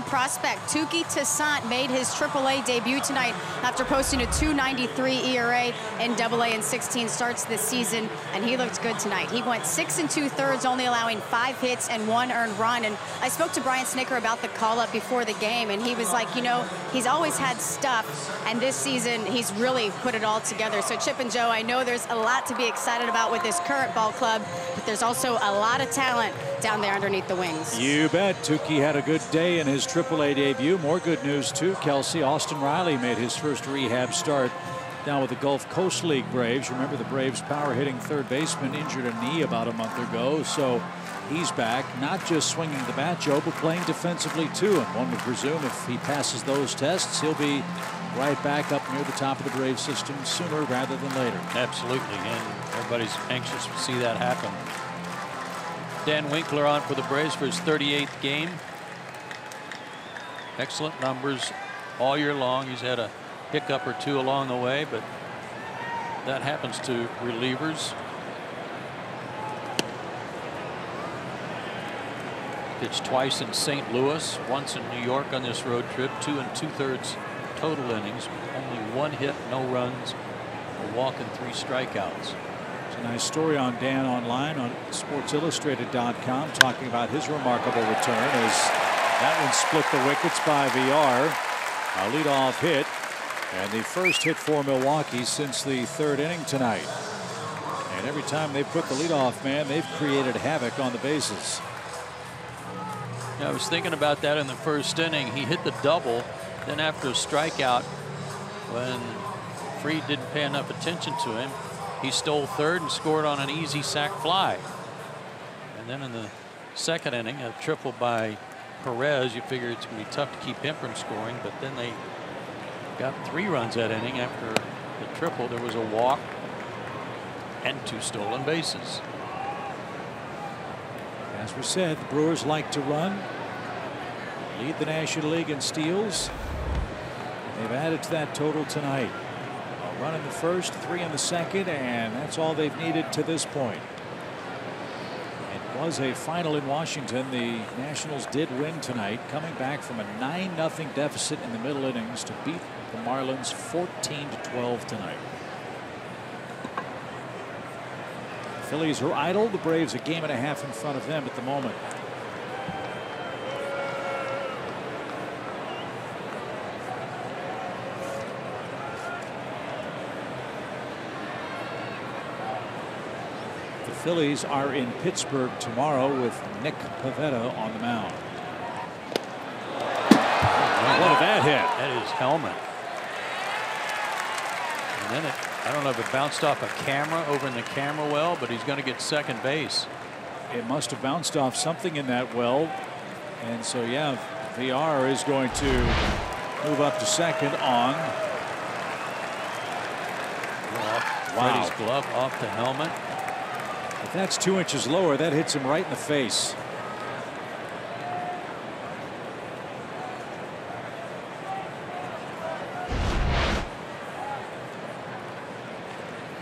#1 prospect. Touki Toussaint made his AAA debut tonight after posting a .293 ERA in AA in 16 starts this season, and he looked good tonight. He went 6 2/3, only allowing 5 hits and 1 earned run. And I spoke to Brian Snitker about the call-up before the game, and he was like, you know, he's always had stuff, and this season he's really put it all together. So Chip and Joe, I know there's a lot to be excited about with this current ball club, but there's also a lot of talent down there underneath the wings. You bet. Touki had a good day in his AAA debut. More good news too, Kelsey. Austin Riley made his first rehab start down with the Gulf Coast League Braves. Remember, the Braves power hitting third baseman injured a knee about a month ago, so he's back, not just swinging the bat, Joe, but playing defensively too. And one would presume if he passes those tests, he'll be right back up near the top of the Braves system sooner rather than later. Absolutely, and everybody's anxious to see that happen. Dan Winkler on for the Braves for his 38th game. Excellent numbers all year long. He's had a hiccup or two along the way, but that happens to relievers. Pitched twice in St. Louis, once in New York on this road trip. 2 2/3 total innings, only 1 hit, no runs, a walk and 3 strikeouts. It's a nice story on Dan online on SportsIllustrated.com talking about his remarkable return as that one split the wickets by VR. A leadoff hit, and the first hit for Milwaukee since the 3rd inning tonight. And every time they put the leadoff man, they've created havoc on the bases. Yeah, I was thinking about that in the 1st inning. He hit the double. Then after a strikeout, when Fried didn't pay enough attention to him, he stole 3rd and scored on an easy sac fly. And then in the 2nd inning, a triple by Perez. You figure it's going to be tough to keep him from scoring, but then they got 3 runs that inning after the triple. There was a walk and 2 stolen bases. As we said, the Brewers like to run, lead the National League in steals. They've added to that total tonight. A run in the 1st, 3 in the 2nd, and that's all they've needed to this point. It was a final in Washington. The Nationals did win tonight, coming back from a 9-0 deficit in the middle innings to beat the Marlins 14-12 tonight. The Phillies are idle. The Braves a game and a half in front of them at the moment. The Phillies are in Pittsburgh tomorrow with Nick Pivetta on the mound. What a bad hit. That is helmet. And then I don't know if it bounced off a camera over in the camera well, but he's going to get second base. It must have bounced off something in that well. And so, yeah, VR is going to move up to second on. Wow. Freddie's glove off the helmet. If that's 2 inches lower, that hits him right in the face.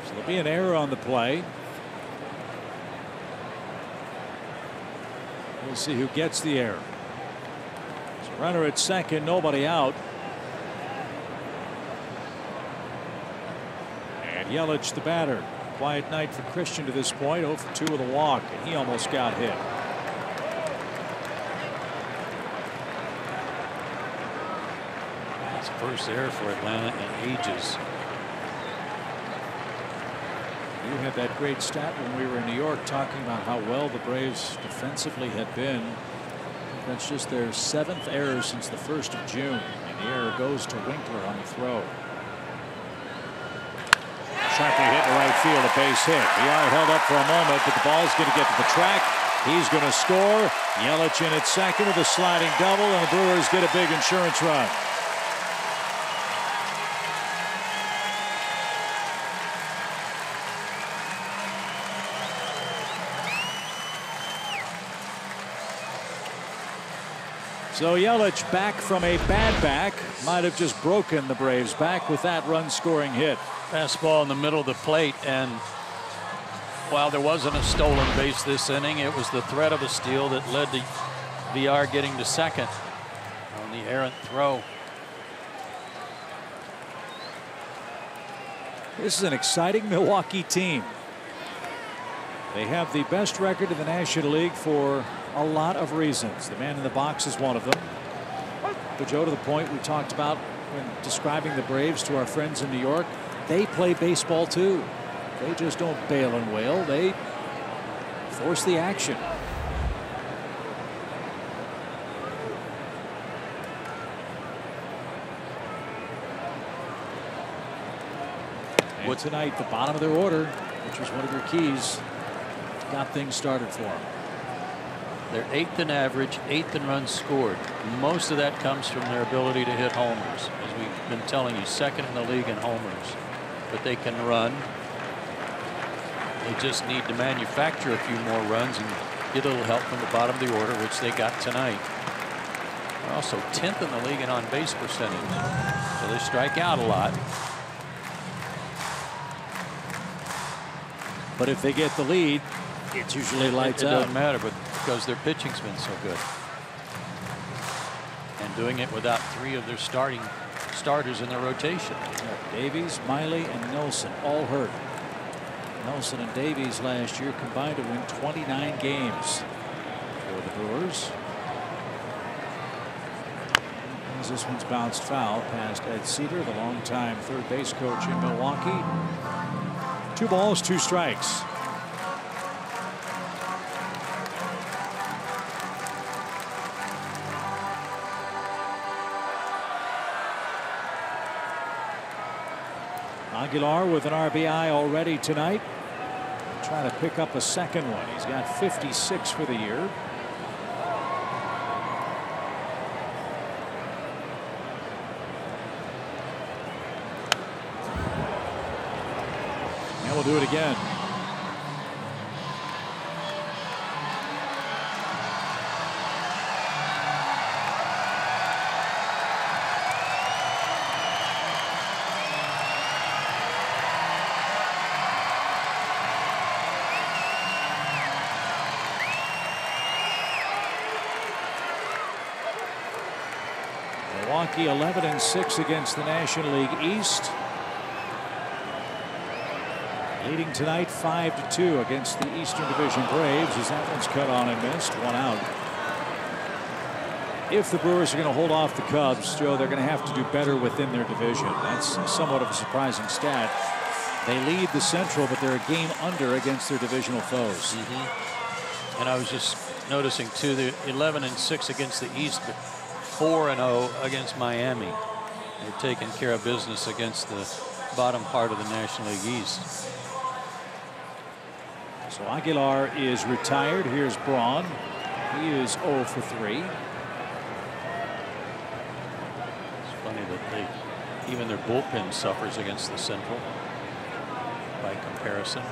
So there'll be an error on the play. We'll see who gets the error. So runner at second, nobody out. And Yelich, the batter. Quiet night for Christian to this point. 0 for 2 with a walk, and he almost got hit. That's first error for Atlanta in ages. You had that great stat when we were in New York talking about how well the Braves defensively had been. That's just their 7th error since the 1st of June, and the error goes to Winkler on the throw. Sharply hit in right field, a base hit. VR held up for a moment, but the ball's going to get to the track. He's going to score. Yelich in at second with a sliding double, and the Brewers get a big insurance run. So Yelich, back from a bad back, might have just broken the Braves' back with that run-scoring hit. Fastball in the middle of the plate, and while there wasn't a stolen base this inning, it was the threat of a steal that led to VR getting to second. on the errant throw. This is an exciting Milwaukee team. They have the best record in the National League for a lot of reasons. The man in the box is one of them. But Joe, to the point we talked about when describing the Braves to our friends in New York, they play baseball too. They just don't bail and wail. They force the action. And tonight, the bottom of their order, which was one of your keys, got things started for them. They're 8th in average, 8th in runs scored. Most of that comes from their ability to hit homers, as we've been telling you, 2nd in the league in homers. But they can run. They just need to manufacture a few more runs and get a little help from the bottom of the order, which they got tonight. They're also 10th in the league in on-base percentage, so they strike out a lot. But if they get the lead, it's usually lights out. It doesn't matter, but because their pitching's been so good. And doing it without 3 of their starters in their rotation. Davies, Miley, and Nelson all hurt. Nelson and Davies last year combined to win 29 games for the Brewers. As this one's bounced foul past Ed Cedar, the longtime third base coach in Milwaukee. 2 balls, 2 strikes. Aguilar with an RBI already tonight. Trying to pick up a second one. He's got 56 for the year. And we'll do it again. Milwaukee 11-6 against the National League East. Leading tonight 5-2 against the Eastern Division Braves as that one's cut on and missed. 1 out. If the Brewers are going to hold off the Cubs, Joe, they're going to have to do better within their division. That's somewhat of a surprising stat. They lead the Central, but they're a game under against their divisional foes. And I was just noticing too, they're 11-6 against the East, but 4-0 against Miami. They're taking care of business against the bottom part of the National League East. So Aguilar is retired. Here's Braun. He is 0 for 3. It's funny that even their bullpen suffers against the Central by comparison.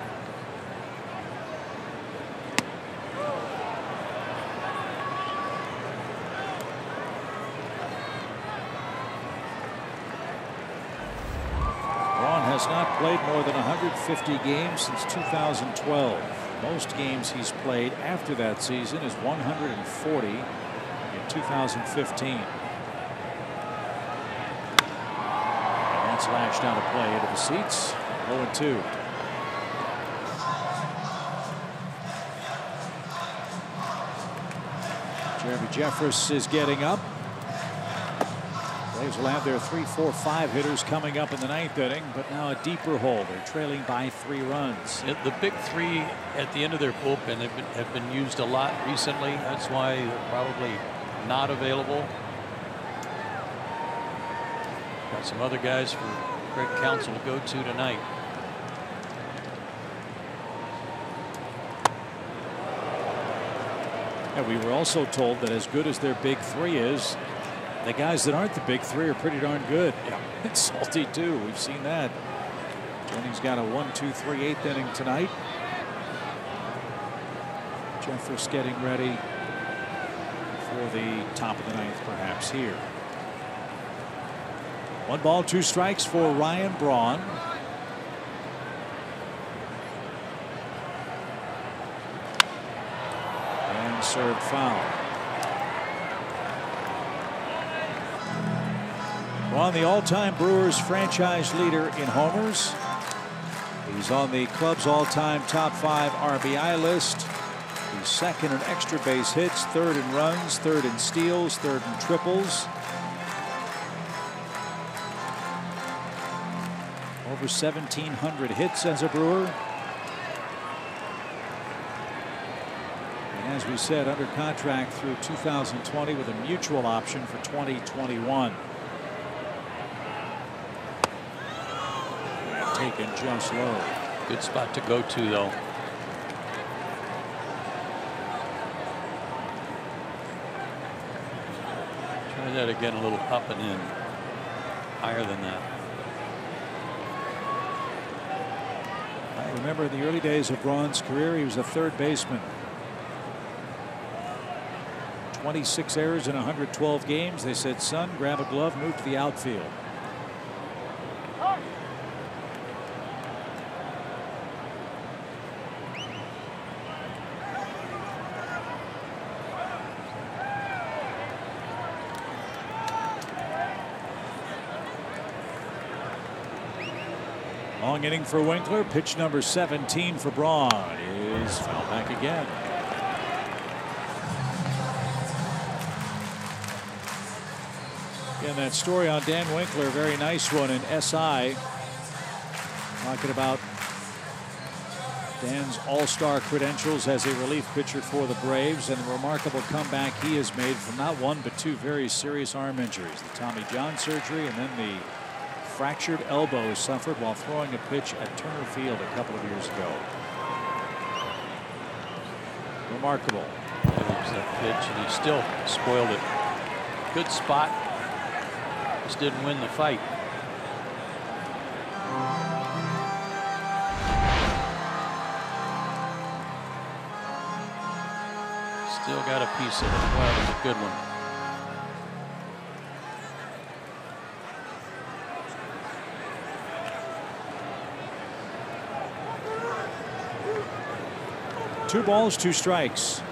Has not played more than 150 games since 2012. Most games he's played after that season is 140 in 2015. And that's lashed out of play into the seats. 0-2. Jeremy Jeffress is getting up. Braves will have their 3, 4, 5 hitters coming up in the 9th inning, but now a deeper hole. They're trailing by 3 runs. The big 3 at the end of their bullpen have been used a lot recently. That's why they're probably not available. Got some other guys for Greg Counsell to go to tonight. And we were also told that as good as their big 3 is, the guys that aren't the big 3 are pretty darn good. Yeah. It's Salty too. We've seen that. Jennings got a 1, 2, 3, 8th inning tonight. Jeffress getting ready for the top of the 9th perhaps here. 1 ball, 2 strikes for Ryan Braun. And served foul. Braun, the all-time Brewers franchise leader in homers. He's on the club's all-time top 5 RBI list. He's second in extra base hits, third in runs, third in steals, third in triples. Over 1,700 hits as a Brewer. And as we said, under contract through 2020 with a mutual option for 2021. Taken just low. Good spot to go to, though. Try that again, a little up and in. Higher than that. I remember in the early days of Braun's career, he was a third baseman. 26 errors in 112 games. They said, son, grab a glove, move to the outfield. Long inning for Winkler. Pitch number 17 for Braun is fouled back again. Again, that story on Dan Winkler, very nice one in SI. Talking about Dan's all-star credentials as a relief pitcher for the Braves and the remarkable comeback he has made from not one but two very serious arm injuries. The Tommy John surgery and then the fractured elbow suffered while throwing a pitch at Turner Field a couple of years ago. Remarkable. There's that pitch, and he still spoiled it. Good spot. Just didn't win the fight. Still got a piece of it. Wow, that was a good one. Two balls, two strikes.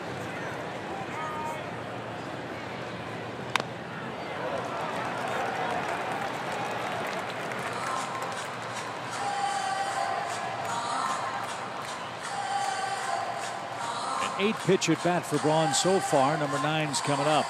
An 8-pitch at bat for Braun so far. Number 9's coming up.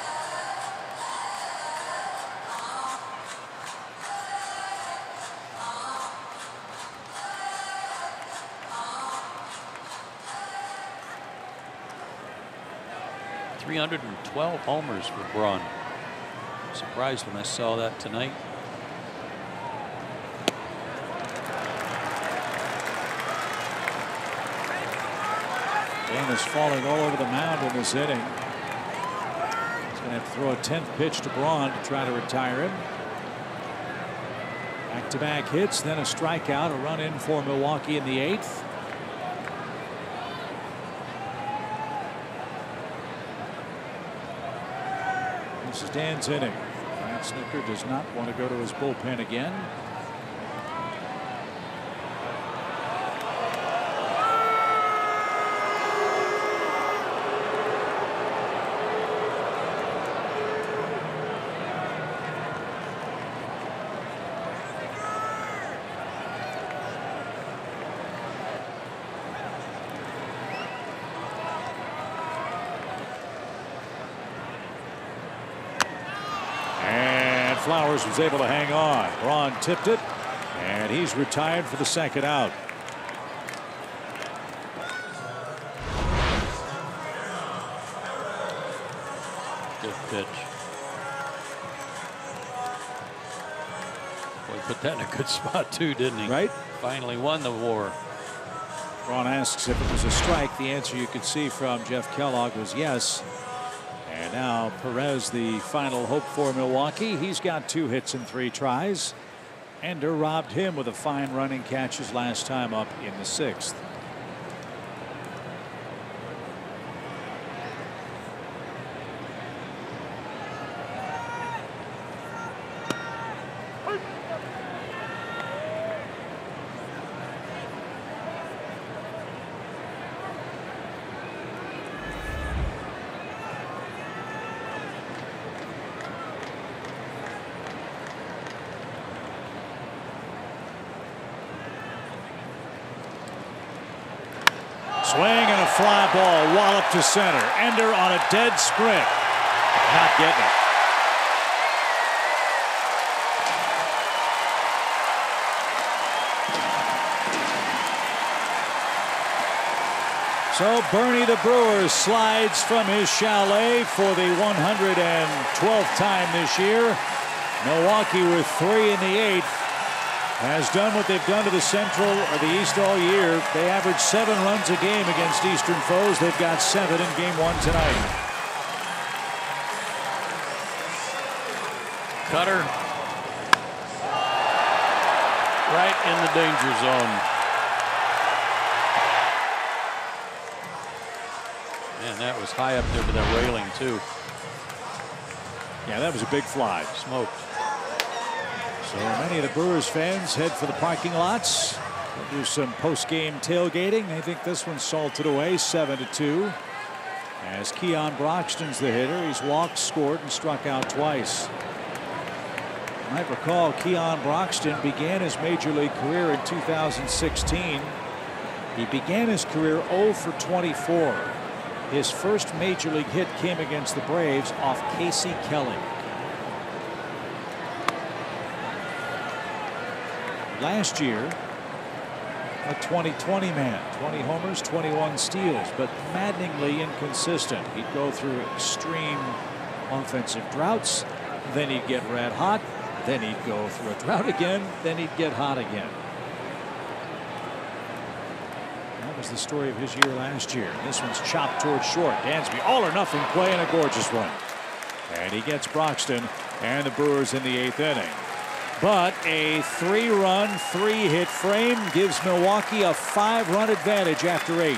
.312 homers for Braun. Surprised when I saw that tonight. Dan is falling all over the mound in this inning. He's going to have to throw a 10th pitch to Braun to try to retire him. Back-to-back hits, then a strikeout, a run in for Milwaukee in the 8th. This is Dan's inning. Brad Snooker does not want to go to his bullpen again. Flowers was able to hang on. Braun tipped it, and he's retired for the second out. Good pitch. Boy, put that in a good spot too, didn't he? Right. Finally won the war. Braun asks if it was a strike. The answer you could see from Jeff Kellogg was yes. And now Perez, the final hope for Milwaukee. He's got 2 hits and 3 tries. Ender robbed him with a fine running catch his last time up in the 6th. Swing and a fly ball, wallop to center. Ender on a dead sprint. Not getting it. So Bernie the Brewer slides from his chalet for the 112th time this year. Milwaukee with 3 in the 8th has done what they've done to the Central or the East all year. They average 7 runs a game against Eastern foes. They've got 7 in game 1 tonight. Cutter right in the danger zone. Man, that was high up there to that railing too. Yeah, that was a big fly. Smoked. So many of the Brewers fans head for the parking lots. They'll do some post-game tailgating. They think this one's salted away 7-2. As Keon Broxton's the hitter. He's walked, scored, and struck out twice. You might recall Keon Broxton began his major league career in 2016. He began his career 0 for 24. His first major league hit came against the Braves off Casey Kelly. Last year, a 20-20 man, 20 homers, 21 steals, but maddeningly inconsistent. He'd go through extreme offensive droughts, then he'd get red hot, then he'd go through a drought again, then he'd get hot again. That was the story of his year last year. This one's chopped towards short. Dansby, all or nothing play and a gorgeous one. And he gets Broxton and the Brewers in the 8th inning. But a 3-run, 3-hit frame gives Milwaukee a 5-run advantage after 8.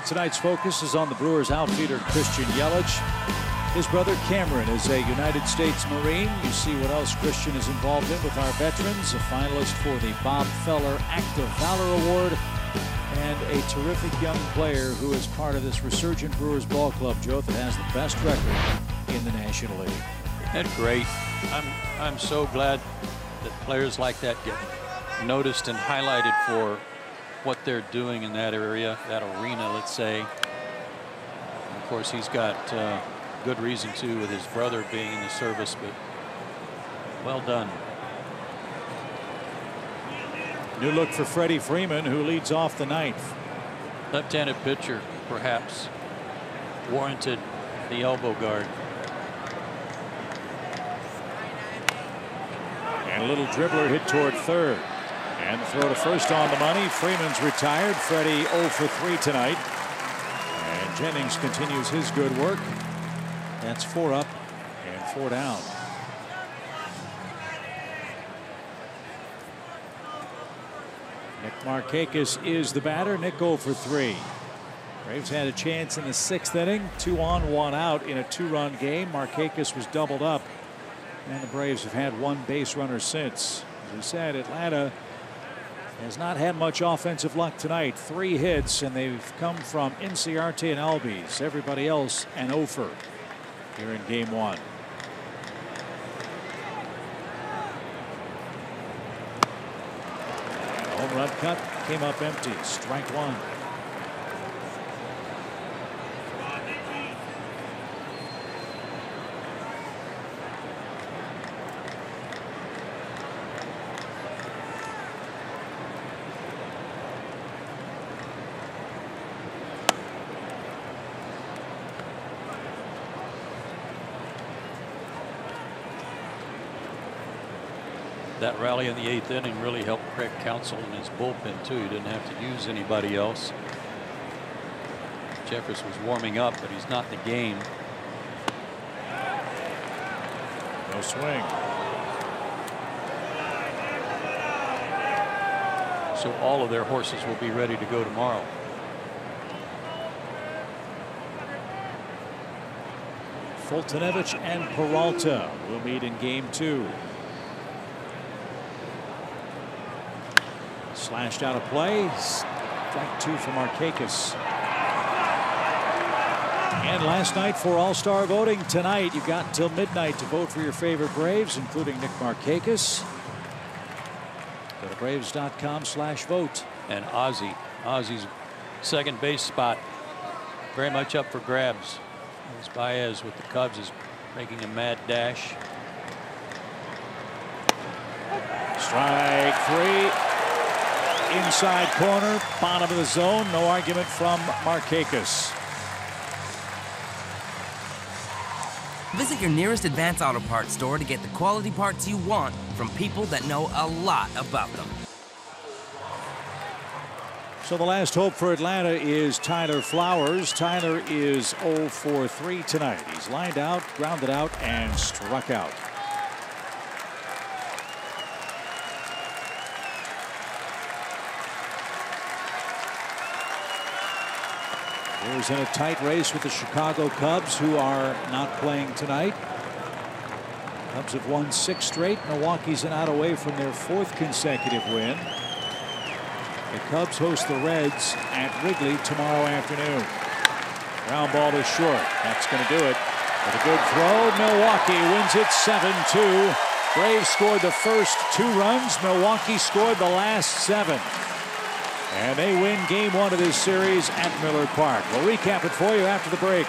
Tonight's focus is on the Brewers outfielder Christian Yelich. His brother Cameron is a United States Marine. You see what else Christian is involved in with our veterans. A finalist for the Bob Feller Act of Valor Award. And a terrific young player who is part of this resurgent Brewers ball club, Joe, that has the best record in the National League. That's great. I'm so glad that players like that get noticed and highlighted for what they're doing in that area, that arena, let's say. And of course, he's got good reason to with his brother being in the service, but well done. New look for Freddie Freeman, who leads off the 9th. Left-handed pitcher, perhaps warranted the elbow guard. And a little dribbler hit toward third. And the throw to first on the money. Freeman's retired. Freddie 0 for 3 tonight. And Jennings continues his good work. That's 4 up and 4 down. Nick Markakis is the batter. Nick 0 for 3. Braves had a chance in the 6th inning. 2 on, 1 out in a 2-run game. Markakis was doubled up And the Braves have had one base runner since. As we said, Atlanta has not had much offensive luck tonight. 3 hits, and they've come from Inciarte and Albies. Everybody else an offer here in game 1. Home run cut came up empty. Strike 1. That rally in the 8th inning really helped Craig Counsell in his bullpen too. He didn't have to use anybody else. Jeffers was warming up, but he's not in the game. No swing. So all of their horses will be ready to go tomorrow. Fultonevich and Peralta will meet in game 2. Slashed out of play. Strike 2 from Markakis. And last night for All-Star voting. Tonight you've got until midnight to vote for your favorite Braves, including Nick Markakis. Go to Braves.com/vote. And Ozzy's second base spot very much up for grabs. As Baez with the Cubs is making a mad dash. Strike 3. Inside corner, bottom of the zone. No argument from Markakis. Visit your nearest Advance Auto Parts store to get the quality parts you want from people that know a lot about them. So the last hope for Atlanta is Tyler Flowers. Tyler is 0 for 3 tonight. He's lined out, grounded out, and struck out. Brewers in a tight race with the Chicago Cubs, who are not playing tonight. Cubs have won 6 straight. Milwaukee's an out away from their 4th consecutive win. The Cubs host the Reds at Wrigley tomorrow afternoon. Ground ball is short. That's going to do it. With a good throw, Milwaukee wins it 7-2. Braves scored the first 2 runs. Milwaukee scored the last 7. And they win game 1 of this series at Miller Park. We'll recap it for you after the break.